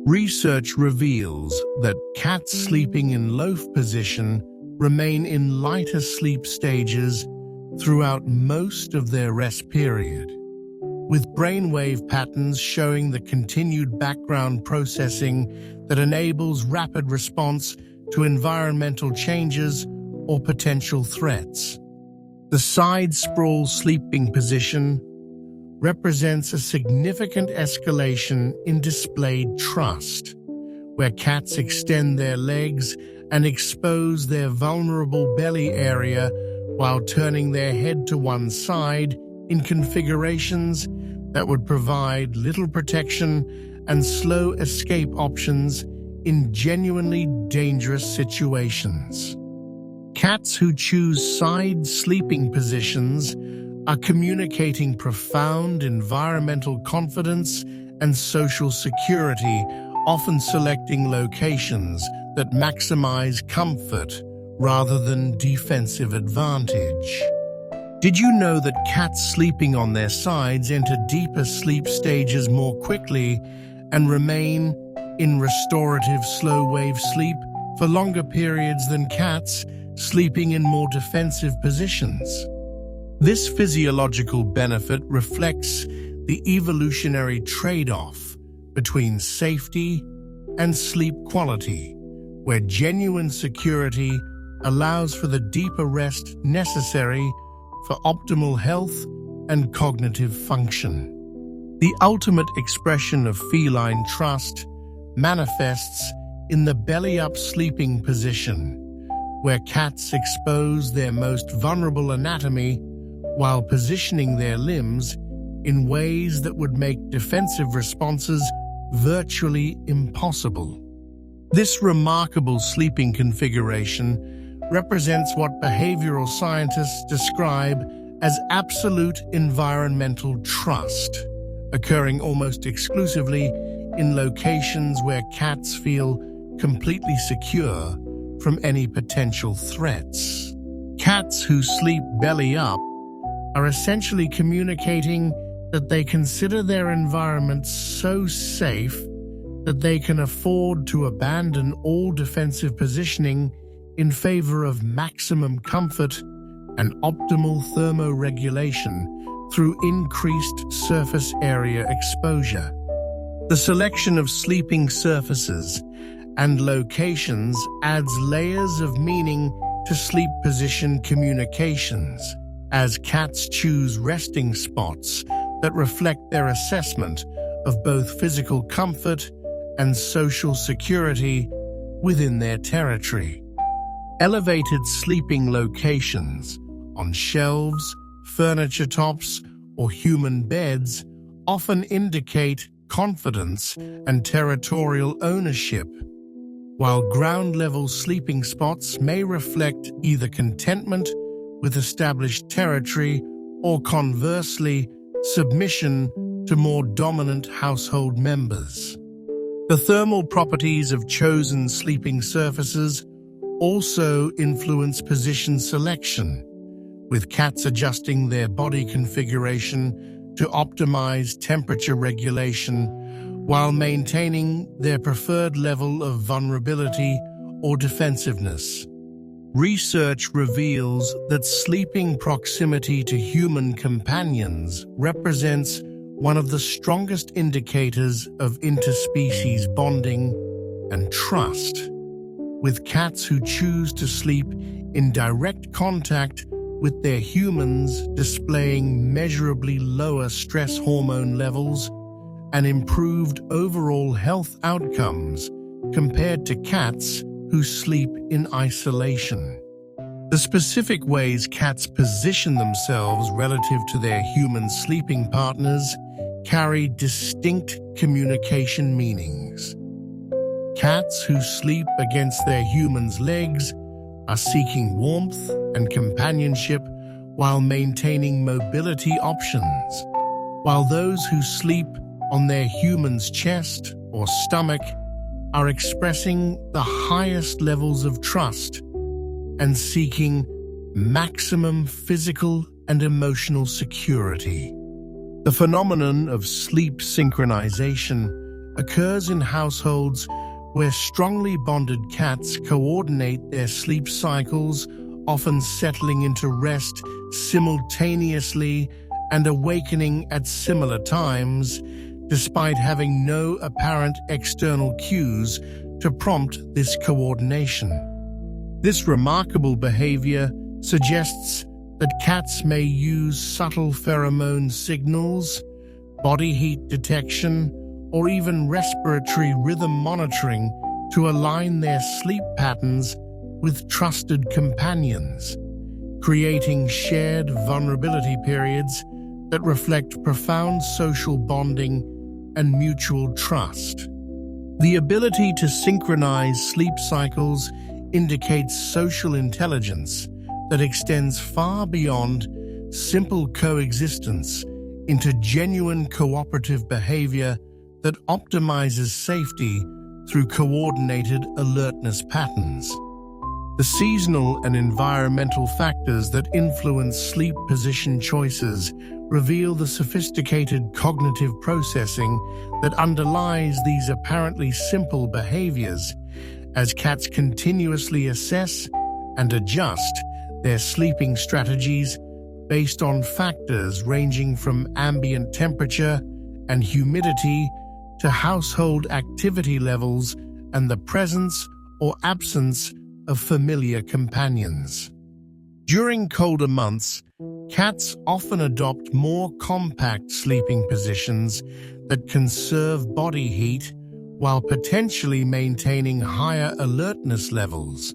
Research reveals that cats sleeping in loaf position remain in lighter sleep stages throughout most of their rest period, with brainwave patterns showing the continued background processing that enables rapid response to environmental changes or potential threats. The side sprawl sleeping position represents a significant escalation in displayed trust, where cats extend their legs and expose their vulnerable belly area while turning their head to one side in configurations that would provide little protection and slow escape options in genuinely dangerous situations. Cats who choose side sleeping positions are communicating profound environmental confidence and social security, often selecting locations that maximize comfort rather than defensive advantage. Did you know that cats sleeping on their sides enter deeper sleep stages more quickly and remain in restorative slow-wave sleep for longer periods than cats sleeping in more defensive positions? This physiological benefit reflects the evolutionary trade-off between safety and sleep quality, where genuine security allows for the deeper rest necessary for optimal health and cognitive function. The ultimate expression of feline trust manifests in the belly-up sleeping position, where cats expose their most vulnerable anatomy while positioning their limbs in ways that would make defensive responses virtually impossible. This remarkable sleeping configuration represents what behavioral scientists describe as absolute environmental trust, occurring almost exclusively in locations where cats feel completely secure from any potential threats. Cats who sleep belly up are essentially communicating that they consider their environment so safe that they can afford to abandon all defensive positioning in favor of maximum comfort and optimal thermoregulation through increased surface area exposure. The selection of sleeping surfaces and locations adds layers of meaning to sleep position communications, as cats choose resting spots that reflect their assessment of both physical comfort and social security within their territory. Elevated sleeping locations on shelves, furniture tops, or human beds often indicate confidence and territorial ownership, while ground-level sleeping spots may reflect either contentment with established territory or, conversely, submission to more dominant household members. The thermal properties of chosen sleeping surfaces also influence position selection, with cats adjusting their body configuration to optimize temperature regulation while maintaining their preferred level of vulnerability or defensiveness. Research reveals that sleeping proximity to human companions represents one of the strongest indicators of interspecies bonding and trust, with cats who choose to sleep in direct contact with their humans displaying measurably lower stress hormone levels and improved overall health outcomes compared to cats who sleep in isolation. The specific ways cats position themselves relative to their human sleeping partners carry distinct communication meanings. Cats who sleep against their humans' legs are seeking warmth and companionship while maintaining mobility options, while those who sleep on their human's chest or stomach are expressing the highest levels of trust and seeking maximum physical and emotional security. The phenomenon of sleep synchronization occurs in households where strongly bonded cats coordinate their sleep cycles, often settling into rest simultaneously and awakening at similar times, despite having no apparent external cues to prompt this coordination. This remarkable behavior suggests that cats may use subtle pheromone signals, body heat detection, or even respiratory rhythm monitoring to align their sleep patterns with trusted companions, creating shared vulnerability periods that reflect profound social bonding and mutual trust. The ability to synchronize sleep cycles indicates social intelligence that extends far beyond simple coexistence into genuine cooperative behavior that optimizes safety through coordinated alertness patterns. The seasonal and environmental factors that influence sleep position choices reveal the sophisticated cognitive processing that underlies these apparently simple behaviors, as cats continuously assess and adjust their sleeping strategies based on factors ranging from ambient temperature and humidity to household activity levels and the presence or absence of familiar companions. During colder months, cats often adopt more compact sleeping positions that conserve body heat while potentially maintaining higher alertness levels,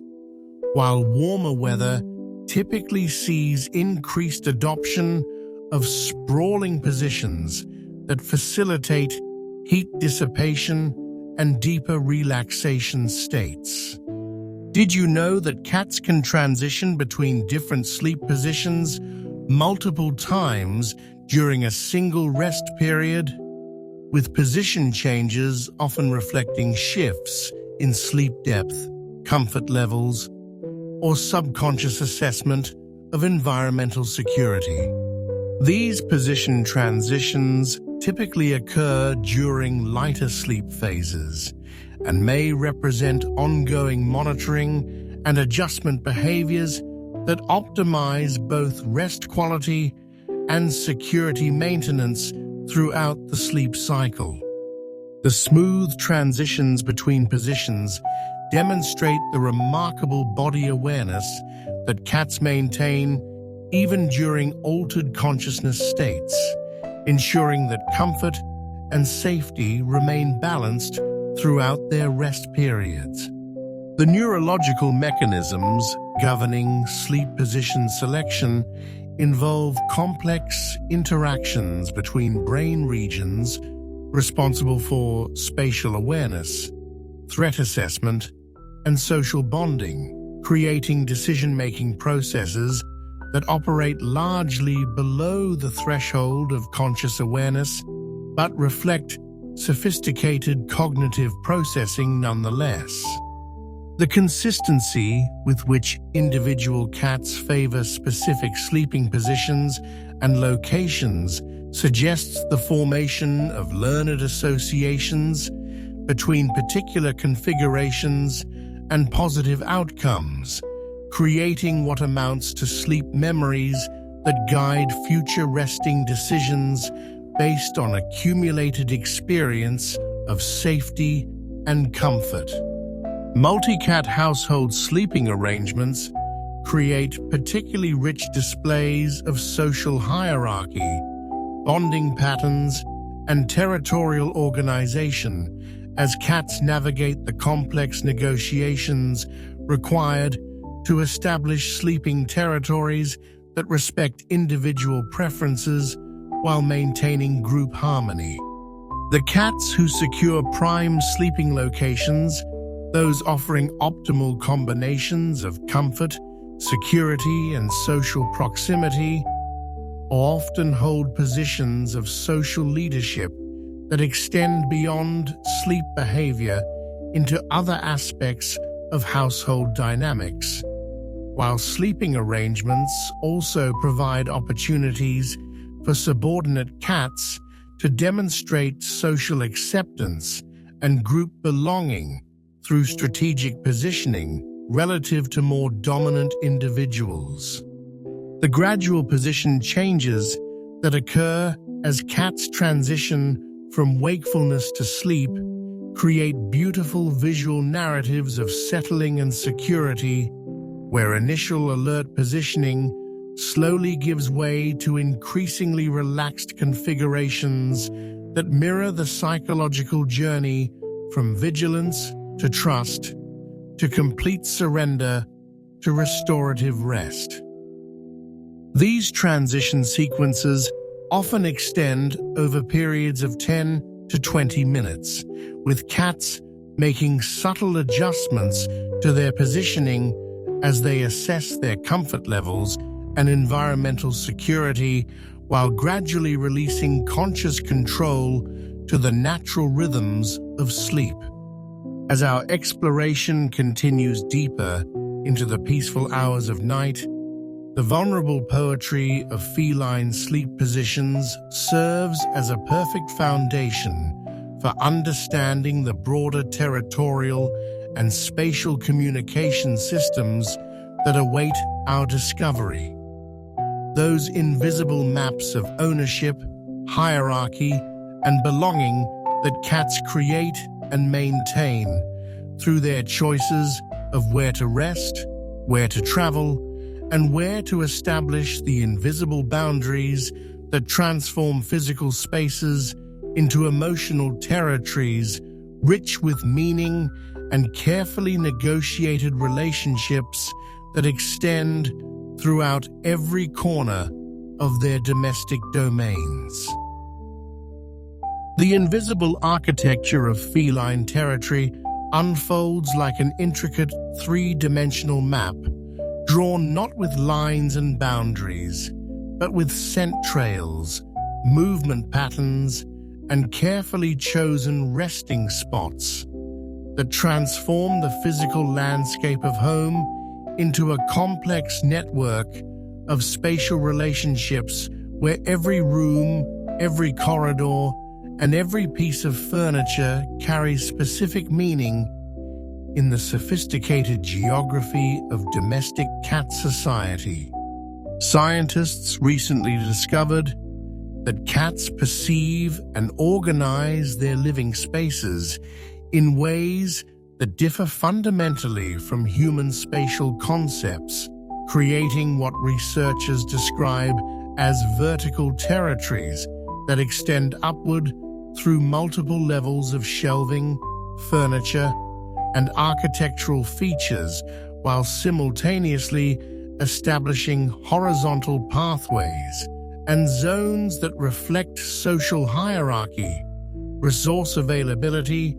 while warmer weather typically sees increased adoption of sprawling positions that facilitate heat dissipation and deeper relaxation states. Did you know that cats can transition between different sleep positions multiple times during a single rest period, with position changes often reflecting shifts in sleep depth, comfort levels, or subconscious assessment of environmental security? These position transitions typically occur during lighter sleep phases and may represent ongoing monitoring and adjustment behaviors that optimize both rest quality and security maintenance throughout the sleep cycle. The smooth transitions between positions demonstrate the remarkable body awareness that cats maintain even during altered consciousness states, ensuring that comfort and safety remain balanced throughout their rest periods. The neurological mechanisms governing sleep position selection involve complex interactions between brain regions responsible for spatial awareness, threat assessment, and social bonding, creating decision-making processes that operate largely below the threshold of conscious awareness, but reflect sophisticated cognitive processing nonetheless. The consistency with which individual cats favor specific sleeping positions and locations suggests the formation of learned associations between particular configurations and positive outcomes, creating what amounts to sleep memories that guide future resting decisions based on accumulated experience of safety and comfort. Multi-cat household sleeping arrangements create particularly rich displays of social hierarchy, bonding patterns, and territorial organization as cats navigate the complex negotiations required to establish sleeping territories that respect individual preferences while maintaining group harmony. The cats who secure prime sleeping locations, those offering optimal combinations of comfort, security, and social proximity, often hold positions of social leadership that extend beyond sleep behavior into other aspects of household dynamics. While sleeping arrangements also provide opportunities for subordinate cats to demonstrate social acceptance and group belonging through strategic positioning relative to more dominant individuals. The gradual position changes that occur as cats transition from wakefulness to sleep create beautiful visual narratives of settling and security, where initial alert positioning slowly gives way to increasingly relaxed configurations that mirror the psychological journey from vigilance to trust, to complete surrender, to restorative rest. These transition sequences often extend over periods of 10 to 20 minutes, with cats making subtle adjustments to their positioning as they assess their comfort levels and environmental security, while gradually releasing conscious control to the natural rhythms of sleep. As our exploration continues deeper into the peaceful hours of night, the vulnerable poetry of feline sleep positions serves as a perfect foundation for understanding the broader territorial and spatial communication systems that await our discovery. Those invisible maps of ownership, hierarchy, and belonging that cats create and maintain through their choices of where to rest, where to travel, and where to establish the invisible boundaries that transform physical spaces into emotional territories rich with meaning and carefully negotiated relationships that extend throughout every corner of their domestic domains. The invisible architecture of feline territory unfolds like an intricate three-dimensional map, drawn not with lines and boundaries, but with scent trails, movement patterns, and carefully chosen resting spots that transform the physical landscape of home into a complex network of spatial relationships where every room, every corridor, and every piece of furniture carries specific meaning in the sophisticated geography of domestic cat society. Scientists recently discovered that cats perceive and organize their living spaces in ways that differ fundamentally from human spatial concepts, creating what researchers describe as vertical territories that extend upward through multiple levels of shelving, furniture, and architectural features, while simultaneously establishing horizontal pathways and zones that reflect social hierarchy, resource availability,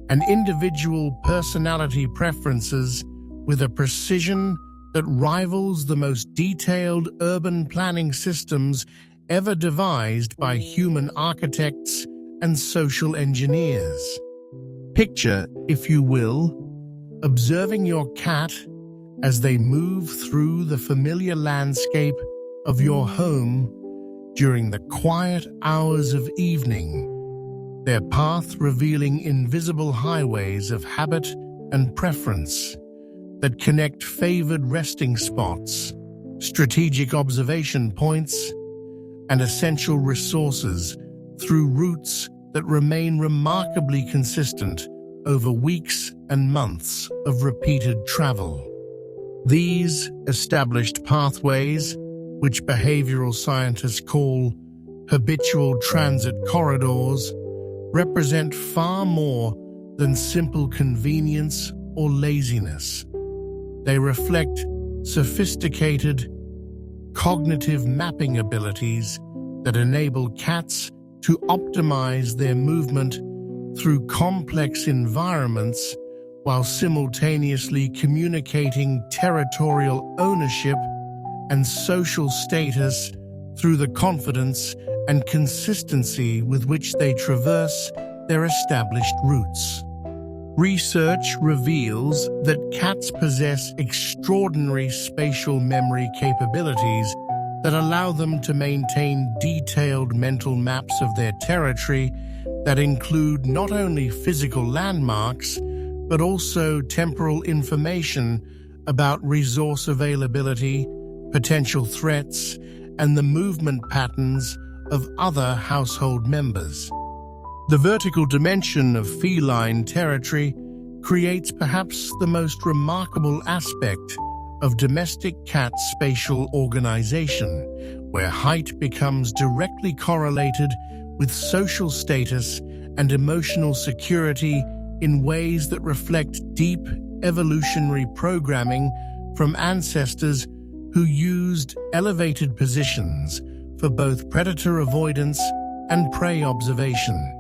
and individual personality preferences with a precision that rivals the most detailed urban planning systems ever devised by human architects and social engineers. Picture, if you will, observing your cat as they move through the familiar landscape of your home during the quiet hours of evening, their path revealing invisible highways of habit and preference that connect favored resting spots, strategic observation points, and essential resources through routes that remain remarkably consistent over weeks and months of repeated travel. These established pathways, which behavioral scientists call habitual transit corridors, represent far more than simple convenience or laziness. They reflect sophisticated cognitive mapping abilities that enable cats to optimize their movement through complex environments while simultaneously communicating territorial ownership and social status through the confidence and consistency with which they traverse their established routes. Research reveals that cats possess extraordinary spatial memory capabilities that allow them to maintain detailed mental maps of their territory that include not only physical landmarks, but also temporal information about resource availability, potential threats, and the movement patterns of other household members. The vertical dimension of feline territory creates perhaps the most remarkable aspect of domestic cat spatial organization, where height becomes directly correlated with social status and emotional security in ways that reflect deep evolutionary programming from ancestors who used elevated positions for both predator avoidance and prey observation.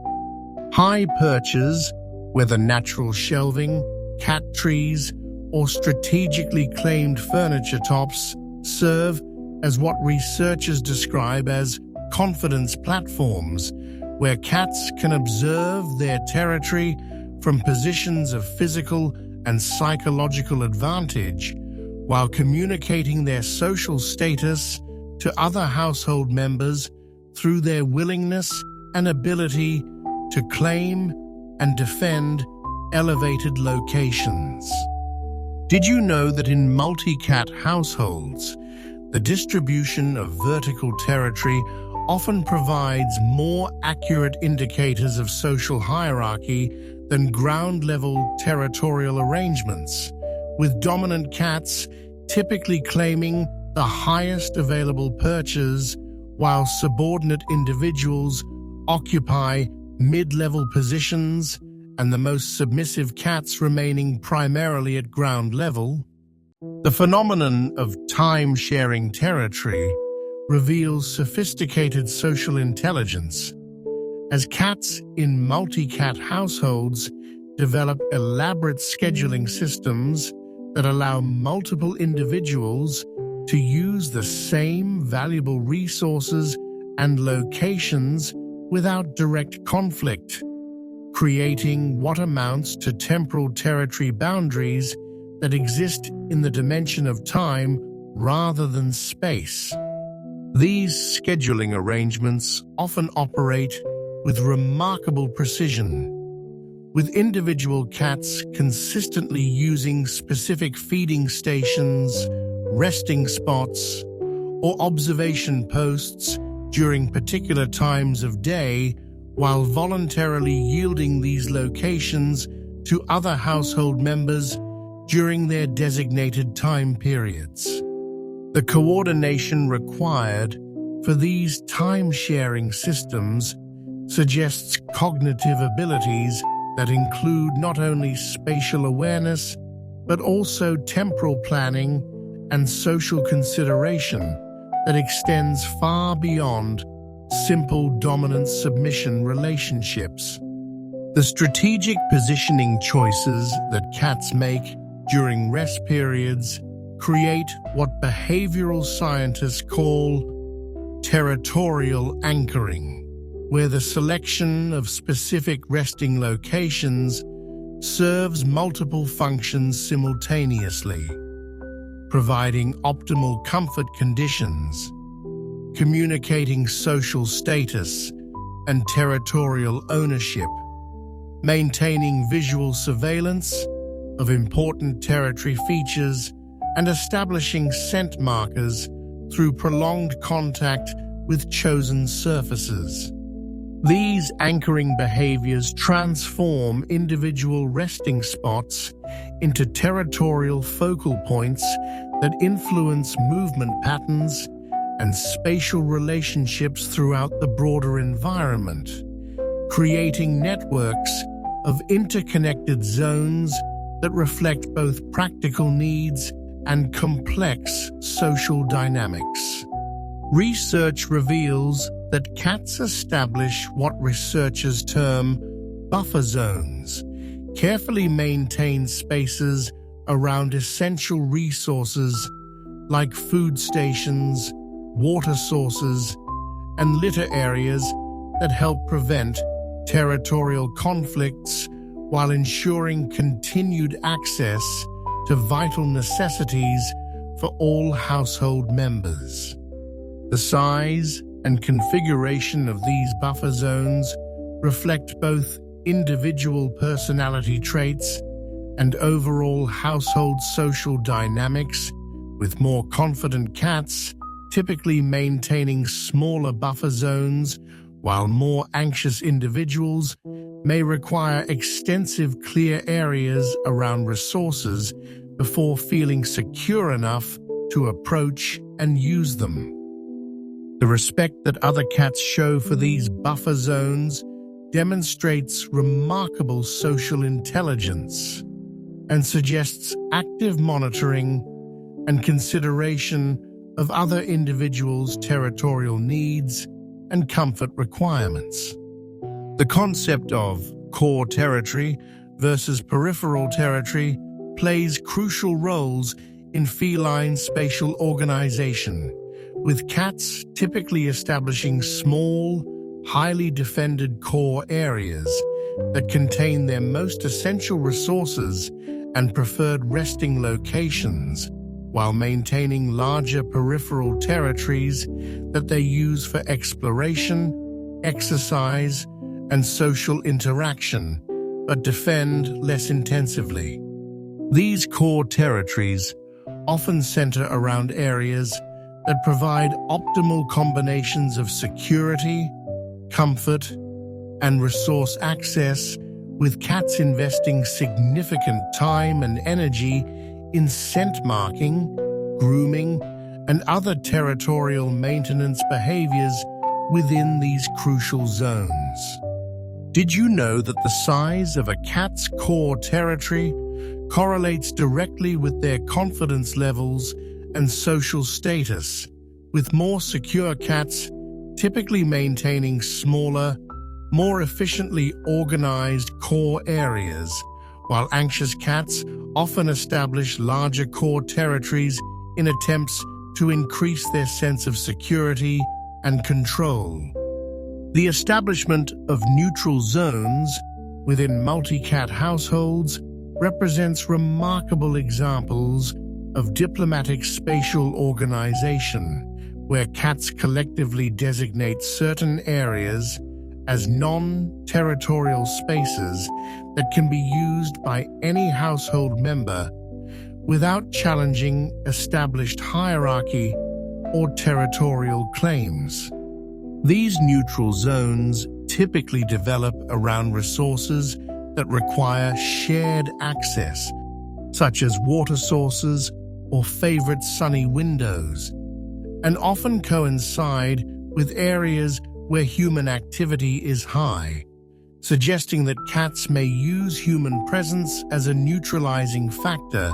High perches, whether natural shelving, cat trees, or strategically claimed furniture tops, serve as what researchers describe as confidence platforms, where cats can observe their territory from positions of physical and psychological advantage, while communicating their social status to other household members through their willingness and ability to claim and defend elevated locations. Did you know that in multi-cat households, the distribution of vertical territory often provides more accurate indicators of social hierarchy than ground-level territorial arrangements, with dominant cats typically claiming the highest available perches, while subordinate individuals occupy mid-level positions and the most submissive cats remaining primarily at ground level? The phenomenon of time-sharing territory reveals sophisticated social intelligence, as cats in multi-cat households develop elaborate scheduling systems that allow multiple individuals to use the same valuable resources and locations without direct conflict, creating what amounts to temporal territory boundaries that exist in the dimension of time rather than space. These scheduling arrangements often operate with remarkable precision, with individual cats consistently using specific feeding stations, resting spots, or observation posts during particular times of day, while voluntarily yielding these locations to other household members during their designated time periods. The coordination required for these time-sharing systems suggests cognitive abilities that include not only spatial awareness, but also temporal planning and social consideration that extends far beyond simple dominance-submission relationships. The strategic positioning choices that cats make during rest periods create what behavioral scientists call territorial anchoring, where the selection of specific resting locations serves multiple functions simultaneously, providing optimal comfort conditions, communicating social status and territorial ownership, maintaining visual surveillance of important territory features, and establishing scent markers through prolonged contact with chosen surfaces. These anchoring behaviors transform individual resting spots into territorial focal points that influence movement patterns and spatial relationships throughout the broader environment, creating networks of interconnected zones that reflect both practical needs and complex social dynamics. Research reveals that cats establish what researchers term buffer zones, carefully maintained spaces around essential resources like food stations, water sources, and litter areas that help prevent territorial conflicts while ensuring continued access to vital necessities for all household members. The size and configuration of these buffer zones reflect both individual personality traits and overall household social dynamics, with more confident cats typically maintaining smaller buffer zones, while more anxious individuals may require extensive clear areas around resources before feeling secure enough to approach and use them. The respect that other cats show for these buffer zones demonstrates remarkable social intelligence and suggests active monitoring and consideration of other individuals' territorial needs and comfort requirements. The concept of core territory versus peripheral territory plays crucial roles in feline spatial organization, with cats typically establishing small, highly defended core areas that contain their most essential resources and preferred resting locations, while maintaining larger peripheral territories that they use for exploration, exercise, and social interaction, but defend less intensively. These core territories often center around areas that provide optimal combinations of security, comfort, and resource access, with cats investing significant time and energy in scent marking, grooming, and other territorial maintenance behaviors within these crucial zones. Did you know that the size of a cat's core territory correlates directly with their confidence levels and social status, with more secure cats typically maintaining smaller, more efficiently organized core areas, while anxious cats often establish larger core territories in attempts to increase their sense of security and control. The establishment of neutral zones within multi-cat households represents remarkable examples of diplomatic spatial organization, where cats collectively designate certain areas as non-territorial spaces that can be used by any household member without challenging established hierarchy or territorial claims. These neutral zones typically develop around resources that require shared access, such as water sources or favorite sunny windows, and often coincide with areas where human activity is high, suggesting that cats may use human presence as a neutralizing factor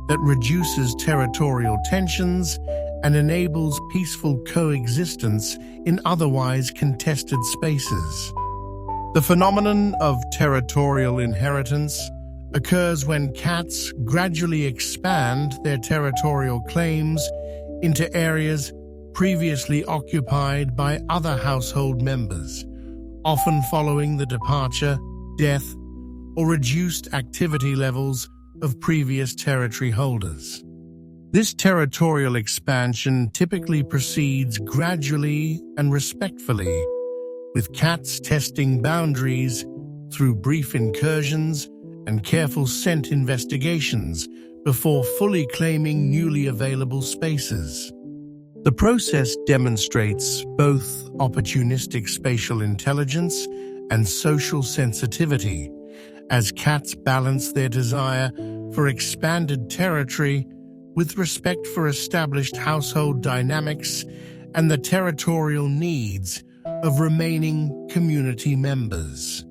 that reduces territorial tensions and enables peaceful coexistence in otherwise contested spaces. The phenomenon of territorial inheritance occurs when cats gradually expand their territorial claims into areas previously occupied by other household members, often following the departure, death, or reduced activity levels of previous territory holders. This territorial expansion typically proceeds gradually and respectfully, with cats testing boundaries through brief incursions and careful scent investigations before fully claiming newly available spaces. The process demonstrates both opportunistic spatial intelligence and social sensitivity, as cats balance their desire for expanded territory with respect for established household dynamics and the territorial needs of remaining community members.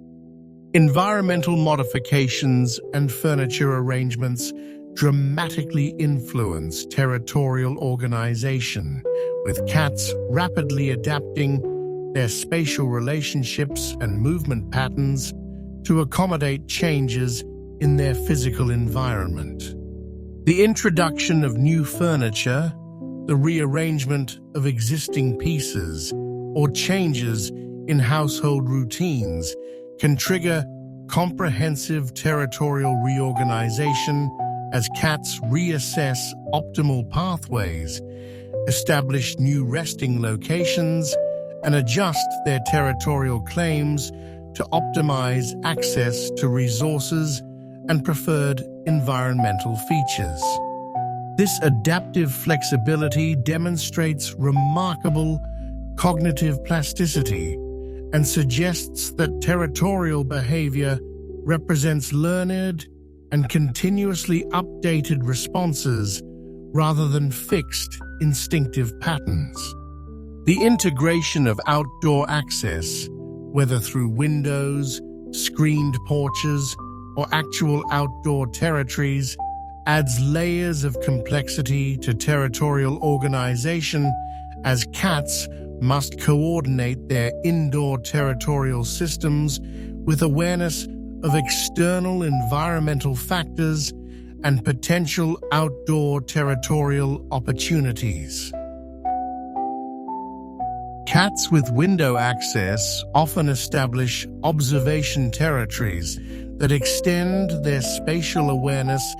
Environmental modifications and furniture arrangements dramatically influence territorial organization, with cats rapidly adapting their spatial relationships and movement patterns to accommodate changes in their physical environment. The introduction of new furniture, the rearrangement of existing pieces, or changes in household routines can trigger comprehensive territorial reorganization as cats reassess optimal pathways, establish new resting locations, and adjust their territorial claims to optimize access to resources and preferred environmental features. This adaptive flexibility demonstrates remarkable cognitive plasticity and suggests that territorial behavior represents learned and continuously updated responses rather than fixed instinctive patterns. The integration of outdoor access, whether through windows, screened porches, or actual outdoor territories, adds layers of complexity to territorial organization, as cats must coordinate their indoor territorial systems with awareness of external environmental factors and potential outdoor territorial opportunities. Cats with window access often establish observation territories that extend their spatial awareness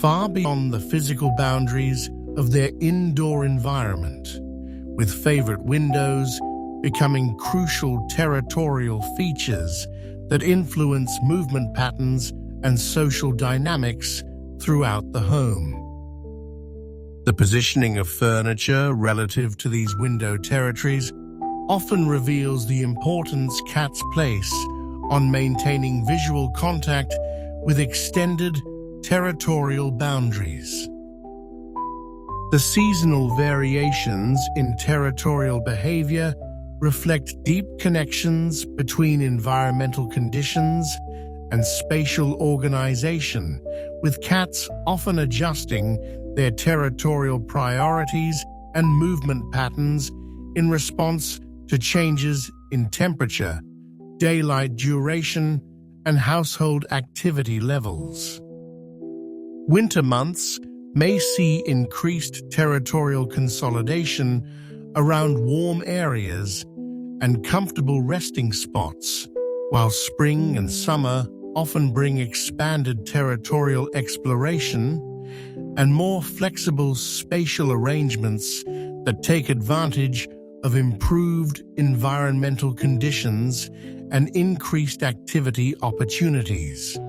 far beyond the physical boundaries of their indoor environment, with favorite windows becoming crucial territorial features that influence movement patterns and social dynamics throughout the home. The positioning of furniture relative to these window territories often reveals the importance cats place on maintaining visual contact with extended territorial boundaries. The seasonal variations in territorial behavior reflect deep connections between environmental conditions and spatial organization, with cats often adjusting their territorial priorities and movement patterns in response to changes in temperature, daylight duration, and household activity levels. Winter months may see increased territorial consolidation around warm areas and comfortable resting spots, while spring and summer often bring expanded territorial exploration and more flexible spatial arrangements that take advantage of improved environmental conditions and increased activity opportunities.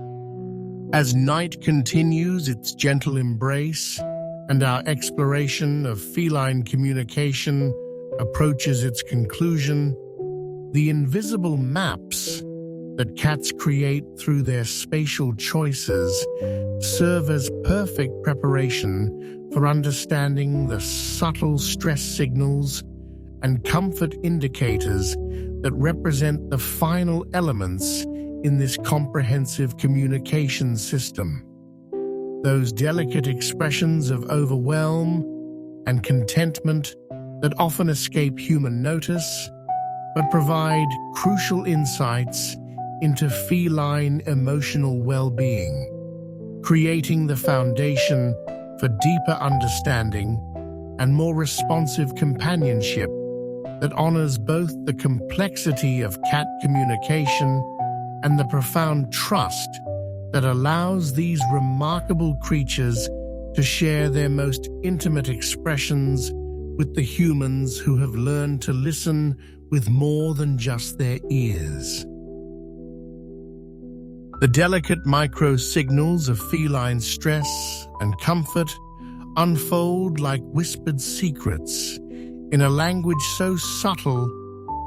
As night continues its gentle embrace and our exploration of feline communication approaches its conclusion, the invisible maps that cats create through their spatial choices serve as perfect preparation for understanding the subtle stress signals and comfort indicators that represent the final elements in this comprehensive communication system. Those delicate expressions of overwhelm and contentment that often escape human notice, but provide crucial insights into feline emotional well-being, creating the foundation for deeper understanding and more responsive companionship that honors both the complexity of cat communication and the profound trust that allows these remarkable creatures to share their most intimate expressions with the humans who have learned to listen with more than just their ears. The delicate micro-signals of feline stress and comfort unfold like whispered secrets in a language so subtle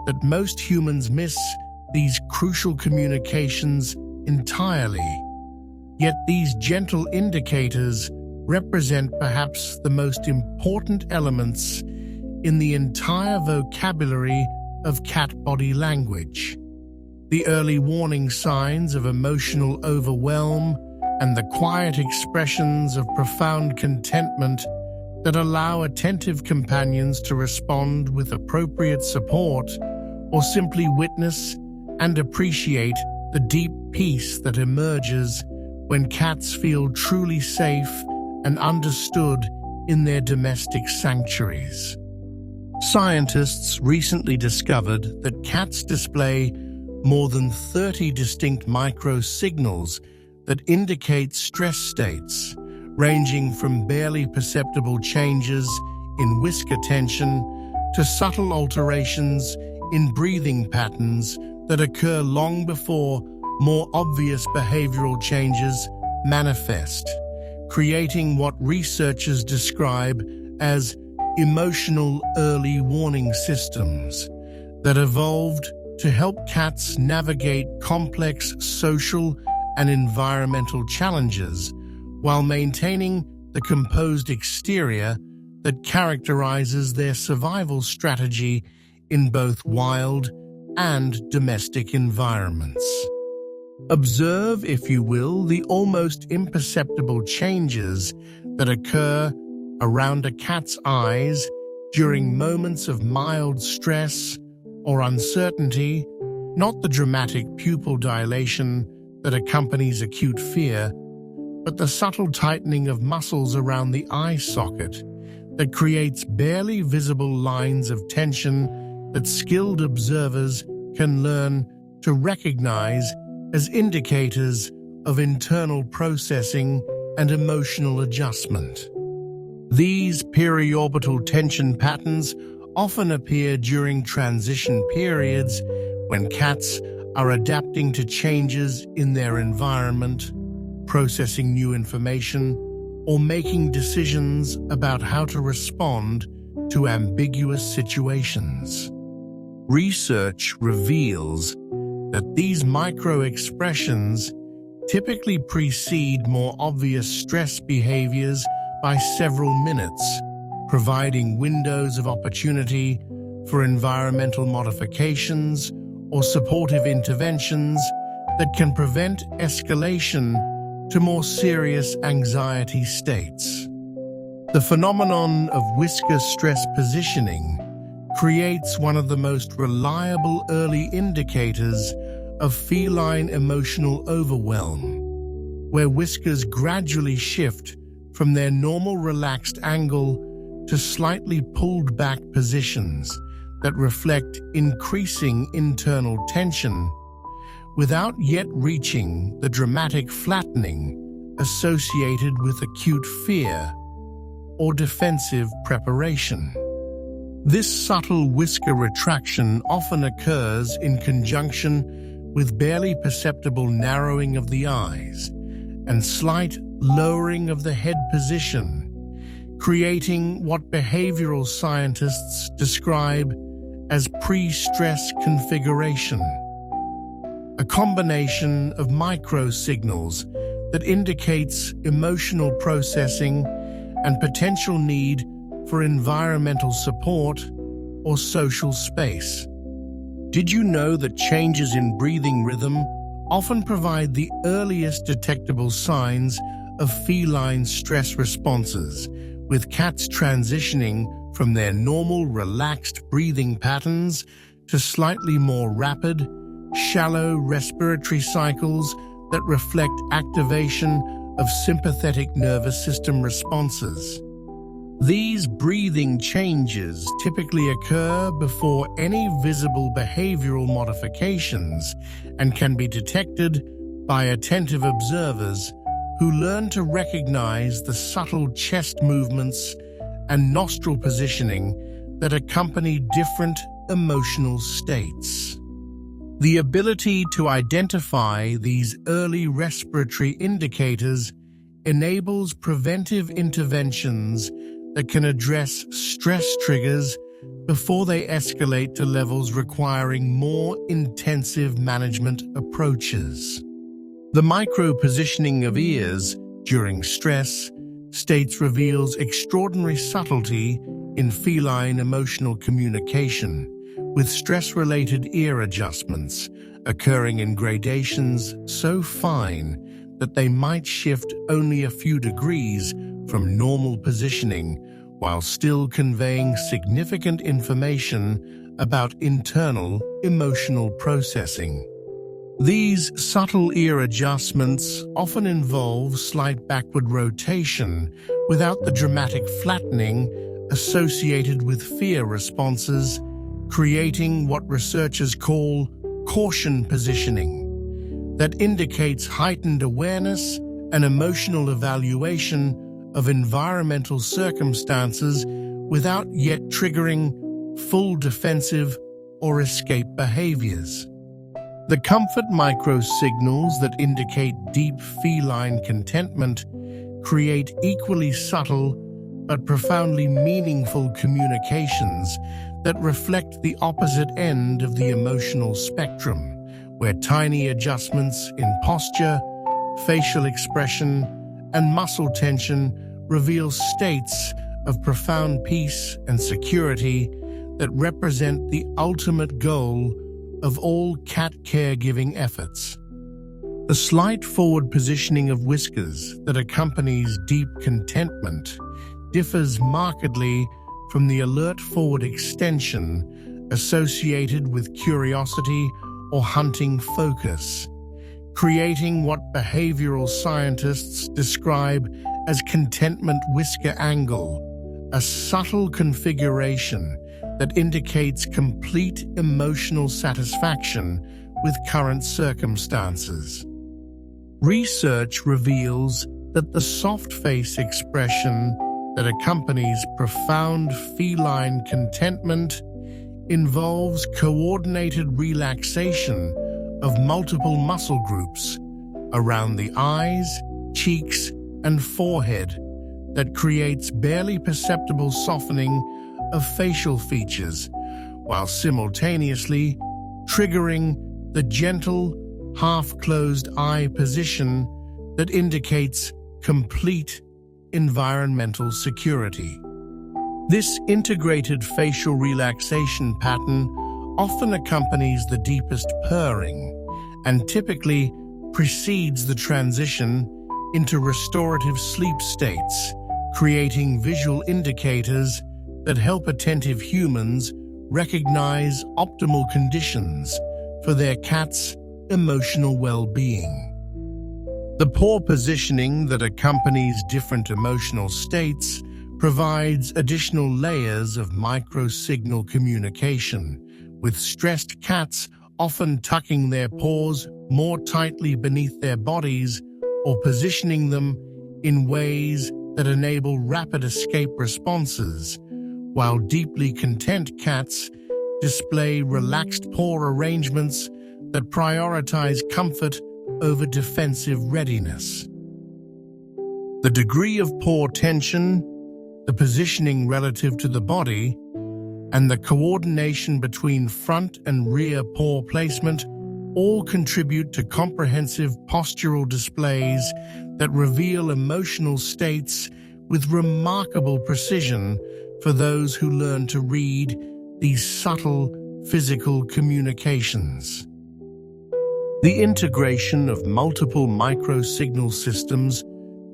that most humans miss these crucial communications entirely. Yet these gentle indicators represent perhaps the most important elements in the entire vocabulary of cat body language. The early warning signs of emotional overwhelm and the quiet expressions of profound contentment that allow attentive companions to respond with appropriate support or simply witness and appreciate the deep peace that emerges when cats feel truly safe and understood in their domestic sanctuaries. Scientists recently discovered that cats display more than 30 distinct micro-signals that indicate stress states, ranging from barely perceptible changes in whisker tension to subtle alterations in breathing patterns that occur long before more obvious behavioral changes manifest, creating what researchers describe as emotional early warning systems that evolved to help cats navigate complex social and environmental challenges while maintaining the composed exterior that characterizes their survival strategy in both wild and domestic environments. Observe, if you will, the almost imperceptible changes that occur around a cat's eyes during moments of mild stress or uncertainty, not the dramatic pupil dilation that accompanies acute fear, but the subtle tightening of muscles around the eye socket that creates barely visible lines of tension that skilled observers can learn to recognize as indicators of internal processing and emotional adjustment. These periorbital tension patterns often appear during transition periods when cats are adapting to changes in their environment, processing new information, or making decisions about how to respond to ambiguous situations. Research reveals that these micro-expressions typically precede more obvious stress behaviors by several minutes, providing windows of opportunity for environmental modifications or supportive interventions that can prevent escalation to more serious anxiety states. The phenomenon of whisker stress positioning creates one of the most reliable early indicators of feline emotional overwhelm, where whiskers gradually shift from their normal relaxed angle to slightly pulled back positions that reflect increasing internal tension without yet reaching the dramatic flattening associated with acute fear or defensive preparation. This subtle whisker retraction often occurs in conjunction with barely perceptible narrowing of the eyes and slight lowering of the head position, creating what behavioral scientists describe as pre-stress configuration, a combination of micro-signals that indicates emotional processing and potential need for environmental support or social space. Did you know that changes in breathing rhythm often provide the earliest detectable signs of feline stress responses, with cats transitioning from their normal relaxed breathing patterns to slightly more rapid, shallow respiratory cycles that reflect activation of sympathetic nervous system responses? These breathing changes typically occur before any visible behavioral modifications and can be detected by attentive observers who learn to recognize the subtle chest movements and nostril positioning that accompany different emotional states. The ability to identify these early respiratory indicators enables preventive interventions that can address stress triggers before they escalate to levels requiring more intensive management approaches. The micro-positioning of ears during stress states reveals extraordinary subtlety in feline emotional communication, with stress-related ear adjustments occurring in gradations so fine that they might shift only a few degrees from normal positioning while still conveying significant information about internal emotional processing. These subtle ear adjustments often involve slight backward rotation without the dramatic flattening associated with fear responses, creating what researchers call caution positioning that indicates heightened awareness and emotional evaluation of environmental circumstances without yet triggering full defensive or escape behaviors. The comfort microsignals that indicate deep feline contentment create equally subtle but profoundly meaningful communications that reflect the opposite end of the emotional spectrum, where tiny adjustments in posture, facial expression, and muscle tension reveal states of profound peace and security that represent the ultimate goal of all cat caregiving efforts. The slight forward positioning of whiskers that accompanies deep contentment differs markedly from the alert forward extension associated with curiosity or hunting focus, creating what behavioral scientists describe as contentment whisker angle, a subtle configuration that indicates complete emotional satisfaction with current circumstances. Research reveals that the soft face expression that accompanies profound feline contentment involves coordinated relaxation of multiple muscle groups around the eyes, cheeks, and forehead that creates barely perceptible softening of facial features, while simultaneously triggering the gentle, half-closed eye position that indicates complete environmental security. This integrated facial relaxation pattern often accompanies the deepest purring and typically precedes the transition into restorative sleep states, creating visual indicators that help attentive humans recognize optimal conditions for their cat's emotional well-being. The paw positioning that accompanies different emotional states provides additional layers of micro-signal communication, with stressed cats often tucking their paws more tightly beneath their bodies or positioning them in ways that enable rapid escape responses, while deeply content cats display relaxed paw arrangements that prioritize comfort over defensive readiness. The degree of paw tension, the positioning relative to the body, and the coordination between front and rear paw placement all contribute to comprehensive postural displays that reveal emotional states with remarkable precision for those who learn to read these subtle physical communications. The integration of multiple micro-signal systems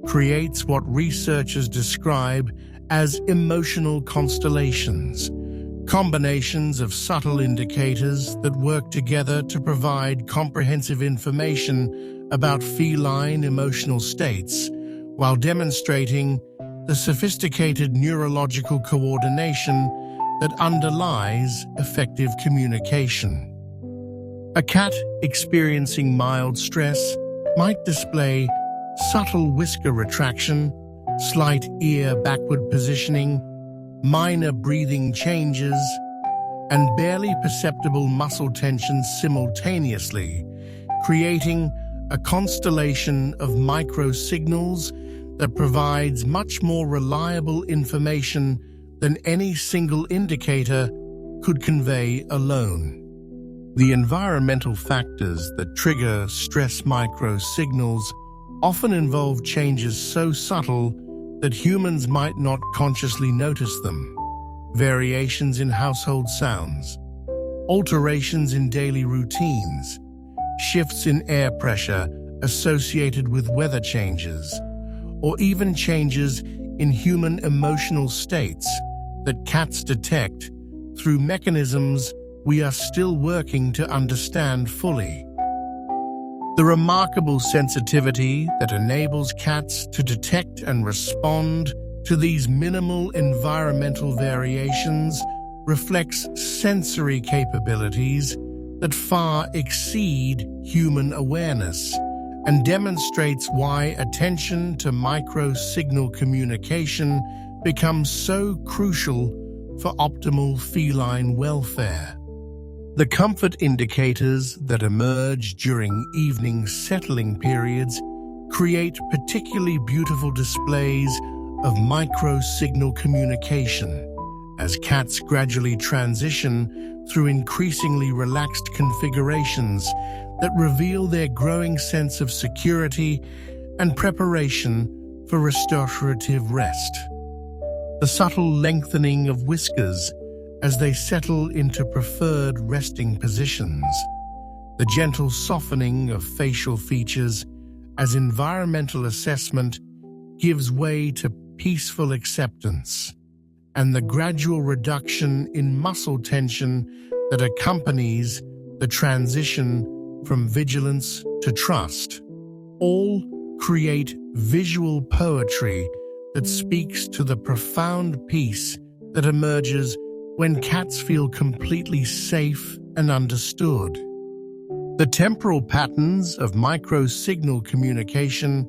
creates what researchers describe as emotional constellations, combinations of subtle indicators that work together to provide comprehensive information about feline emotional states, while demonstrating the sophisticated neurological coordination that underlies effective communication. A cat experiencing mild stress might display subtle whisker retraction, slight ear backward positioning, minor breathing changes, and barely perceptible muscle tension simultaneously, creating a constellation of micro-signals that provides much more reliable information than any single indicator could convey alone. The environmental factors that trigger stress micro-signals often involve changes so subtle that humans might not consciously notice them. Variations in household sounds, alterations in daily routines, shifts in air pressure associated with weather changes, or even changes in human emotional states that cats detect through mechanisms we are still working to understand fully. The remarkable sensitivity that enables cats to detect and respond to these minimal environmental variations reflects sensory capabilities that far exceed human awareness and demonstrates why attention to micro-signal communication becomes so crucial for optimal feline welfare. The comfort indicators that emerge during evening settling periods create particularly beautiful displays of micro-signal communication as cats gradually transition through increasingly relaxed configurations that reveal their growing sense of security and preparation for restorative rest. The subtle lengthening of whiskers as they settle into preferred resting positions, the gentle softening of facial features as environmental assessment gives way to peaceful acceptance, and the gradual reduction in muscle tension that accompanies the transition from vigilance to trust, all create visual poetry that speaks to the profound peace that emerges when cats feel completely safe and understood. The temporal patterns of micro-signal communication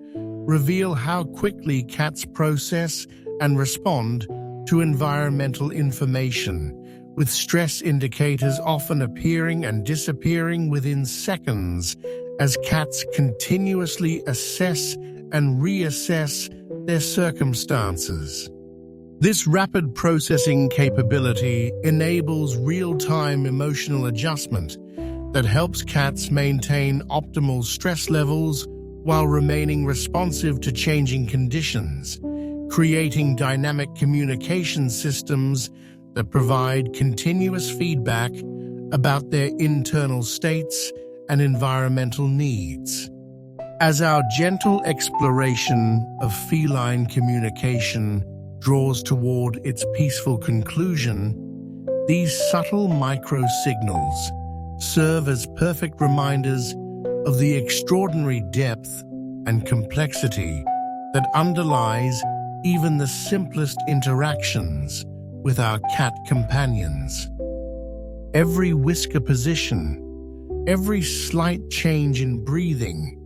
reveal how quickly cats process and respond to environmental information, with stress indicators often appearing and disappearing within seconds as cats continuously assess and reassess their circumstances. This rapid processing capability enables real-time emotional adjustment that helps cats maintain optimal stress levels while remaining responsive to changing conditions, creating dynamic communication systems that provide continuous feedback about their internal states and environmental needs. As our gentle exploration of feline communication draws toward its peaceful conclusion, these subtle micro-signals serve as perfect reminders of the extraordinary depth and complexity that underlies even the simplest interactions with our cat companions. Every whisker position, every slight change in breathing,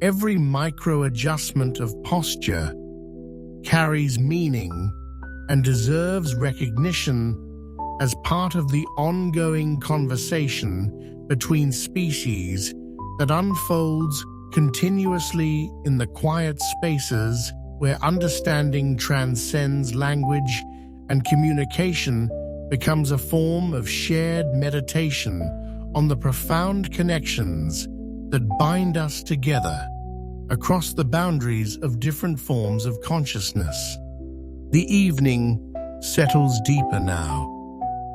every micro-adjustment of posture carries meaning and deserves recognition as part of the ongoing conversation between species that unfolds continuously in the quiet spaces where understanding transcends language and communication becomes a form of shared meditation on the profound connections that bind us together across the boundaries of different forms of consciousness. The evening settles deeper now,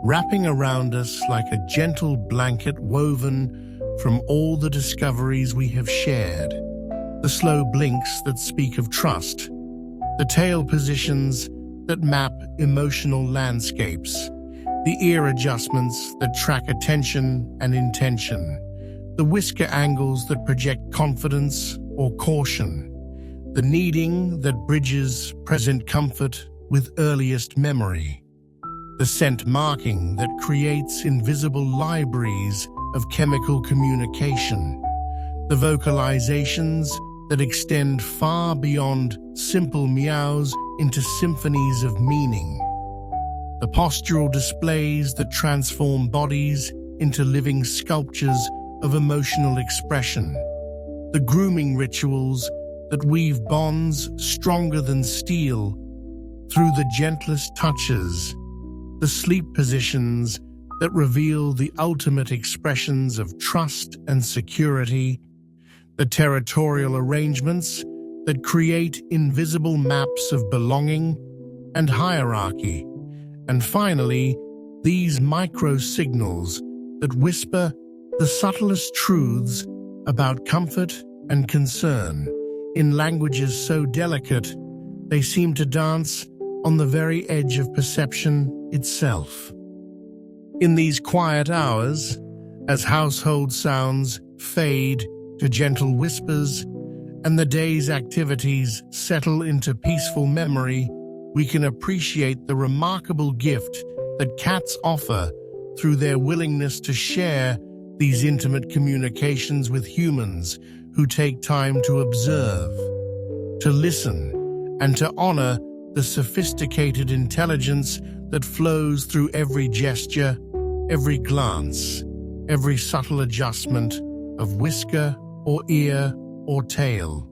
wrapping around us like a gentle blanket woven from all the discoveries we have shared. The slow blinks that speak of trust, the tail positions that map emotional landscapes, the ear adjustments that track attention and intention, the whisker angles that project confidence or caution, the kneading that bridges present comfort with earliest memory, the scent marking that creates invisible libraries of chemical communication, the vocalizations that extend far beyond simple meows into symphonies of meaning, the postural displays that transform bodies into living sculptures of emotional expression, the grooming rituals that weave bonds stronger than steel through the gentlest touches, the sleep positions that reveal the ultimate expressions of trust and security, the territorial arrangements that create invisible maps of belonging and hierarchy, and finally, these micro-signals that whisper the subtlest truths about comfort and concern in languages so delicate they seem to dance on the very edge of perception itself. In these quiet hours, as household sounds fade to gentle whispers and the day's activities settle into peaceful memory, we can appreciate the remarkable gift that cats offer through their willingness to share these intimate communications with humans who take time to observe, to listen, and to honor the sophisticated intelligence that flows through every gesture, every glance, every subtle adjustment of whisker or ear or tail.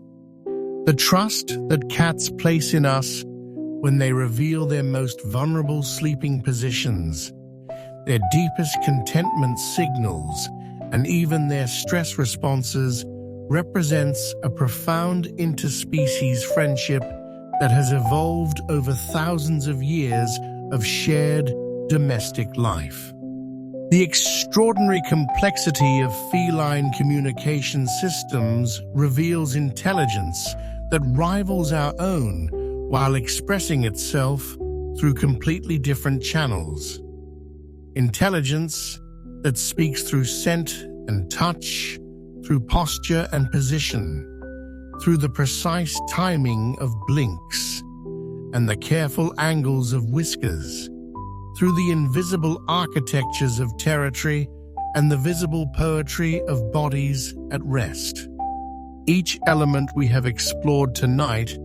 The trust that cats place in us when they reveal their most vulnerable sleeping positions, their deepest contentment signals, and even their stress responses represents a profound interspecies friendship that has evolved over thousands of years of shared domestic life. The extraordinary complexity of feline communication systems reveals intelligence that rivals our own while expressing itself through completely different channels. Intelligence that speaks through scent and touch, through posture and position, through the precise timing of blinks and the careful angles of whiskers, through the invisible architectures of territory and the visible poetry of bodies at rest. Each element we have explored tonight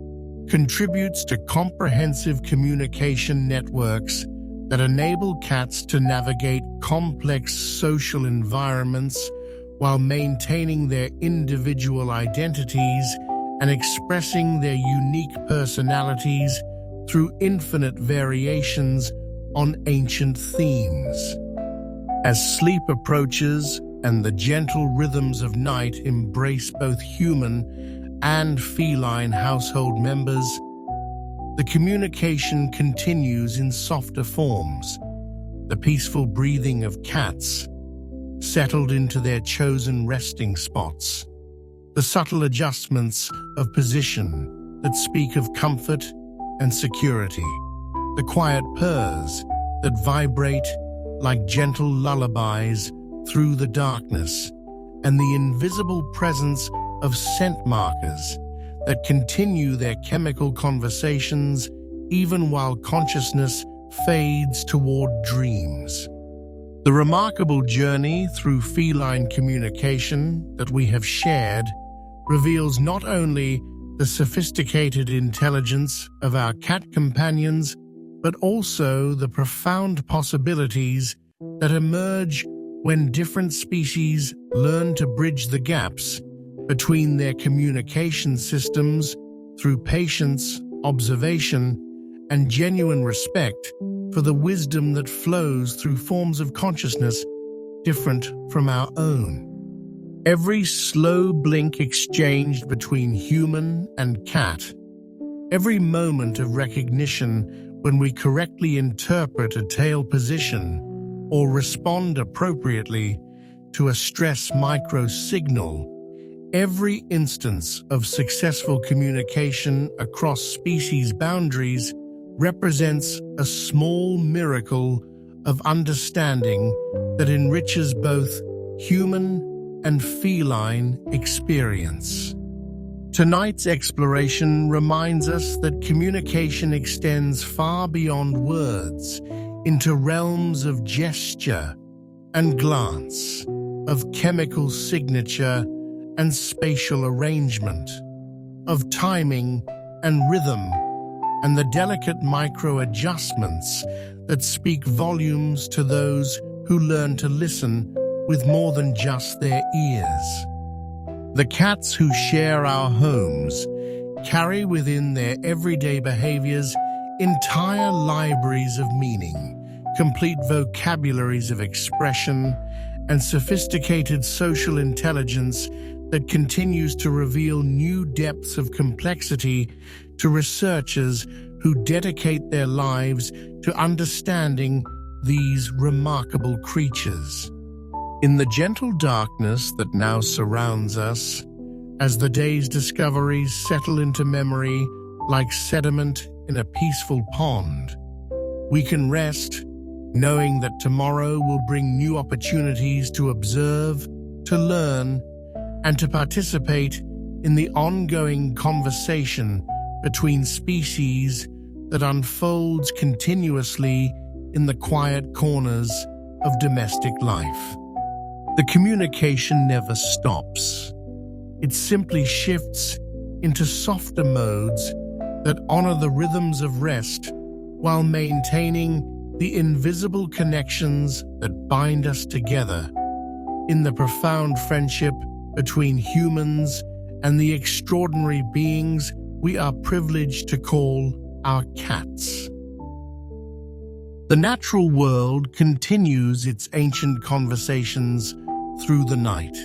contributes to comprehensive communication networks that enable cats to navigate complex social environments while maintaining their individual identities and expressing their unique personalities through infinite variations on ancient themes. As sleep approaches and the gentle rhythms of night embrace both human and feline household members, the communication continues in softer forms. The peaceful breathing of cats, settled into their chosen resting spots. The subtle adjustments of position that speak of comfort and security. The quiet purrs that vibrate like gentle lullabies through the darkness. And the invisible presence of scent markers that continue their chemical conversations even while consciousness fades toward dreams. The remarkable journey through feline communication that we have shared reveals not only the sophisticated intelligence of our cat companions, but also the profound possibilities that emerge when different species learn to bridge the gaps between their communication systems through patience, observation, and genuine respect for the wisdom that flows through forms of consciousness different from our own. Every slow blink exchanged between human and cat, every moment of recognition when we correctly interpret a tail position or respond appropriately to a stress micro-signal, every instance of successful communication across species boundaries represents a small miracle of understanding that enriches both human and feline experience. Tonight's exploration reminds us that communication extends far beyond words into realms of gesture and glance, of chemical signature and spatial arrangement, of timing and rhythm, and the delicate micro-adjustments that speak volumes to those who learn to listen with more than just their ears. The cats who share our homes carry within their everyday behaviors entire libraries of meaning, complete vocabularies of expression, and sophisticated social intelligence that continues to reveal new depths of complexity to researchers who dedicate their lives to understanding these remarkable creatures. In the gentle darkness that now surrounds us, as the day's discoveries settle into memory like sediment in a peaceful pond, we can rest knowing that tomorrow will bring new opportunities to observe, to learn, and to participate in the ongoing conversation between species that unfolds continuously in the quiet corners of domestic life. The communication never stops. It simply shifts into softer modes that honor the rhythms of rest while maintaining the invisible connections that bind us together in the profound friendship between humans and the extraordinary beings we are privileged to call our cats. The natural world continues its ancient conversations through the night,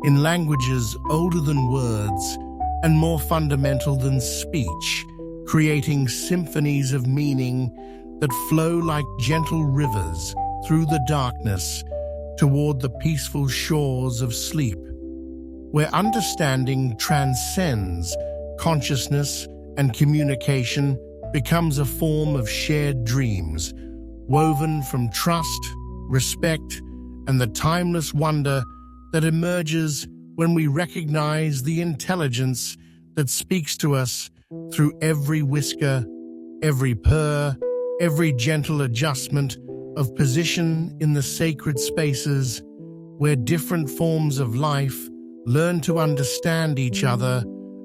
in languages older than words and more fundamental than speech, creating symphonies of meaning that flow like gentle rivers through the darkness toward the peaceful shores of sleep, where understanding transcends consciousness and communication becomes a form of shared dreams, woven from trust, respect, and the timeless wonder that emerges when we recognize the intelligence that speaks to us through every whisker, every purr, every gentle adjustment of position in the sacred spaces where different forms of life learn to understand each other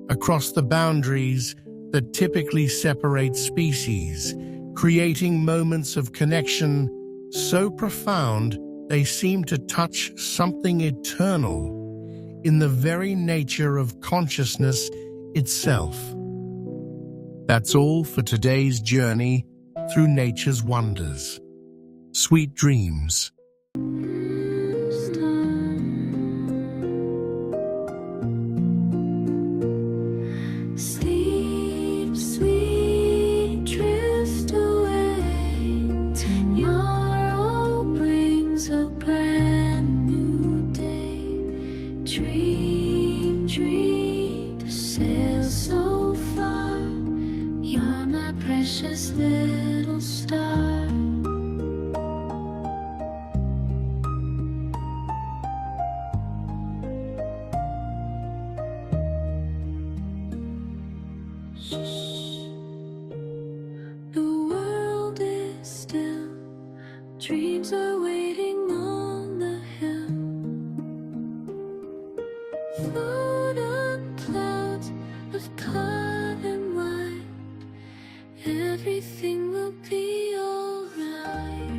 across the boundaries that typically separate species, creating moments of connection so profound they seem to touch something eternal in the very nature of consciousness itself. That's all for today's journey through nature's wonders. Sweet dreams. Sleep, sweet, drift away. Tomorrow brings a brand new day. Dream, dream, to sail so far. You're my precious little star. The world is still, dreams are waiting on the hill. Float on clouds of color and white, everything will be alright.